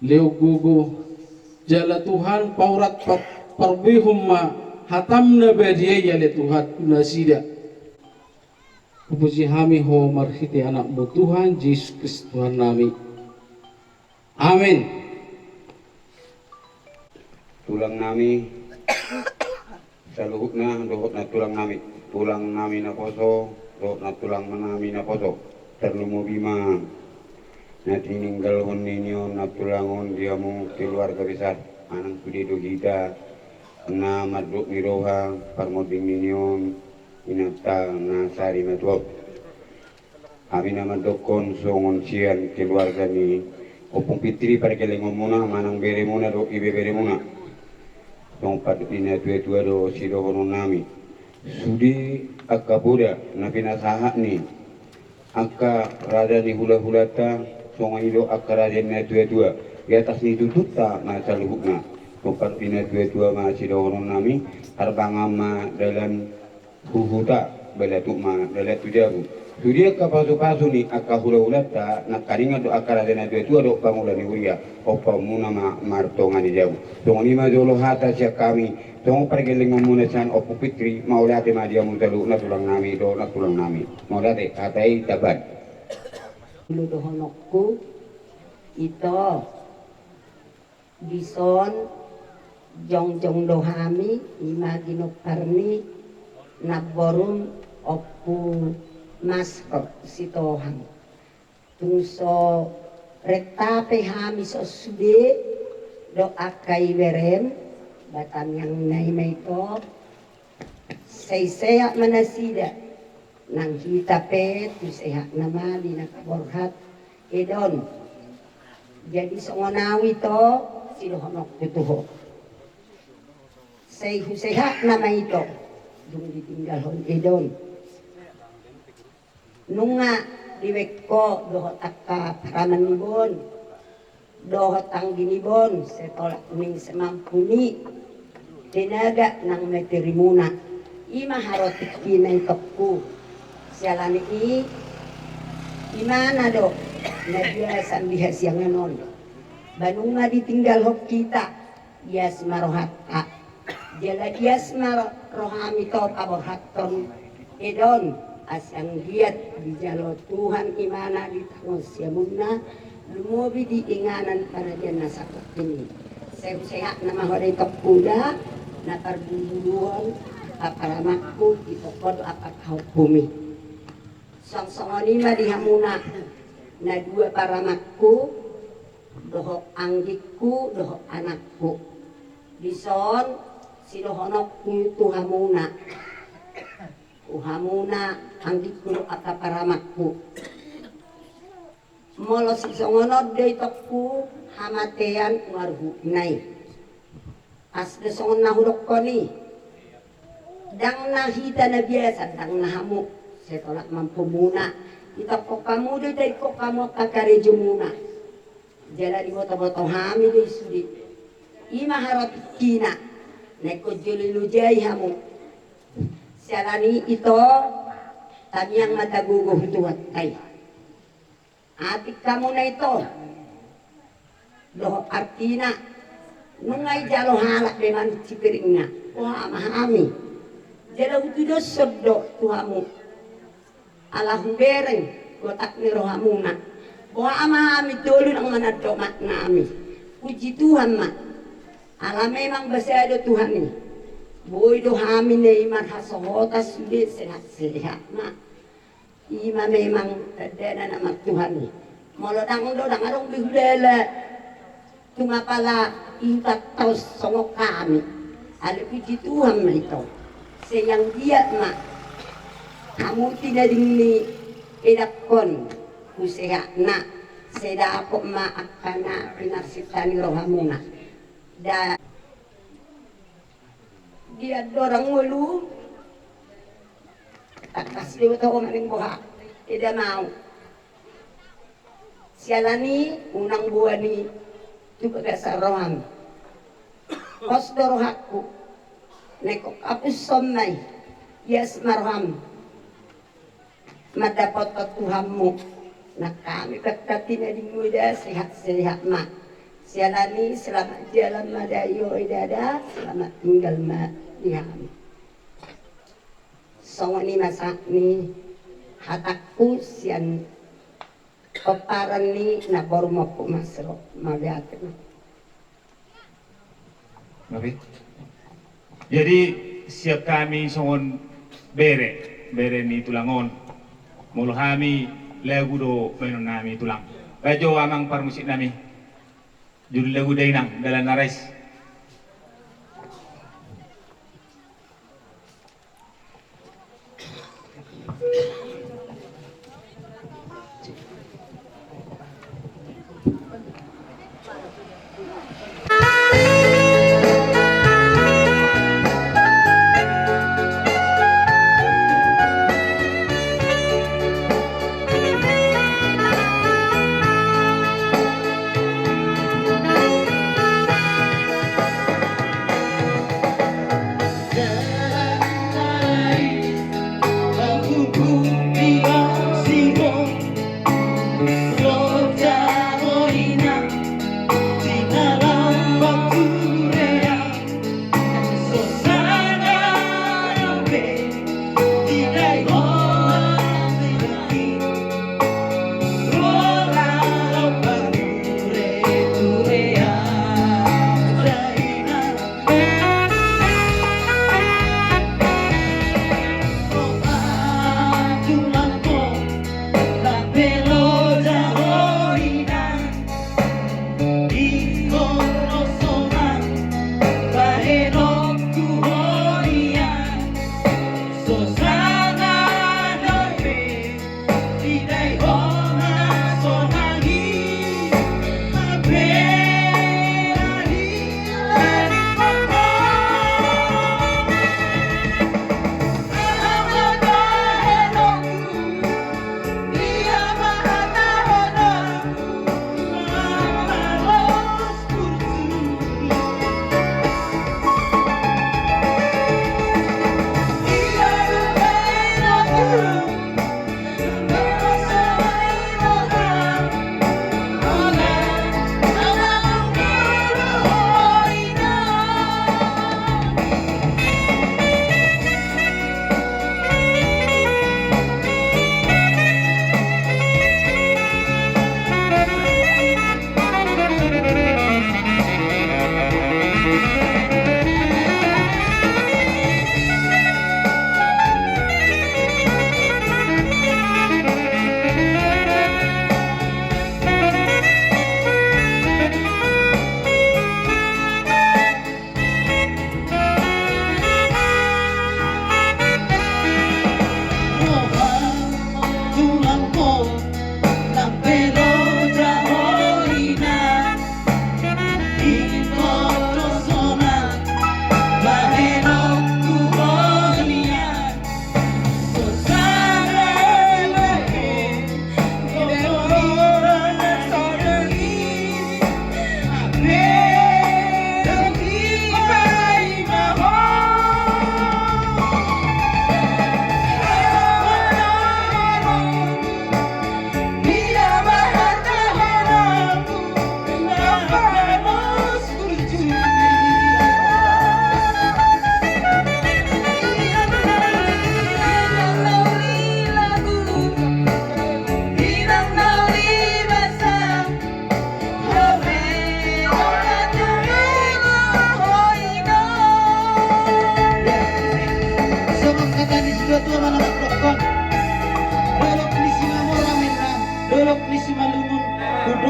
leo gugu jala Tuhan paurat parbihum ma hatamna badiya ali Tuhan nasida puji hami ho marhiti anakmu Tuhan Yesus Kristus Tuhan nami amin. Tulang nami saluhutna dohotna tulang nami na poso dohotna tulang nami na poso terlumu bima na tininggal hon ninyo na tulangon diamu keluarga besar anang pudi dohida na maduk niroha parmoding ninyo inata na sari matuok amin na madokon songon sian keluarga ni opung pitri para kelengon muna manang bere muna do ibe bere muna tong padina tua do sido hono nami sudi akka buda na pinasaha ni akka rada ni hula-hulata songo ido akka rada na tua di atas ni tututa na saluhukna tong padina tua ma sido hono nami arbangama dalam huhuta bela tu ma bela tu jaru sudia ka pasu ni akahura ulata na karinga do akara dena tu ado pangula ni uria opa muna ma martonga ni jabu tong ni ma jolo hata sia kami tong pergeling muna san opu pitri maulate ma dia muntalu na tulang nami maulate hatai tabat ludohonokku ito bison jong dohami ima ginoparni naborum opu masker sitohang tungso retape hami so sude do akai berem batang yang naimay ko say manasida nang kita pe tu sehat nama di nakaborhat edon jadi songonawi to sidohonok tutuho say sehat nama itu dung ditinggal hon edon nunga diweko doho takka paraman nibon doho tangginibon setolak ning semampuni tenaga nang meterimuna ima harotik kinay tokku sialani imana do na biasan bihas yang non banunga ditinggal hok kita yas marohat a jala yas marohami to paborhaton edon asang giat di jalo Tuhan imana di tangos siamunna lumobi di inganan para dia nasakot ini sehat nama hore kuda na parbuluhan aparamakku di pokod apa kau bumi song-songoni ma dihamuna na dua paramakku dohok anggikku dohok anakku bison sidohonokku tuhamuna uhamuna anggikku apa paramakku molo sisongonod day tokku hamatean warhu nai asde songon nahurok ko ni dang nahita na biasa dang nahamu setolak mampu muna itakko kamu day ko kamu kakarejo muna jala di boto-boto hami day sudi ima harap kina neko jolilu jay hamu sialani ito tamiyang mataguguh tuwat ay atik kamu na ito doh artina nungay jalo halak dengan cipiring na wah mahami jalo utudo soddo tuhamu alah bereng kotak ni rohamuna wah mahami dulu nang manado maknami puji Tuhan mak ala memang basado Tuhan ni boy do hamin na iman hasohota sulit sehat-sehat mak ima memang tadana nama Tuhan ni molodang dodang arong bihulele tunga pala ingat taus songok kami ala puji Tuhan itu sayang dia mak kamu tidak dingni edakon kusehat nak seda ako ma akana pinarsitani rohamuna da dia dorang ngulu atas dia tahu maning boha tidak mau sialani unang buani tu bagasa roham kos dorohaku nekok apus somnai yes marham madapat Tuhanmu na kami kakati na di muda sehat-sehat mak sialani selamat jalan madayo idada selamat tinggal diham songoni masak ni hatakku sian peparan ni na baru mapu masro mabiatin Nabi. Jadi siap kami songon bere ni tulangon mulu kami lagu do menon nami tulang bajo amang parmusik nami judul lagu dainang dalam narais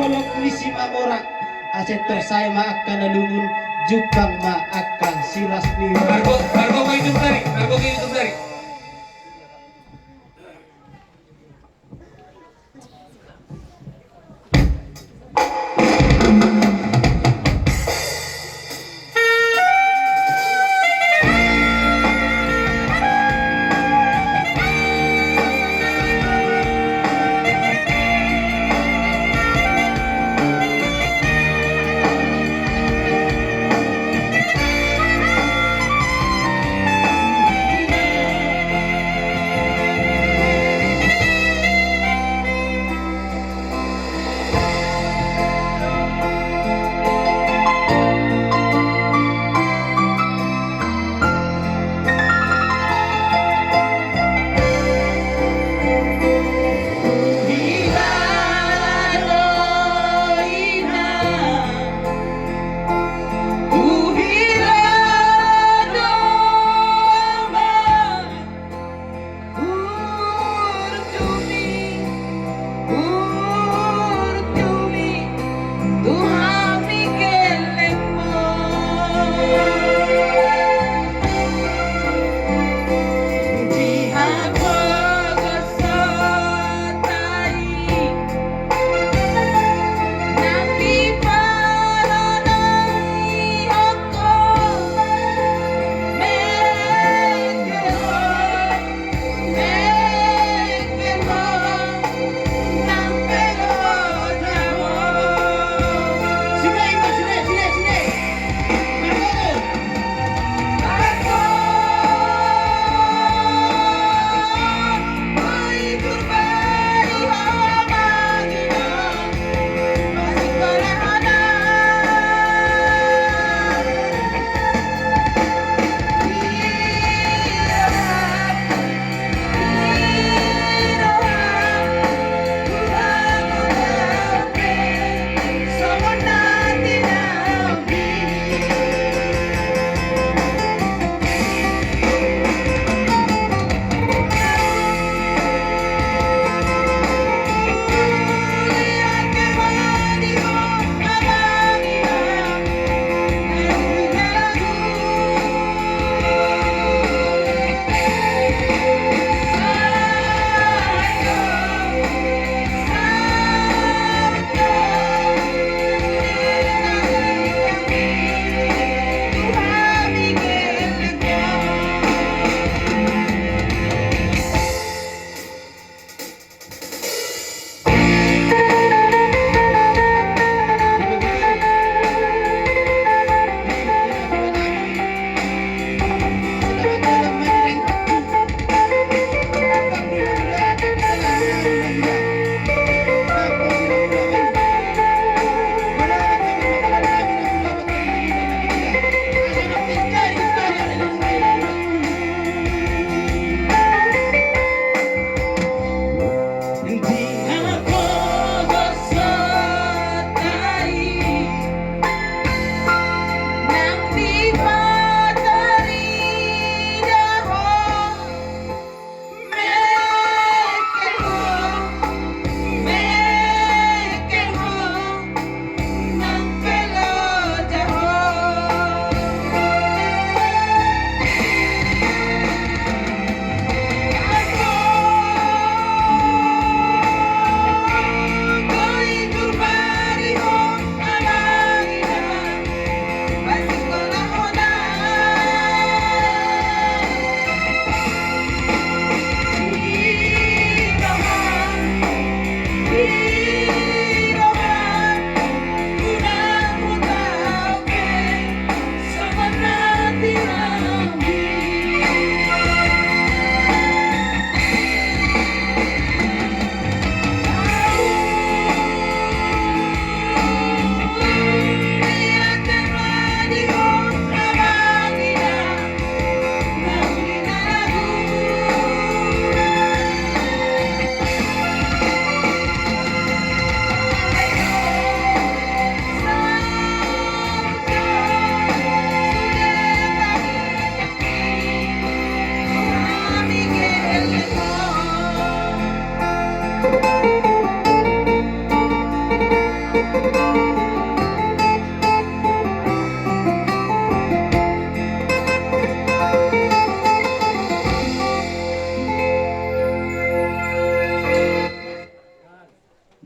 holok lisi mamorak acet tersai ma akan nalungun jukang ma akan silas ni Margo ko hidup dari.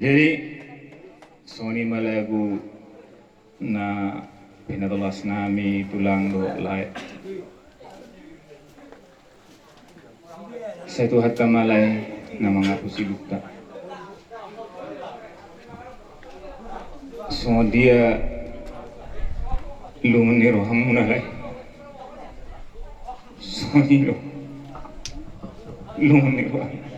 Jadi Sony malagu na pinadalas nami tulang do lai. Sa ito hatta malay na mga pusilukta. So dia lunguniro hamunalay. Sony lo lunguniro.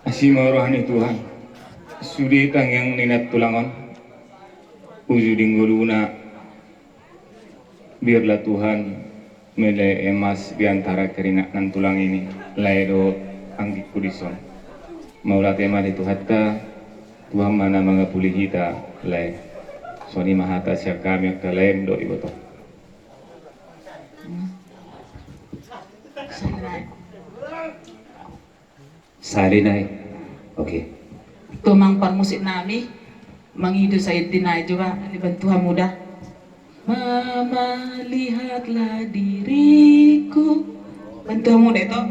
Asima rohani Tuhan, suditang yang ninat tulangon, ujuding guluna, biarlah Tuhan melai emas di antara kerinakan tulang ini, laido anggi kudison. Maulah tema di Tuhatta, Tuhan mana mengapuli kita, lai. Soni mahata siap kami yang lain do iboto. Sarinay. Oke. Tumang musik nami mangidu saya dinai juga dibantuan mudah. Mama lihatlah diriku. Bantuan mudah itu.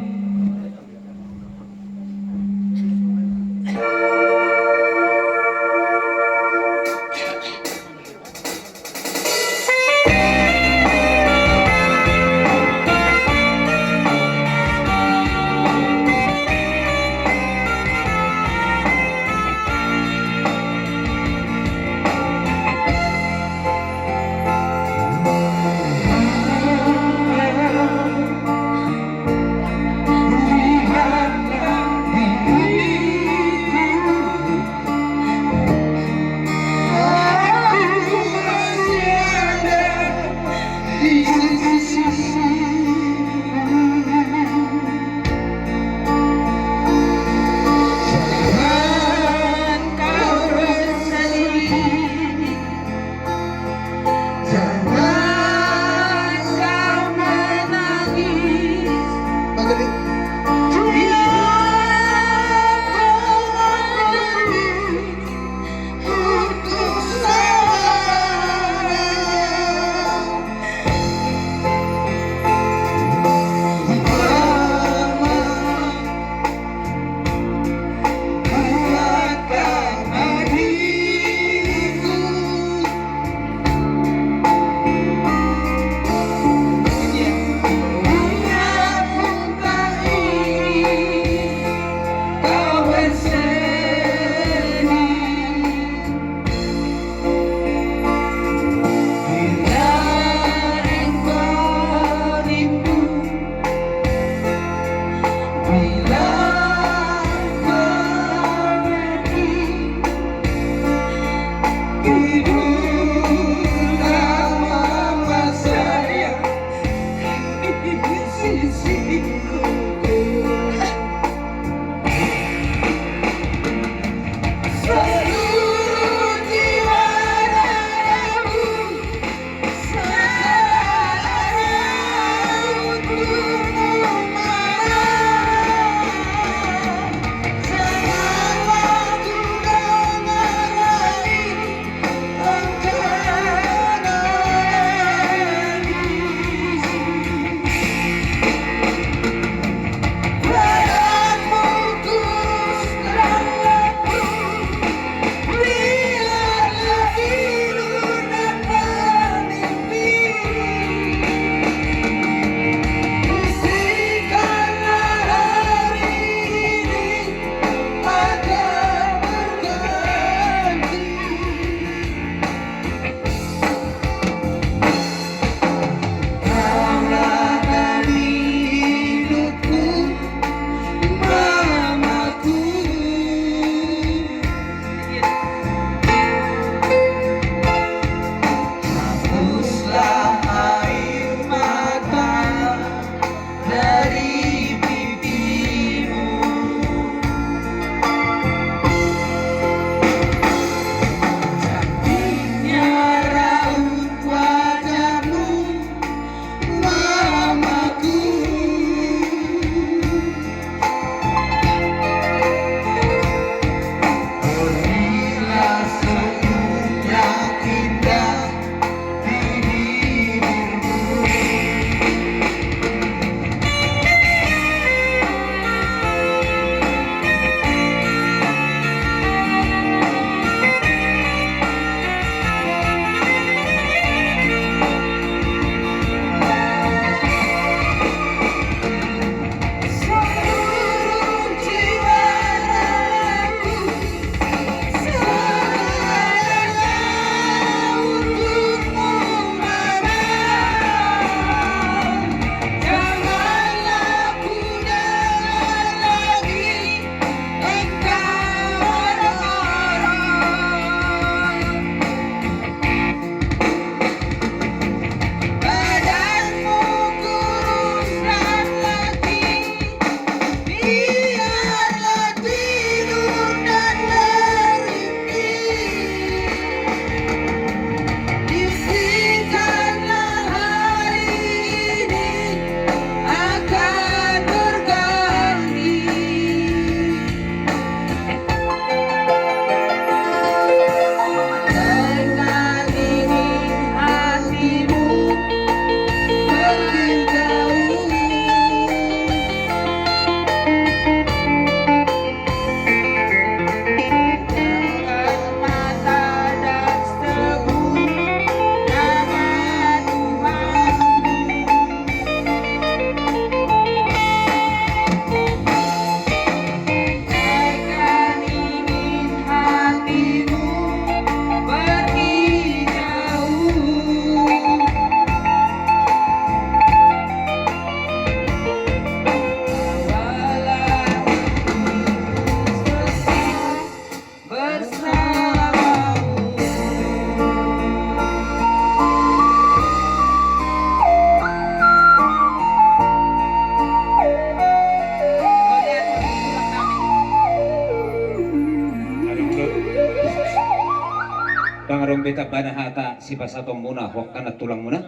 beta bana hata si pasatong muna wakana tulang muna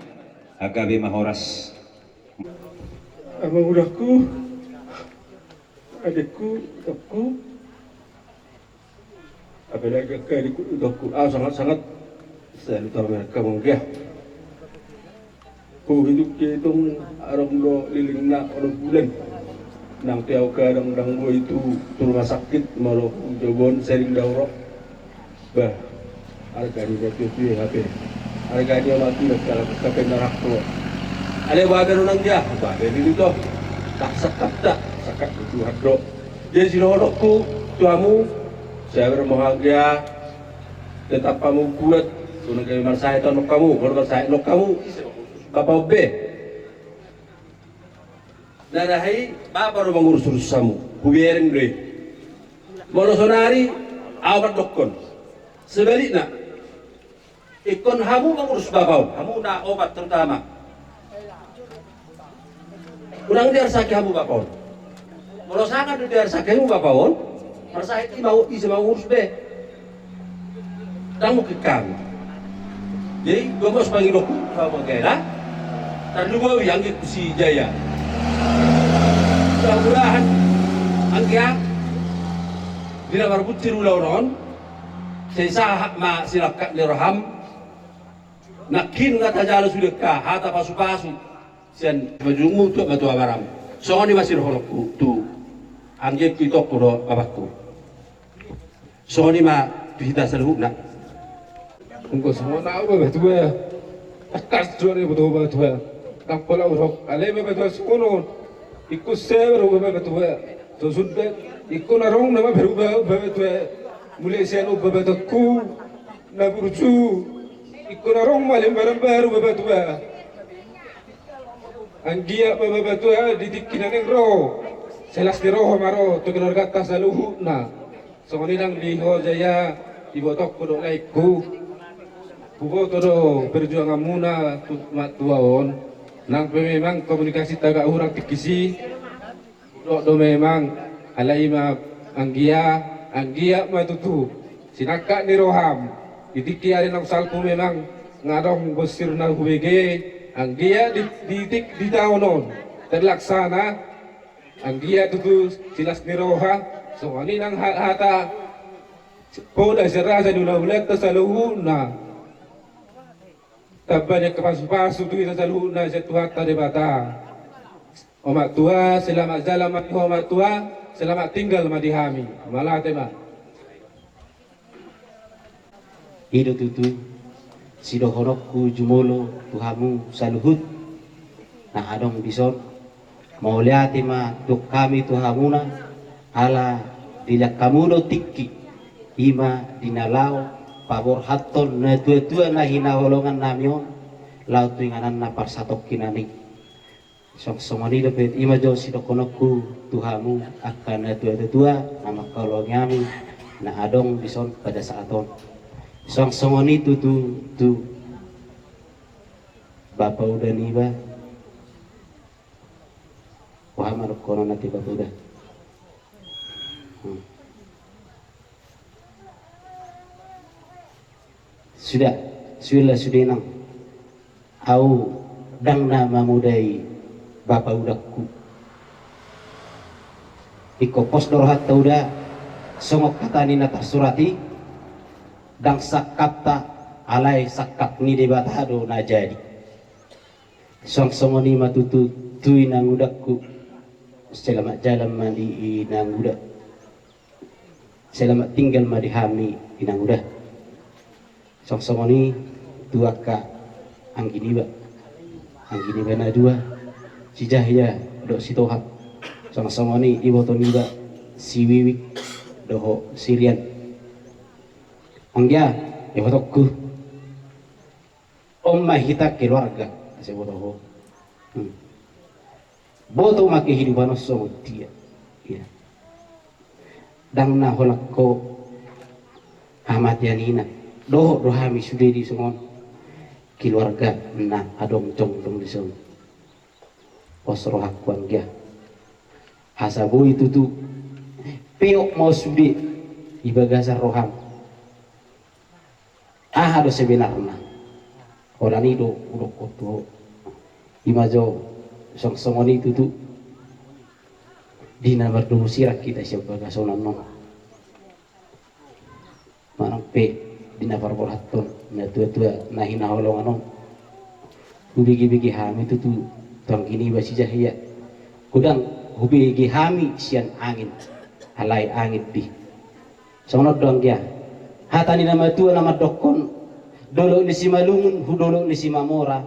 agabe mahoras Abang udahku, adikku, aku, apalagi adikku, udahku, sangat-sangat saya lupa mereka mungkin. Ku hidup hitung arang do liling na orang bulan. Nang tiaw kadang dang mo itu rumah sakit malu jobon sering daurok. Bah, harga dia tu HP. Harga dia mati dah kalau kape narak tu. Ada bagan orang dia, bagan itu tu tak sakat itu hadro. Jadi sinolokku tuamu saya berbahagia tetap kamu kuat. Sunang kami marsai tanok kamu, kalau marsai nok kamu kapau be. Narahi bapa ro mengurus urusamu, kubiarin deh. Molo sonari awat dokon. Sebaliknya ikon hamu mengurus babau, hamu nak obat terutama. Kurang dia sakit hamu babau. Molo sangat dia sakit hamu babau, marsai ti mau isi mau urus be. Tamu kekam. Jadi gue mau sebagai doku sama kera. Dan dua yang si Jaya. Mudah-mudahan angkia bila berbut tirulauron saya ma silakat dirham nakin kata jalo sudah ka hata pasu-pasu sian majungu tu batu abaram soalnya masih holokku tu angge pitok kudo babakku soalnya ma kita selhubna engko semua tahu batu ya akas jore betul batu ya kapola urok ale batu sukono ikut seber batu ya to sudah ikut narong nama berubah batu ya mulai selu batu ku na burju ikut narong malam baru batu ya anggia batu ya didikinan ro selas di roh maro to keluarga tasaluhu na songoni nang liho jaya ibotok kudo laiku kubo todo perjuangan muna tuaon nang memang komunikasi taga urang tikisi do memang alaima anggia matutu sinaka ni roham ditiki ari nang salpu memang ngadong bosir na hubege anggia ditik di taonon terlaksana anggia tutu silas ni roha so ani nang hata poda serasa dula ulat tasaluhuna tabanya kepasu-pasu tu kita selalu na Tuhan tadi bata. Omak tua selamat jalan mati omak tua selamat tinggal mati hami. Malah tema. Hidup itu sidohorokku jumolo tuhamu saluhut. Nah adong bison mau lihat tema tuk kami tuhamuna ala dilak kamuno tikki ima dinalau pabor haton na tua-tua na hinaholongan namion laut inganan na parsatok kinani somoni dapat ima jo sidokonoku tuhamu akan na tua-tua nama kalau ngami na adong bison pada saaton somoni tu bapa udah niba wah manuk kono nanti bapa udah sudah nang au dang nama mudai bapa udakku iko pos dorhat tauda songok katani nata surati dang sakapta alai sakap ni debatado na jadi songoni matutu tui nang udakku selamat jalan mandi nang udak selamat tinggal madi hami nang udak songoni dua ka anggini na dua si Jahya dok si Tohab songoni iboto niba si Wiwik doho Sirian anggia ibotokku omma hita keluarga si boto boto make hidupan so dia ya dang na holakko hamatianina doh rohami sudah di sungon keluarga na adong cong di sungon pos rohakuan dia hasabu itu tuh peok mau sudah ibagasar roham Nah do sebenarnya orang itu udah koto imajo song-songon itu tuh dina berdua sirak kita siapa gasonan non manang pe dina parboraton na tua-tua nahina holongan non hubigi-bigi hami itu tuh tong kini basi jahia kudang hubigi hami sian angin halai angin di sono dong dia hatani nama tua nama dokon dolo ni si malungun hudolo ni si mamora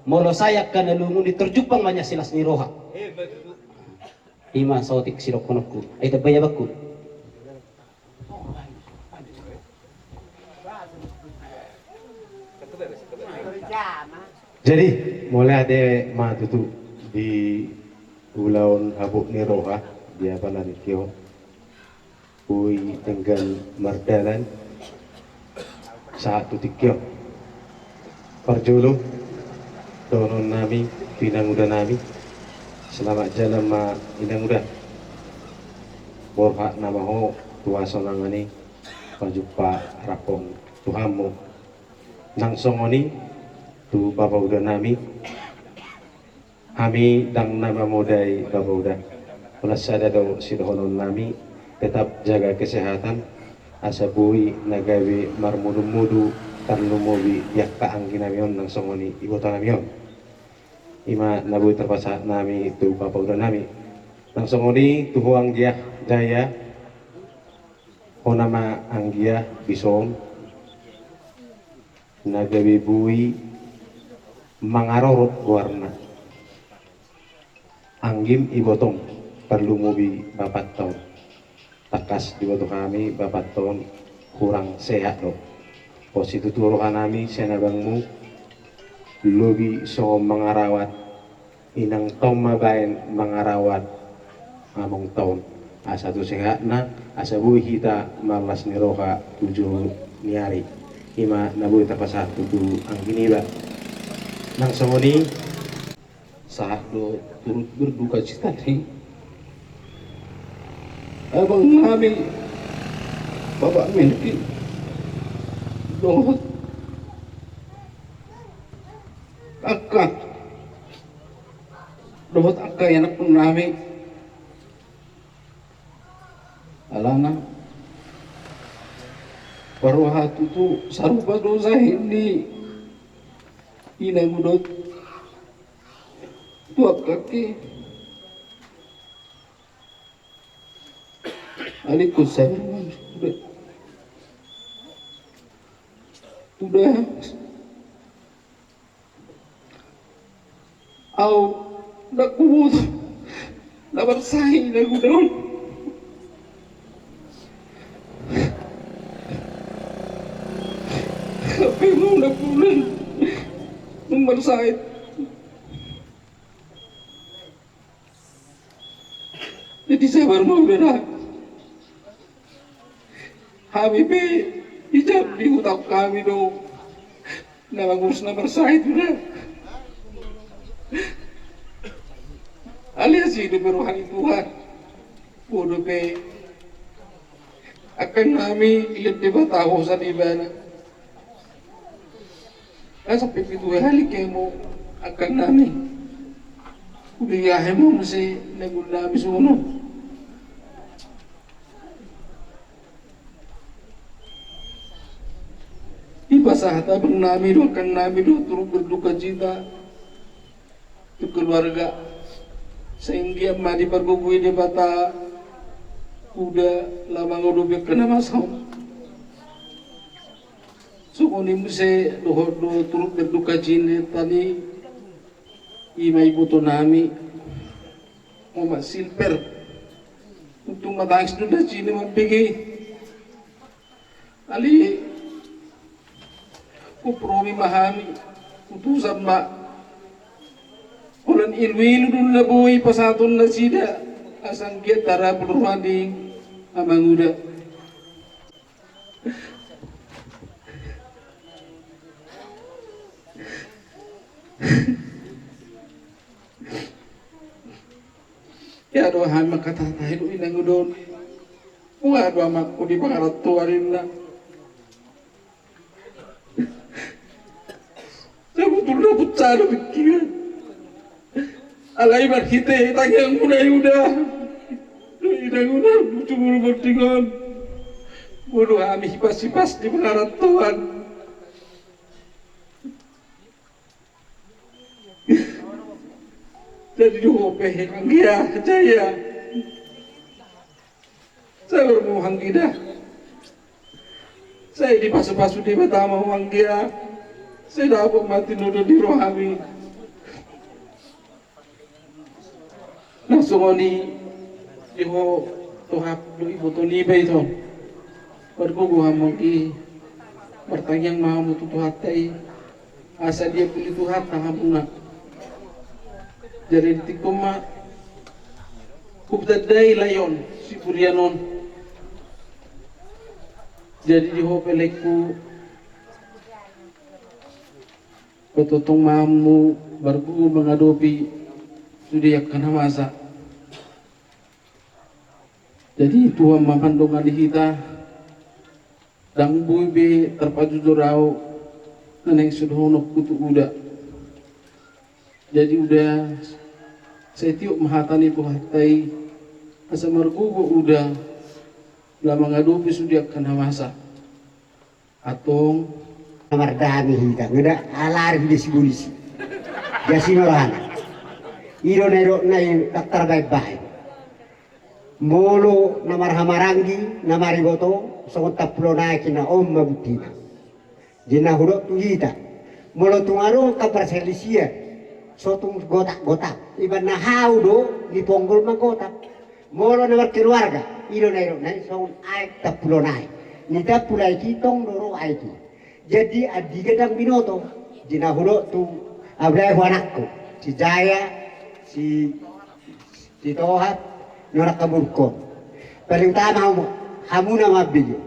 molo sayak kana lungun diterjupang banyak silas ni roha ima sotik sirokonokku ay tabaya bakku jadi mulai ada matutu di ulaun habuk ni roha dia panan kio ui tenggal mardalan saat tutikyo parjulu donon nami pinang udah nami selamat jalan ma inang udah borha nama ho tua sonangani pajuppa rapong tuhamu nang songoni tu bapa udah nami kami dang nama modai bapa udah ulas ada do sidohonon nami tetap jaga kesehatan asabui nagawi marmudu-mudu tarlumubi yakka angginamion nang songoni ibu tanamion ima nabu terpasa nami itu bapa udah nami nang songoni tuhuang dia jaya honama anggia bison nagawi bui mangarorot warna anggim ibotong tarlumubi bapat tahun takas di waktu kami bapak tahun kurang sehat loh positu turuhan kami senabangmu logi so mengarawat inang tom mabain mengarawat among tahun asa tu sehat na asa bui kita malas niroha 7 niari ima nabu terpasah tutu anggini ba nang songoni saat do turut berduka cita nih abang kami bapak miliki dohot kakak dohot akak anak pun kami alana paruhat itu sarupa dosa ini inang udot tuak kaki alikus saya udah au dak kubut dak bersaing dak udon tapi mau dak bulan mau bersaing jadi saya baru mau berah Habibi hijab di hutang kami dong nalangus na bersahid na alias hidup berohani Tuhan bodoh pe akan kami lihat di bataho sa ibana sampai itu halik mo akan kami udah yahe mo masih nagula bisuno Ibasah abang nami do akan nami do turut berduka cita untuk keluarga sehingga madi pergugui di bata udah lama ngudubik kena masam sukuni muse do turut berduka cita tani ima ibu to nami Mama Silper untuk matangis do da cini mapigi ali kupromi mahami utusan ma ulan ilwilu dun labuhi pasatun na sida asang giat tara pulurwadi amanguda ya doa hama kata tahidu inangudon Unga doa mak udi pangarat tuarin na betul na putsa na pikiran. Alay marhite tangyang udah. Inang-una cumuru bertingon. Bodoh kami hipas-hipas di mengarat Tuhan. Jadi dihope hanggia jaya. Saya bermohon hanggidah. Saya dipasu-pasu di mata mau hanggia. Saya dapat mati nodo di rohami. Langsung oni diho tuhap do ibu to libe itu. Berkugu hamong i bertanyang mau mutu tuhatai asa dia pilih tuhat hamuna. Jadi tikuma kubdadai layon si purianon. Jadi diho peleku petotong mamu berkugu mengadopi sudah yakkan masa. Jadi Tuhan mamandongan di kita dang buibe terpaju dorau neneng sudhono kutu uda. Jadi udah saya tiuk mahatani tuhatai asa margugo udah lama ngadupi sudah akan masa atong mardami hita ngeda alar di sibulisi jasinolana iro nero nai taktar baik-baik molo namar hamarangi namari boto songot taplo naik na om mabutina jina hurok tu hita molo tungaro kaparselisia sotung gotak-gotak iban na haudo di ponggol manggotak molo namar keluarga iro nai songot aik taplo naik nita pulai kitong doro aiki jadi adiga dang binoto jina hurok tu ablai anakku si Jaya si Tohat norak kaburko paling utama mo hamuna mabili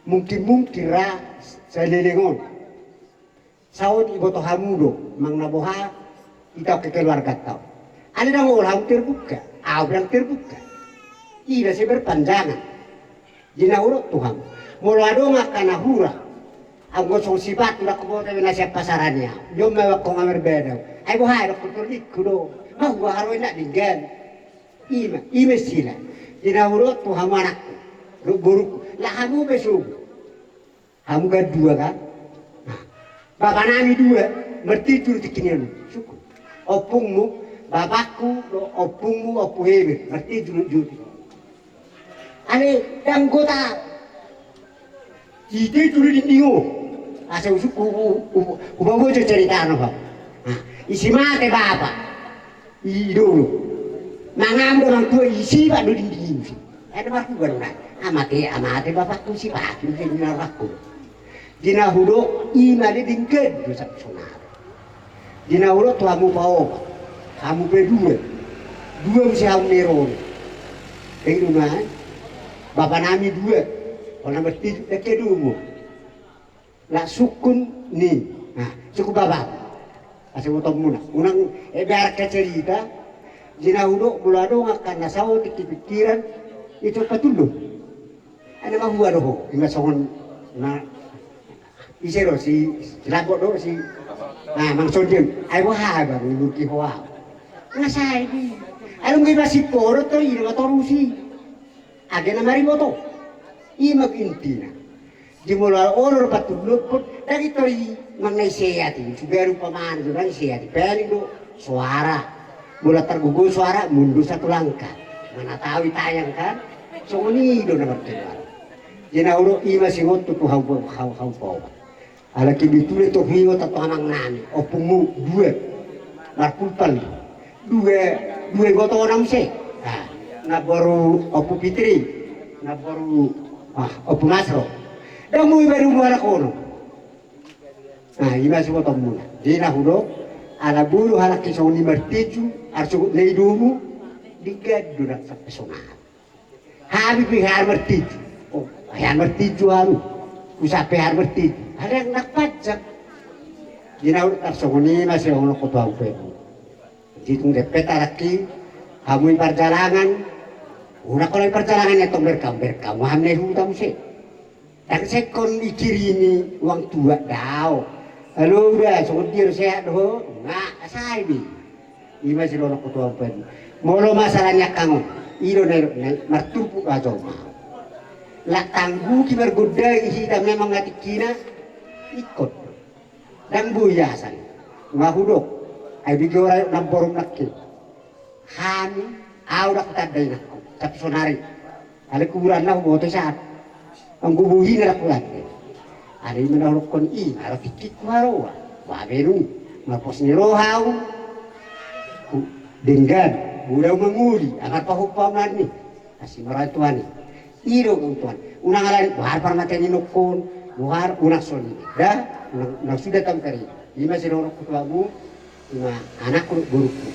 mungkin ra sa lelengon saud iboto hamudo mang naboha itaw ke keluarga tao ada nang ulang terbuka awang terbuka ida si berpanjangan jinaurot Tuhan mulado nga kanahura ang gosong sipat na kubo tayo na siya pasarannya yung mawag kong amerbeda ay buhay na kutulik kudo mahuwaharoy na dinggan Ima sila. Dinahurot po hamu anakku. Buruk. Lah hamu besok. Hamu kan dua kan. Bapak nami dua. Mertidur dikinyan. Syukur. Opungmu. Bapakku. Opungmu. Opu hebe. Mertidur judi. Ane. Dan kota. Ide dulu dindingo. Asa usuk. Ubago cerita ano pak. Isi mate bapak. Idolo. Mangam orang tua isi pak dulu dinding. Ada waktu baru nak. Amate bapakku si pak dulu dinding aku. Dina hudo ima di dingket dosa sonar. Dina hudo tu kamu bawa, kamu berdua, mesti kamu neron. Kayak rumah, bapak nami dua, orang bertiga dekat dulu. Lah sukun ni, nah suku bapak. Asal utang muna, unang biar cerita. Jina hudo bulado akan nasaw pikiran itu patulog. Ano mahuwa do inga songon na isero si labot do si mang sodium ay wahaga nguki hoa. Ngasay di. Ano ngi basi poro to ino matorusi. Age na marimoto. I magintina. Di mula oror patulog pun dari to i mangnay seyati. Suberu paman do nang seyati. Peli do suara. Mula tergugur suara mundur satu langkah. Mana tahu tayang kan? So ini do na berkeluar. Jina uro ima singot tu hau pau. Ala kibitule to hiyo tato anang nani. Opungu dua. Narpulpal. Dua goto orang se. Na baru opu pitri. Na baru opu masro. Dan mu baru muara kono. Nah ima singot omuna. Jina uro ala bulu halak kisong ni martiju arso leidumu digad durak sa personal. Habi pihar martiju. Oh, hayar martiju haru. Usape har martiju. Ada yang nakpajak. Jinaw arso ni masih ono ko tuang pe. Jitung depet araki hamuin perjalanan. Una ko perjalanan itong berkam. Hamne hutam si. Dan sekon ikiri ini uang tua daw. Halo udah sudir sehat doh, nggak asai di. Ima si rono kutuang pen. Molo masalahnya kamu, iro naik martupu aja mau. Lah tanggu kibar godai hita memang ngatikina ikut. Dan buyasan, ngahudok. Ay bigyo rayo naborong nakil. Hani, aurak taday nako. Tapi sonari, alikuran na humoto saat. Ang gubuhin na lakulat. Ari menahulok kon I, ara fikik maro. Wa beru, mapos ni rohaw. Dengan budaw manguli, agar pahupaman ni. Kasi maray tuan ni. Iro kong tuan. Unang alari, buhar par mateni nukon, buhar unak soli. Da, sudah tamkari. Lima sinurok kutuamu, lima anak guruku.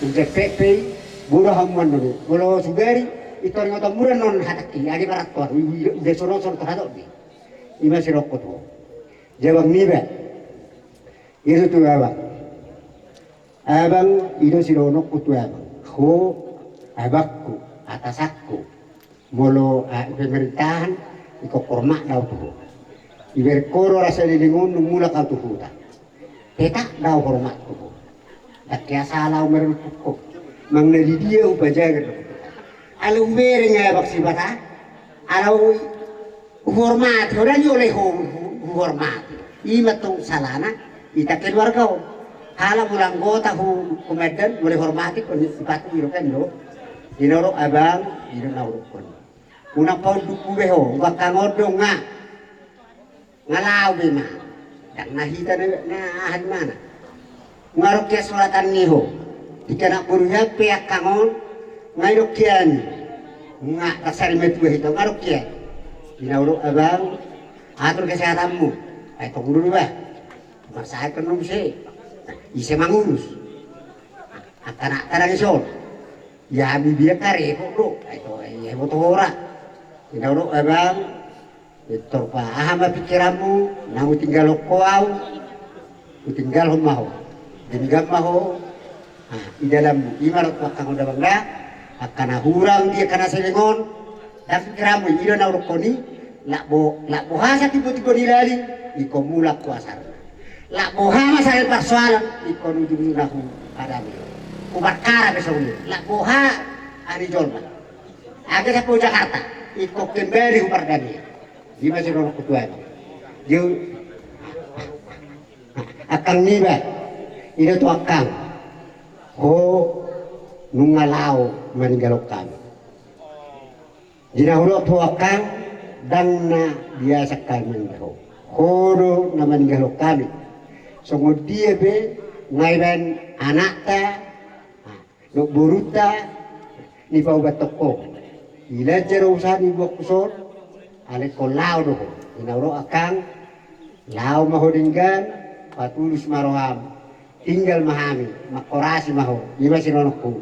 Ujak pepe, buruh hamuan noni. Kalau sugari, itu orang otak murah non hataki, adi barat tuan. Ujak sorot terhadap ni. Ima si rokok tu, jawab niba, itu tu abang itu si rokok tu abang, ho abakku atas aku, molo pemerintahan ikut kormak dah tu, iber koro rasa dilingun mula kau tu huta, petak dah kormak tu, tak kaya salah umur tu, mengenai dia upajaga tu, alu beringa abak si bata, alu hormat, orang yo oleh hormat. Ima tong salana, ita keluarga. Hala mulang gota kumedan boleh hormati kon sifat iro kan lo. Inoro abang, iro nauruk kon. Una pau duku beho, baka ngodong nga. Ngalau bima. Dak nahita na ahan mana. Ngarok ya suratan niho. Dikana burunya peak kangon ngairok kian. Nga kasari metu hito ngarok kian. Inauro abang, atur kesehatanmu. Ay tunggu dulu bah. Masalah ekonomi isi mangurus. Akan isol. Ya bibir kare kok lo. Itu ya motor ora. Inauro abang, itu paham pikiranmu. Namu tinggal kau, tinggal mau. Tinggal mau. Di dalam imarat wakang udah bangga. Akan hurang dia karena selengon. Dan pikiranmu ilo nauro koni. Lak bohasa tiba-tiba dilali, iko mulak kuasar. Lak boha masalah persoalan, iko nujung nahu adami. Kubakara besok ini. Lak boha ani jolma. Agak sa Jakarta, iko kembali upardani. Di masih rono kutuan. Yo akang niba, ilo tu akang. Ho nungalao maninggalokkan. Jinahulo tu akang dan na biasa kami mengaho, horo na mengaho kami. So dia be ngaiban anak ta, no buruta ni pau batoko. Ila jero usaha ni buat kusor, ale kolau doh. Inauro akang lau mahodinggan, patulus maroham, tinggal mahami, makorasi maho. Iba sinonokku,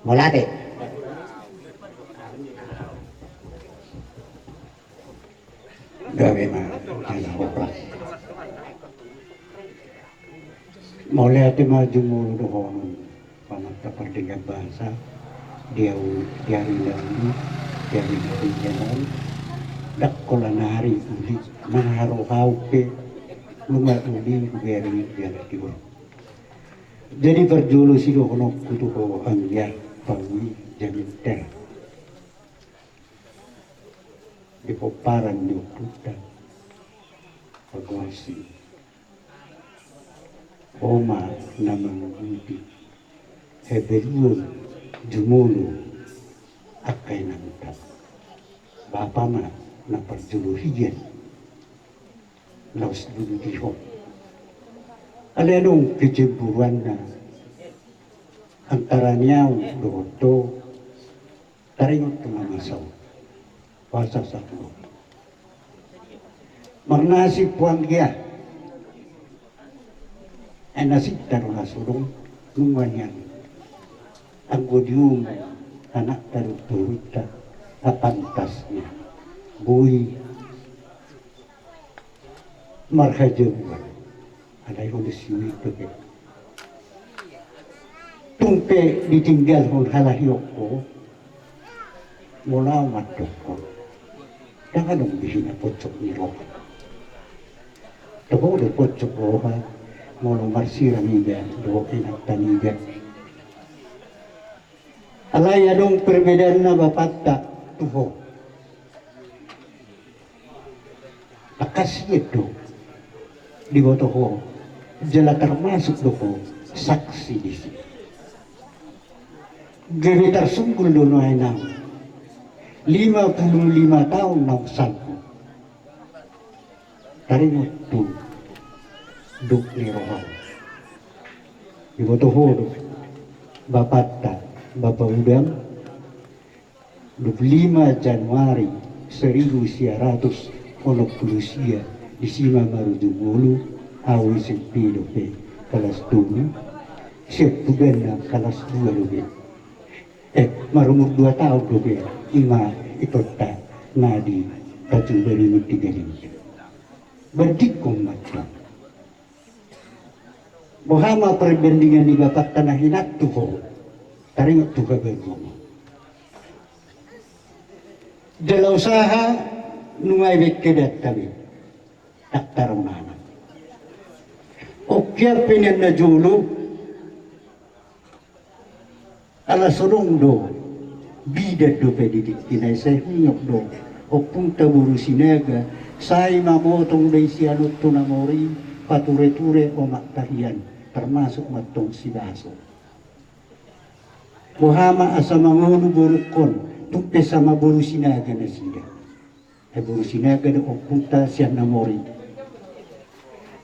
molate. Gawe operasi. Mulai ati maju mulu dohon pamata pertingkat bahasa dia rindu jalan dak kolanari uli manharo haupe lumah uli beri dia tiba. Jadi berjulu si dohon kutuho angya pangi jaminter. Di poparan di putar pagwasi oma namang budi hebelun jumulu akay nangtap bapa ma na perjuluhian laos dulu diho alenong kecemburuan na antara niyaw doto taringot tumamasaw Pasal satu. Marnasi puan dia. Nasi taruh surung lumanya. Anggodium anak taruh turuta apantasnya. Bui marhajawan. Ada yang di sini tu. Tumpe ditinggal hon halahioko. Mula matoko. Jangan dong bihina pocok ni roh. Toho do pocok roha mono marsira niga do enak taniga. Alaya dong perbedaan na bapatta tuho. Akas itu di botoho jala termasuk doho saksi di sini. Gede tersungkul dono enam 55 tahun nang sangku. Tari mutu duk ni rohau. Di botoho bapatta Bapak Udang 25 Januari 1900 Pulusia di Sima Marujungulu awi sempido pe kelas 2 siap na kelas 2 lobe marumur 2 tahun lobe ima itota nadi kacung beri muti galing berdikum matang Muhammad perbandingan di bapak tanah hinat tuho taringat tuha berguna dalam usaha nungay bekedat tabi tak tarunana okyar pinyan na julu ala surung do bidat do pedidik kinay say hunyok do opung taburu sinaga say mamotong day siyanot to na mori pature-ture o maktahiyan termasuk matong sibaso Muhammad asa manguno burukon tupe sama buru sinaga na sida Buru sinaga do opunta siya na mori.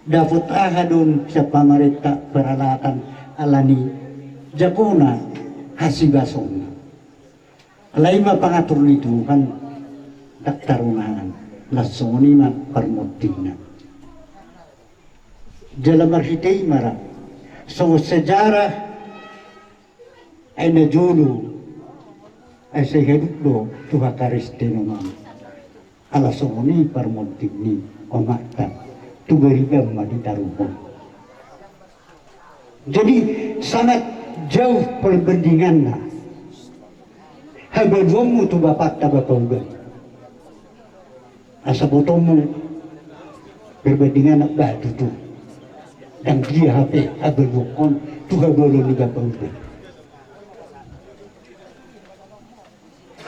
Dapat aha doon sa pamarita peralatan alani Jakona hasibasong. Alay mapangatur ni Tuhan daktarunahan lasoni ma permutina. Dalam arhitei mara so sejarah ay najulu ay sa hidup do Tuhan karisteno mama. Alasoni parmontigni omakta tugarigam maditaruhon. Jadi sangat jauh perbandingannya. Habadomu tu bapak tabapaugan. Asa botomu perbandingan batu tu. Dan dia HP habadokon tu habalo ni bapaugan.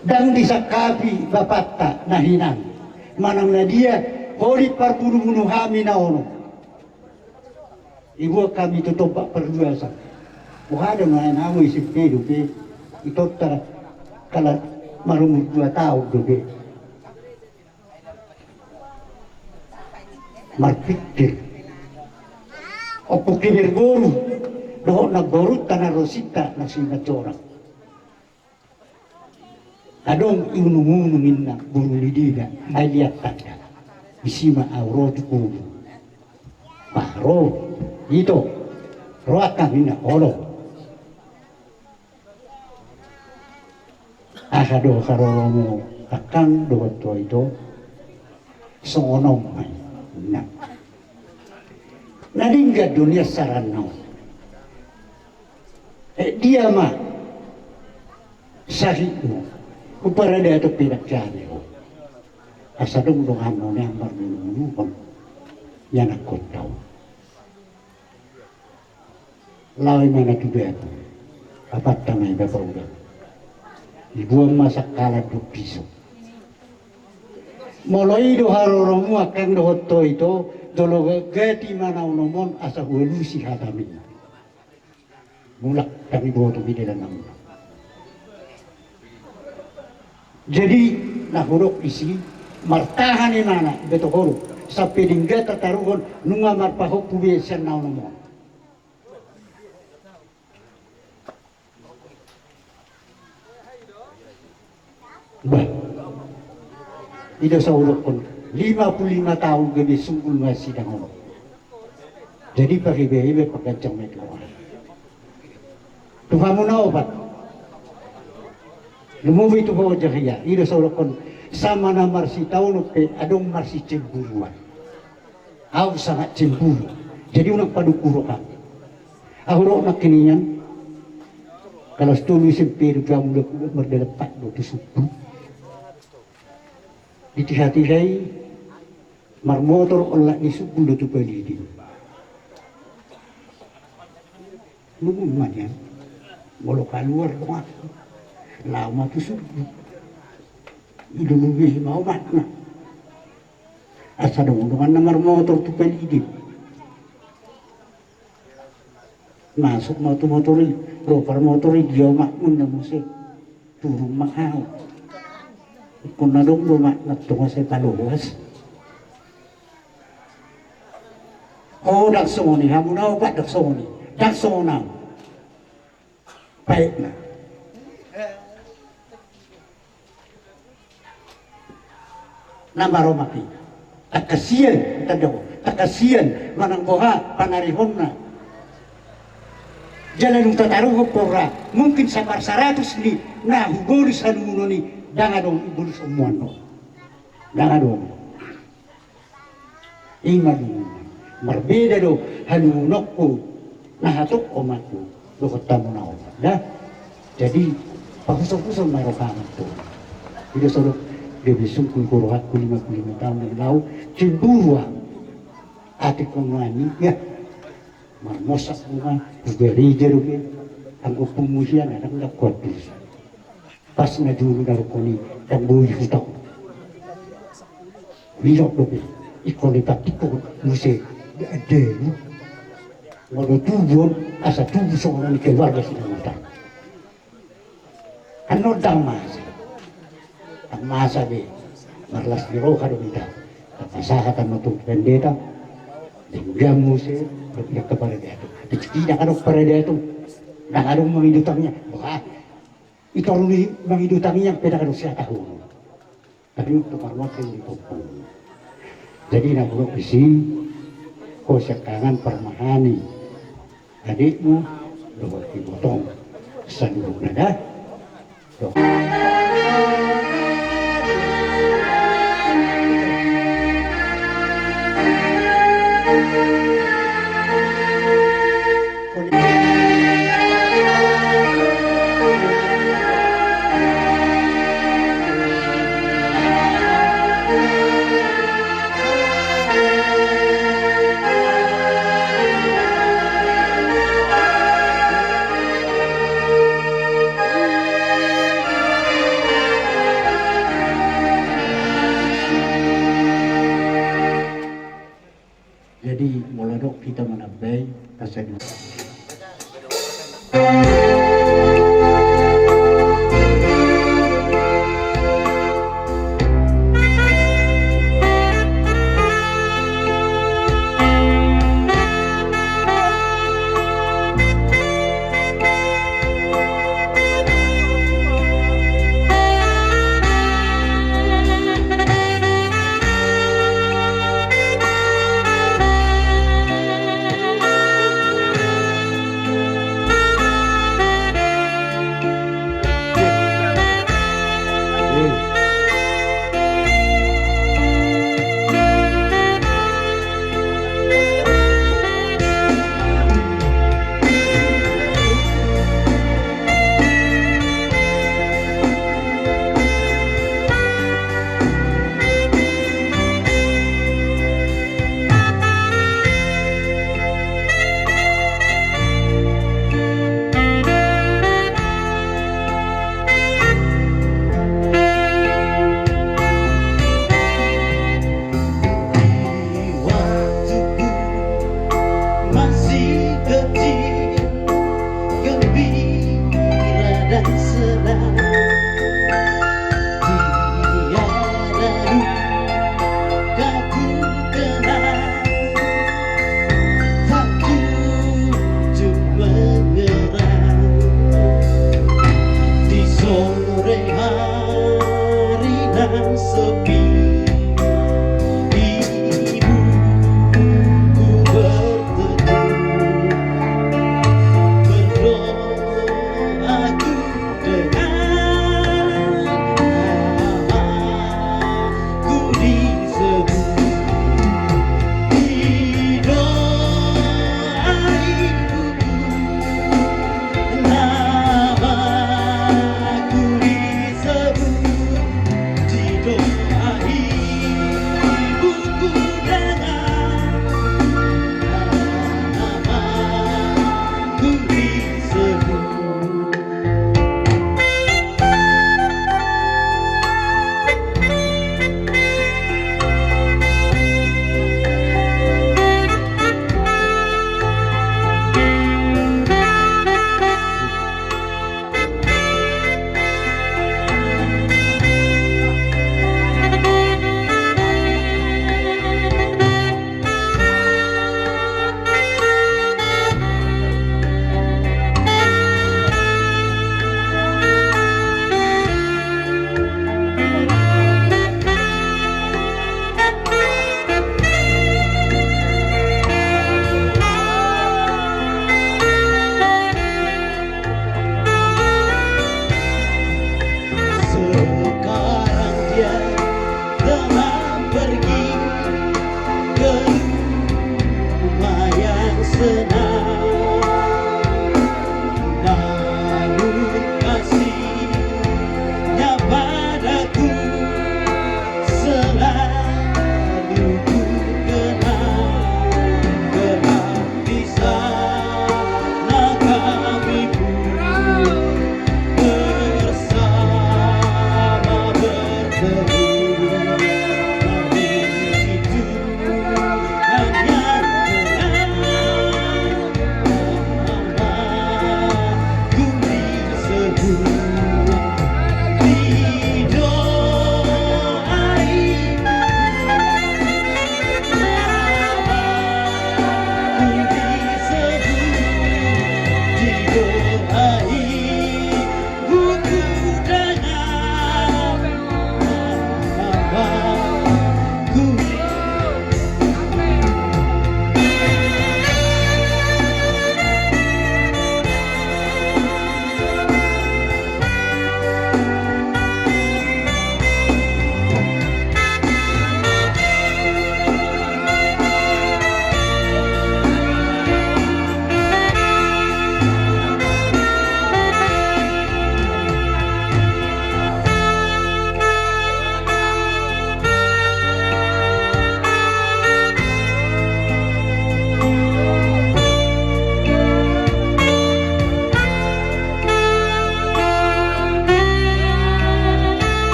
Dan disakapi bapatta nahinan manang na dia hori parbunuh kami na ono ibu kami tutup perluasa wahada na namu isip ke dupe itu tara kala marumur 2 tahun dupe marpikir opo kinir boru doho nagborut tanah rosita na singacorang adong inunungungin na buru lidida ay lihat tanda bisima auro tukubu paro ito roakang na olo asado karolomo akang doon to ito songonom ay na nadingga dunia saranaw dia mah sahih mo kupara dia tu pinakjani ho asadong dongan mo ni ambar nunu kon yan akot daw laway mana tubeat apat tamay bapaudan ibuang masak kalat do piso moloi do haroromu akan do hotto ito dolo gati mana unomon asa huelusi hatamin mulak kami boto bidelan namun. Jadi nahurok isi martahan ni mana beto horo sa pedingga tataruhon nunga marpahok pubiasan na mo. Bah, ida sa urok kon 55 tahun gabi sungkul nga sidang ono. Jadi pakibe-ibe pagkancang may kawan. Tuhan mo na obat. Lumuwi tu bawa jahia, ida saulakon sama na marsi taun pe adong marsi cemburuan. Aku sangat cemburu. Jadi unang padukuro ka. Aku ro nak kinian. Kalau stulu sempiru kamu merdelepat do tu supu. Ditihati-hati marmotor olah ni subulo tu pelidi lumun man yan molo kaluar doang lama tu subuh idulubi mau matna asa dong na marmotor tu pelidi masuk motor-motori roper motori dia makmun na musik turun mahal kung na dong lumak na tunga sa paluwas daksoni hamunaw ba daksoni daksonaw baik na nambaro maki takasian tadaw takasian manang boha panarihon na jalan untuk taruh pora mungkin samar 100 ni nah hugolis hanuno ni dangadong ibulis umuano dangadong iman berbeda do hanunokku nahatuk omatku do ketemu na omat dah jadi pakusok-kusok marokamat tu tidak sodok dia bisungkul kurohatku 55 tahun yang lalu cemburu atik pengani ya marmosak bunga bergereja rugi anggo pumusian ada nggak kuat bisa pas na dulu darukoni dan boy hutang liok rugi ikon ditakiko musik ada walau tujuan asa tubuh seorang keluarga sudah hutang ano dang masa be marlas biro kado minta pasahatan matung pendeta dia musik berpihak kepada dia itu. Tidak ada kepada dia itu. Tidak ada menghidutannya. Wah, itu harus menghidutannya beda kalau saya tahu. Tapi untuk marmokin itu pun. Jadi nak buat isi, kau sekarang permahani. Adikmu, doa dipotong. Sandung nada. Jadi moladok kita menabay kasih.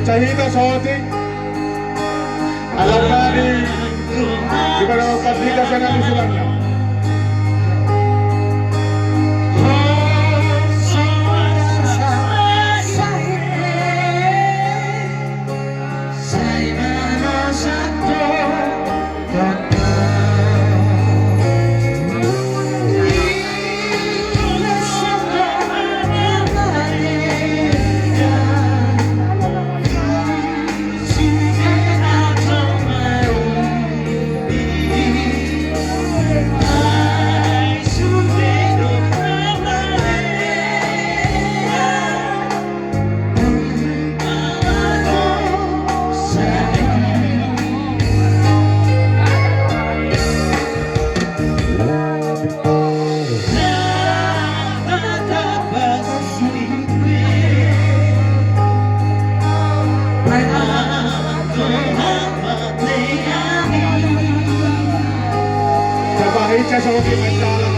Cahita Sotik alam dari di mana Padilla sana usulannya. Sa sa okay, may tala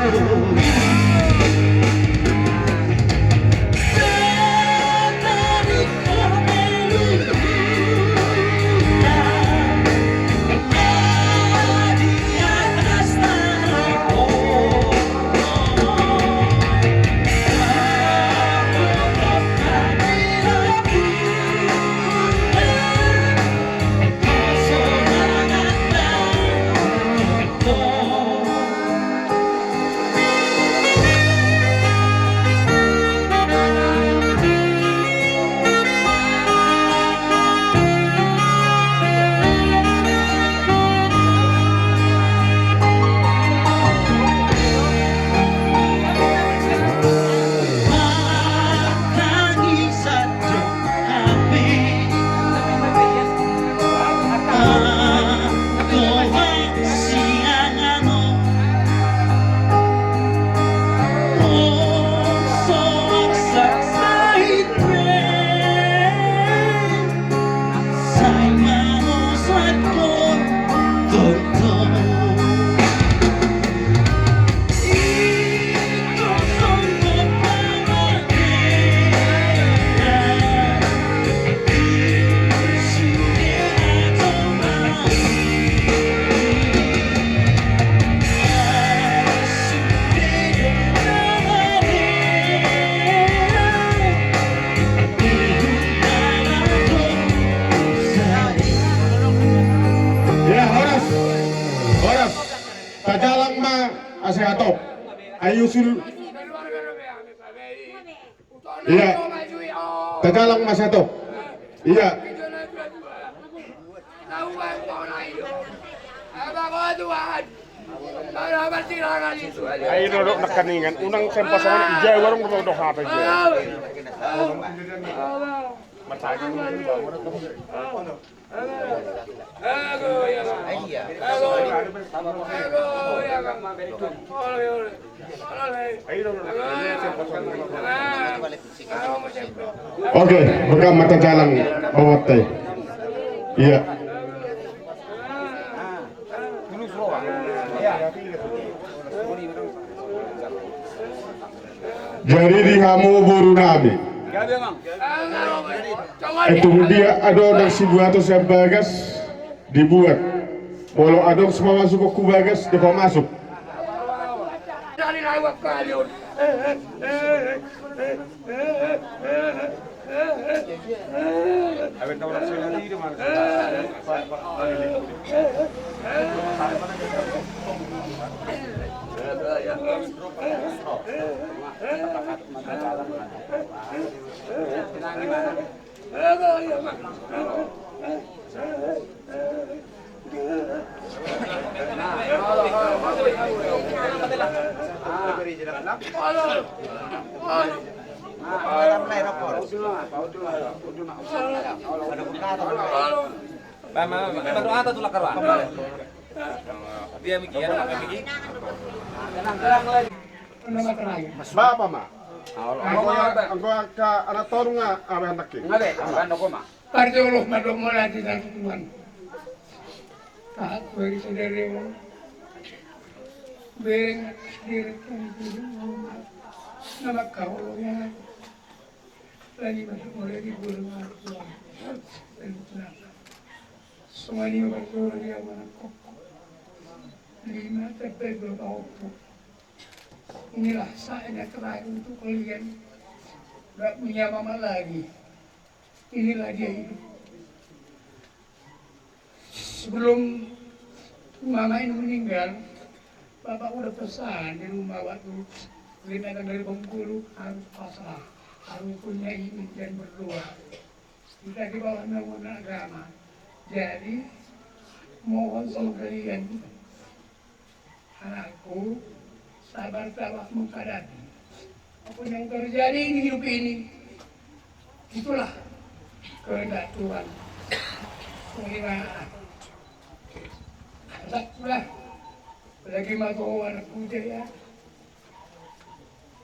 ka doon. Tajalang ma asehatop ayusul iya tajalang ma asehatop iya ay dodok nakaningan unang sempasan ijay warung dodok hata ijay matagi Oke, bukan mata jalan bawah teh. Iya. Jadi di kamu buru nabi. Itu dia ada si buat atau siapa bagas dibuat. Kalau ada semua masuk ke bagas, dia masuk. Dia mikir, Bapak mah. Angko ka anak torung nga awe anak ki. Parjolo madomora di dalam Tuhan. Taat bagi saudara mo. Bereng sendiri nama kau ya. Lagi masuk mulai di bulan Tuhan. Semua ini berdoa dia mana kok. 5 sampai 20. Inilah saatnya terakhir untuk kalian. Gak punya mama lagi. Inilah dia hidup. Sebelum mama ini meninggal, bapak udah pesan di rumah waktu datang dari Bengkulu harus pasrah, harus punya iman dan berdoa. Kita di bawah naungan agama. Jadi mohon sama kalian, anakku, sabar menghadapi apa yang terjadi di hidup ini. Itulah kehendak Tuhan. Terima kasih. Lagi mau anak muda ya.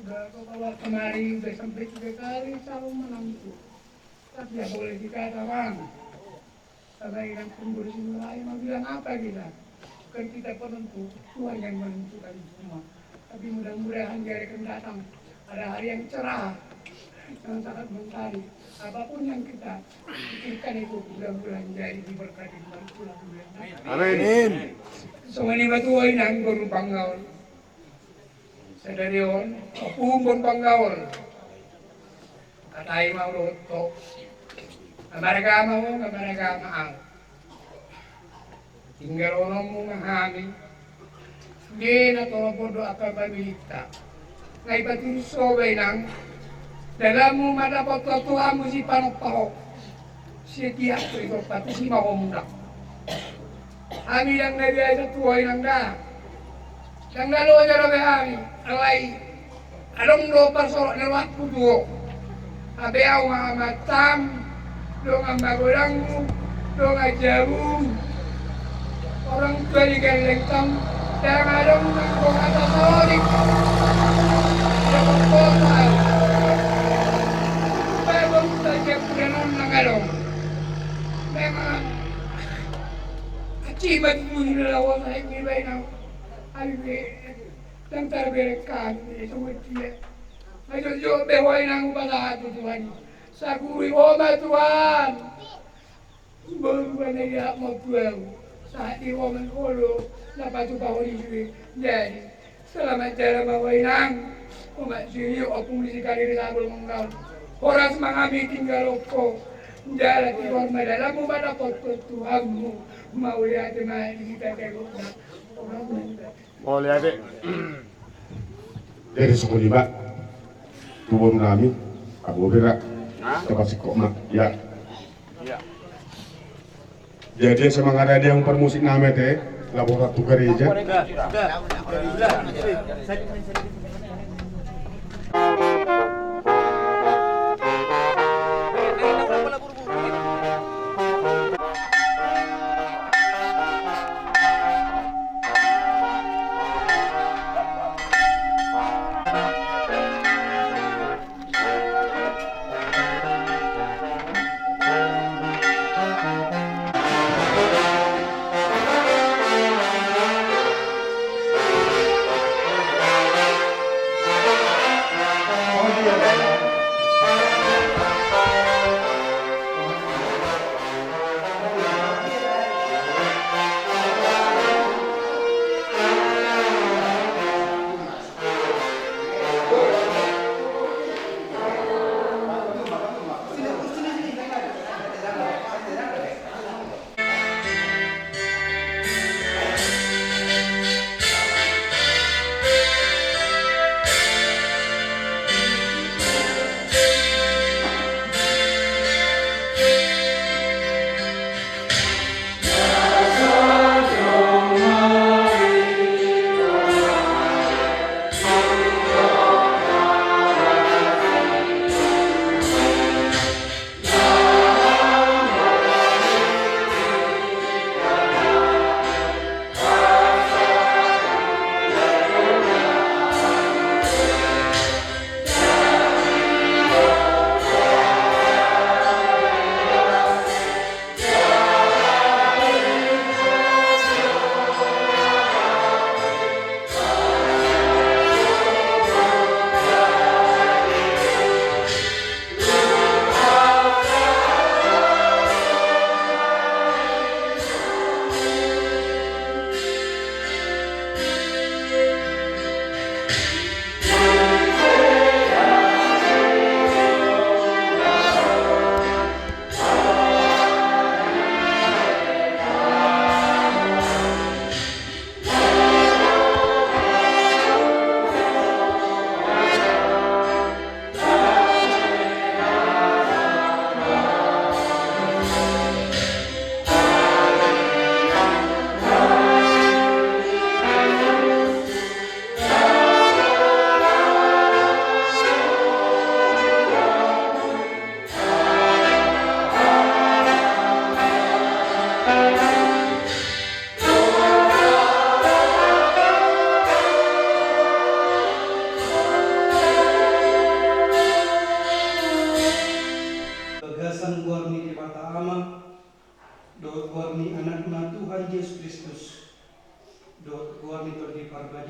Udah kau bawa kemari, udah sampai 3 kali selalu menantu. Tapi ya boleh dikatakan. Karena yang pengurus mulai mau bilang apa kita? Bukan kita penentu, Tuhan yang menentukan semua. Tapi mudah-mudahan di hari akan datang ada hari yang cerah, yang sangat mentari. Apapun yang kita pikirkan itu mudah-mudahan jadi diberkati dari Tuhan. Amin. Semua ini batu wainang gon panggaul. Sadarion, pun panggaul. Katai mau roto. Mereka mau. Tinggal orang mau menghami. Dia na tolong bodoh apa babita. Ngai batu sobe nang. Dalam mendapat Tuhan mesti panok-panok. Setiap itu pati si mau muda. Kami yang nabi ada tuai nang dah. Yang lalu aja rabe kami. Alai. Adong do persolok na waktu tuo. Abe au matam. Dong ambagodangmu. Dong ajarum. Orang tua di galengtam. Dan adong nang atas solik. Yang kota. Memang akibat lawan ini baiklah hari dan terberekan itu dia ayo jo bewai nang pada Tuhan saguri oma Tuhan berubah ya mau Tuhan saat di woman holo dapat bawa ini jadi selamat jalan bawai nang umat sini opung di sekali sabul mengal orang semangami tinggal loko jalan di rumah dalammu pada foto Tuhanmu mau lihat dengan kita tengok orang muda. Mau lihat deh. Dari suku lima, turun kami, aku berak, tempat si koma, ya. Jadi semangat ada yang permusik nama teh, laboratorium gereja.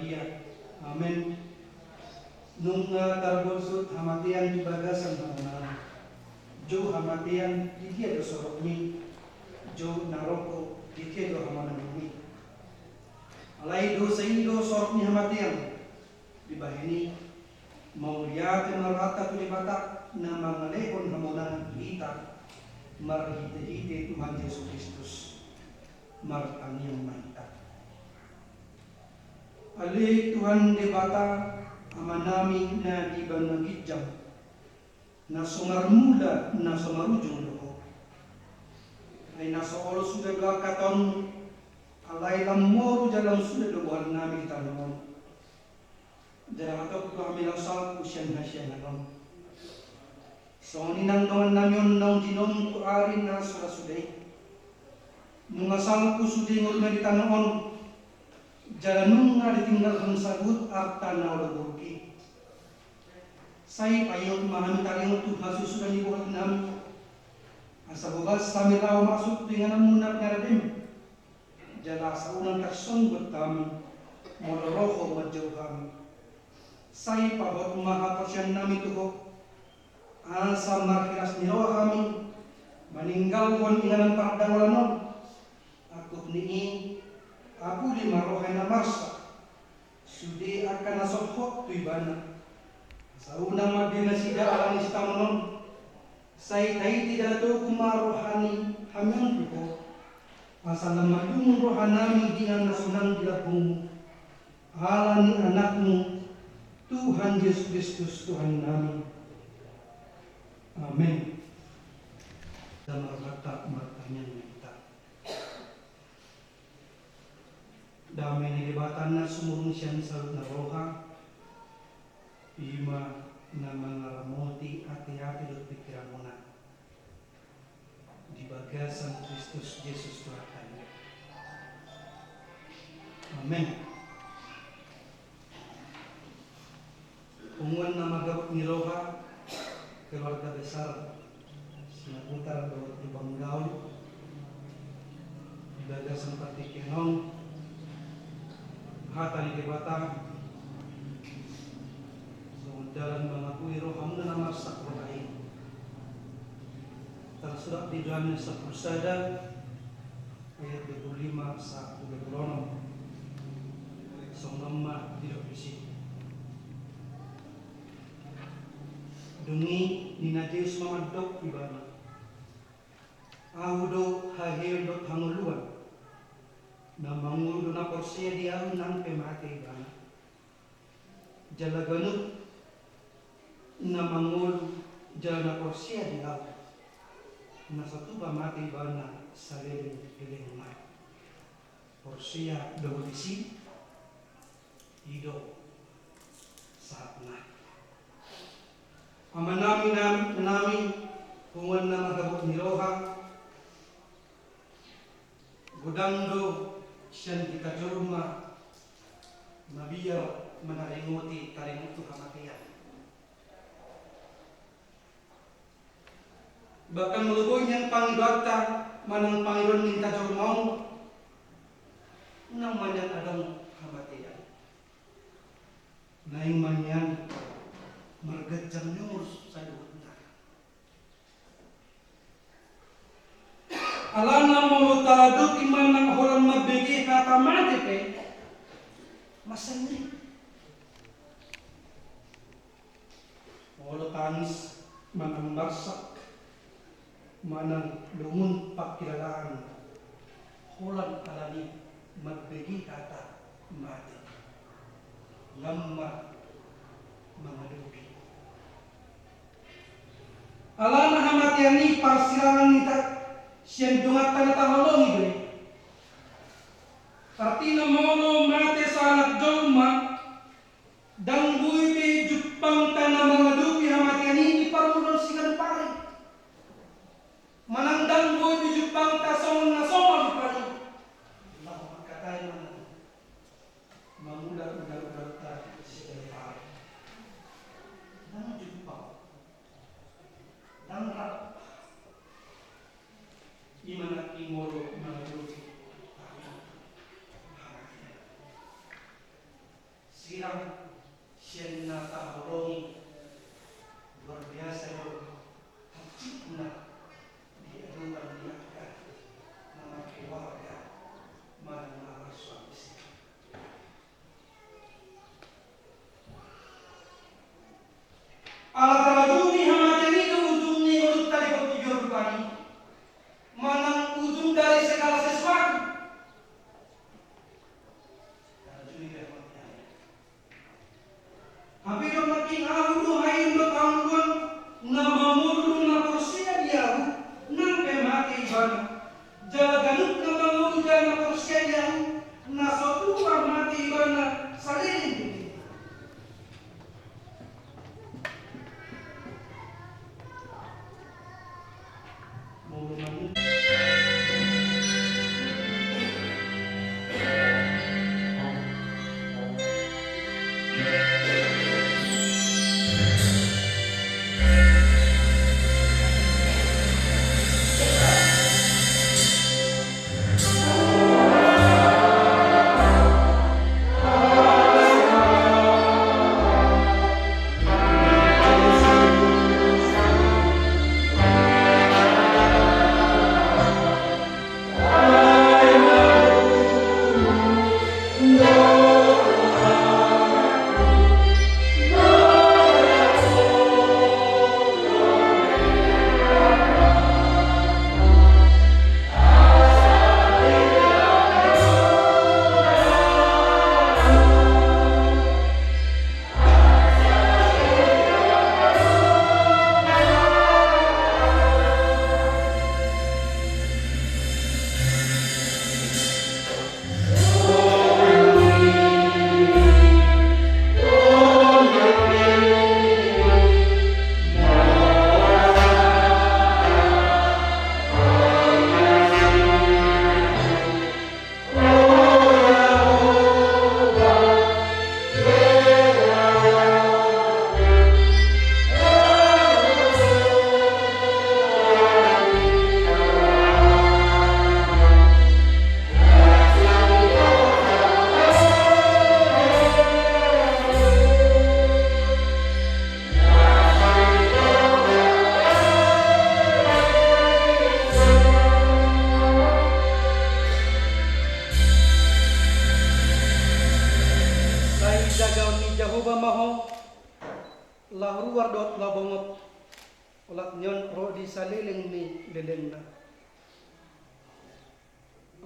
Maria. Amin. Nung tarbulsut hamatian di bagasan hamana. Jo hamatian di dia do sorok mi. Jo naroko di dia do hamana mi. Alai do saindo sorok ni hamatian. Di bahini mau lihat marata tu libata na mangalehon hamonan kita marhite-hite Tuhan Yesus Kristus martaniang mahita. Ali Tuhan debata amanami na di banagijam na sumarmula na sumarujung loko ay nasa olo sudah belakaton alay lamoru jalan sudah dobuhan nami tanamon jalan atau kami langsal usian hasyan nanon so ninang doan nanyon nang jinon ku arin na sudah nungasal ku sudah ngurna di tanamon jalan nunga ditinggalkan sagut arta na ulaburki. Saya payung memahami tariang tu hasil sudah dibuat enam. Asa bobas kami tahu maksud dengan munap nyaradim. Jala saunan kasong buat kami. Moloroho majauh kami. Saya pabot maha persyan nami tuho. Asa markiras nirawa kami. Meninggal kon inganan pardang walanon. Aku nii. Aku di marohay na marsa, sudi akan nasokhok tu ibana. Sa unang magdinasida alang istamanon, say tay tidak to kumarohani hamyon ko. Asal namadung rohanami dengan nasunang dilabung. Ala ni anakmu, Tuhan Yesus Kristus Tuhan nami. Amin. Dan markata markanya damai nilibatan na sumurong siyan sa naroha ima na mga ramoti ati-ati at pikiran mo na di bagasan Kristus Jesus Tuhan. Amen. Umuan na magabot ni Roha keluarga besar sinaputar bawat lubang gaul di bagasan Patikinong hata ni debata so dalam mengakui roh kamu dan amat sakrohai tersurat di dalam Sabtu Sada ayat 25 sa 26 so nama di ofisi dungi ni Najeus mamadok ibana audo hahir dot hanguluan na mangulu na porsiya diyan ng pemate ibana. Jalaganut na mangulu jala na porsiya diyan na sa tuba mate ibana sa liling mat. Porsiya dawisi ido saat na. Ama namin kungan na magabot ni Roha gudangdo siyan di kajurma mabiyaw manaringuti karimutu kamatian. Bahkan meluboy niyang pangbagta manang Panginoon ng kajurmaw nang manyan adang kamatian. Naing manyan margajang nyus sa luhod na. Alana mo taladuk iman ng orang mabigi katamati pe masayri. Wala tangis manang barsak manang lumun pakilalaan hulan alani magbigi kata mati lamma mangalubi. Alana hamatiani parsilangan nita siyan dungat tanatahulong ibre. Artina molo mate sa anak jolma dangguy pe jupang tanah mga dupi hamatiani iparulong sigan pare. Manang dangguy pe jupang tasong nasong pare. Allah magkatayo na mamula-ular ta sigan pare. Nang jupang nang rap imana imoro maluti sirang sien na tahorong luar biasa loh. Cipna di aduan dia nama keluarga mana suami istri. Alat-alat hamateni ke ujung ni urut tadi kau tidur pani. Mana ujung dari segala sesuatu. Hampir makin aku hain bertahun-tahun nama mulu na kursia dia nampe mati bana. Jaganut nama mulu na kursia dia na sotu mati bana salin.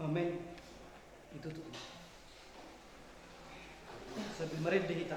Amin. Itu tuh. Sambil merinding kita.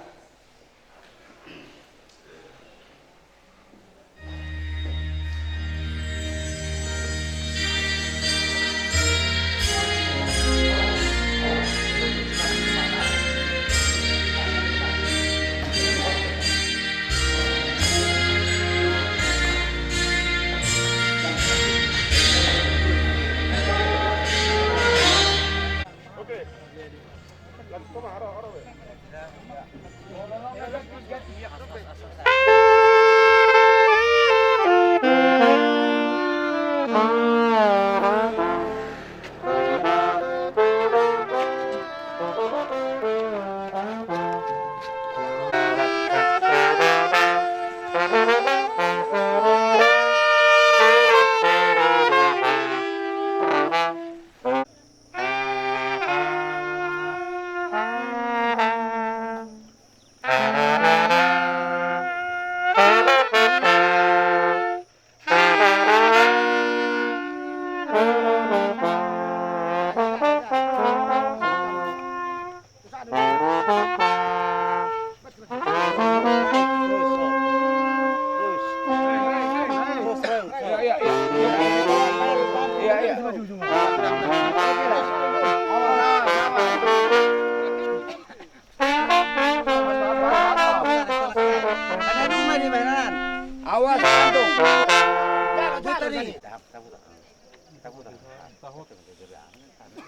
Awas kantung.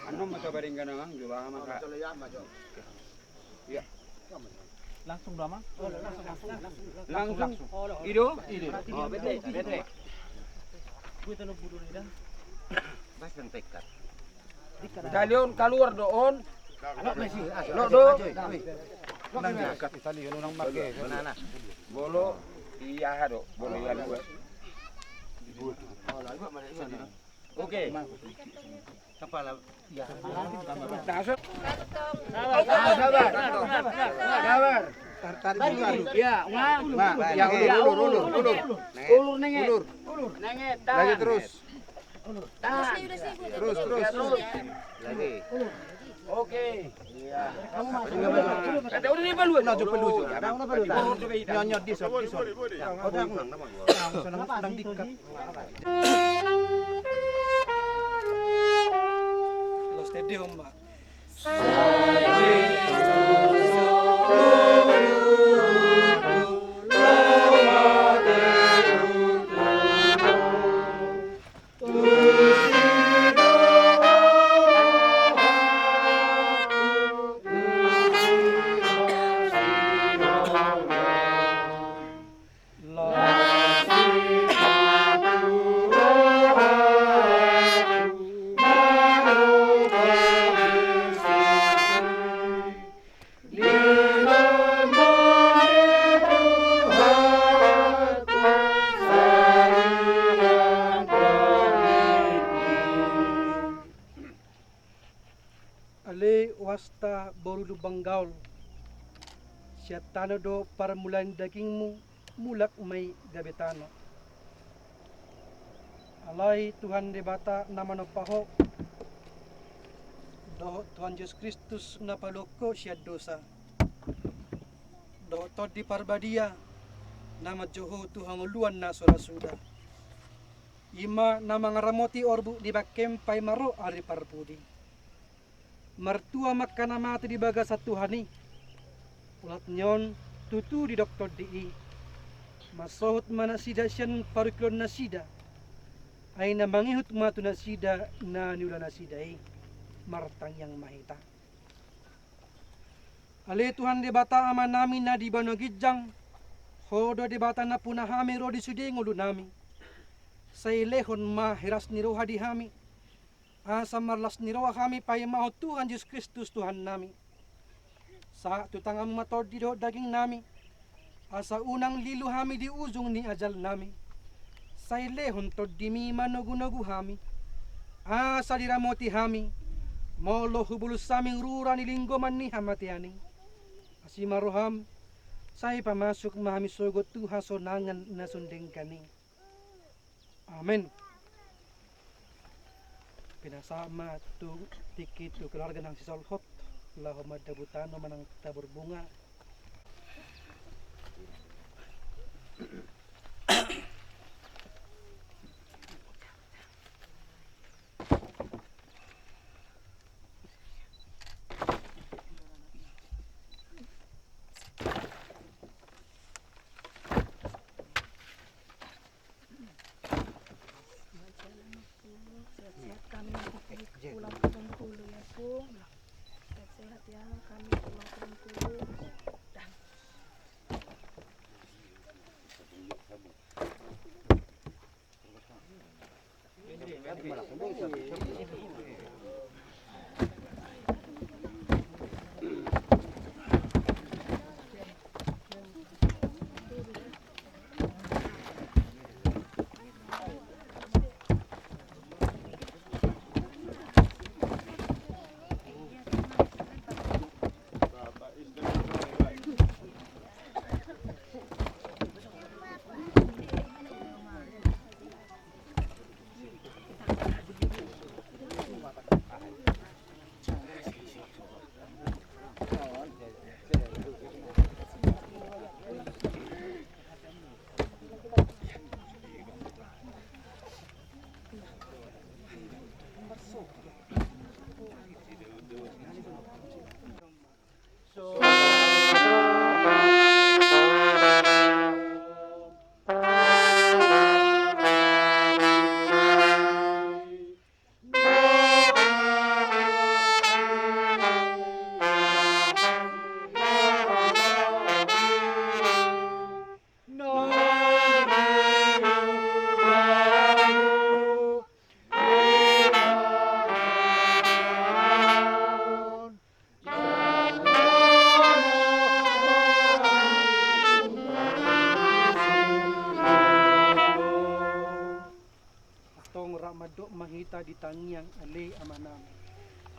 Ano masabaring ka naman, di ba? Iya. Langsung berapa? Langsung. Ido? Oh, betul. Gue telur budu ni dah. Basang tekat. Talion keluar doon. Anak masih. Lo do. Nang dekat Itali nang make. Mana? Bolo iya do, bolo iya dua. Oke. Kepala ya. Sabar. Tarik dulu. Ya, yang ulur. Ulur nenget. Nenget. Lagi terus. Terus. Lagi. Oke. Iya. Ada udah ni balu. Nak jumpa dulu. Nyonyot di sol. Udah ulang nama gua. Senang dikat. Lo stadium, Mbak. Ale wasta borudu banggaul. Siatano do para mulan dagingmu mulak may gabetano. Alay Tuhan debata nama no paho. Doh Tuhan Yesus Kristus napaloko siya dosa. Doh tod di parbadia nama Joho Tuhan uluan na surasuda. Ima nama ngaramoti orbu di bakem pay maro ari parpudi. Mertua makana mati di baga satu hani. Ulat nyon tutu di doktor DI. Masohut manasida siyan pariklon nasida. Ay namangihut matu nasida na niula nasidai. Martang yang mahita. Ale Tuhan di bata ama nami na di banogijang. Hodo di bata na punahami ro di sudi ngulu nami. Sa ilehon mahiras ni roha di hami. Asa marlas ni roha kami pay mao Tuhan Yesus Kristus Tuhan nami. Sa tutangam matod di daging nami. Asa unang lilu kami di ujung ni ajal nami. Sa ilehon tod di mi manugu-nugu kami. Asa diramoti kami. Molo hubulus saming rura ni linggoman ni hamatiani. Asimaroham. Say pamasok mahami sugot Tuhan sonangan na sundeng kani. Amen. Pinasama tu tikit tu keluarga ng sisolhot laho madabutano manang tabor bunga. Sehat kami pulang ke Bengkulu ya Bu. Sehat ya kami pulang ke Bengkulu. ita ditangyang ali amanam.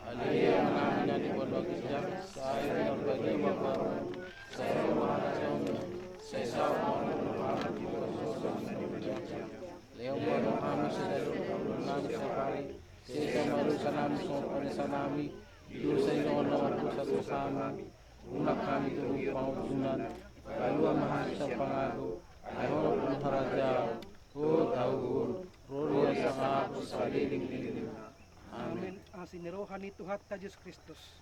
Ali ang namin di pondok isjam, saya yang bagi makaron, saya wahasong, saya sama Muhammad di pondok Leo mo kami sa dalawang namin sa pari, sa maru sa namin sa nami, dito sa inyo naman po sa susama, una kami turong pangutunan, lalu ang mahal sa pangago, ayaw na po haraja, o tauhun, rorya sa ako sa liling-liling. Amen. Ang sinirohan ni Tuhan ka Diyos Kristus.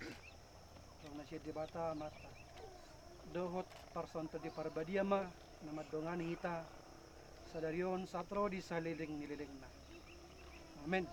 Kung nasya di bata mata. Dohot parsonto di parbadiama na madongan hita sa daryon sa atro di sa liling-nililing na. Amen.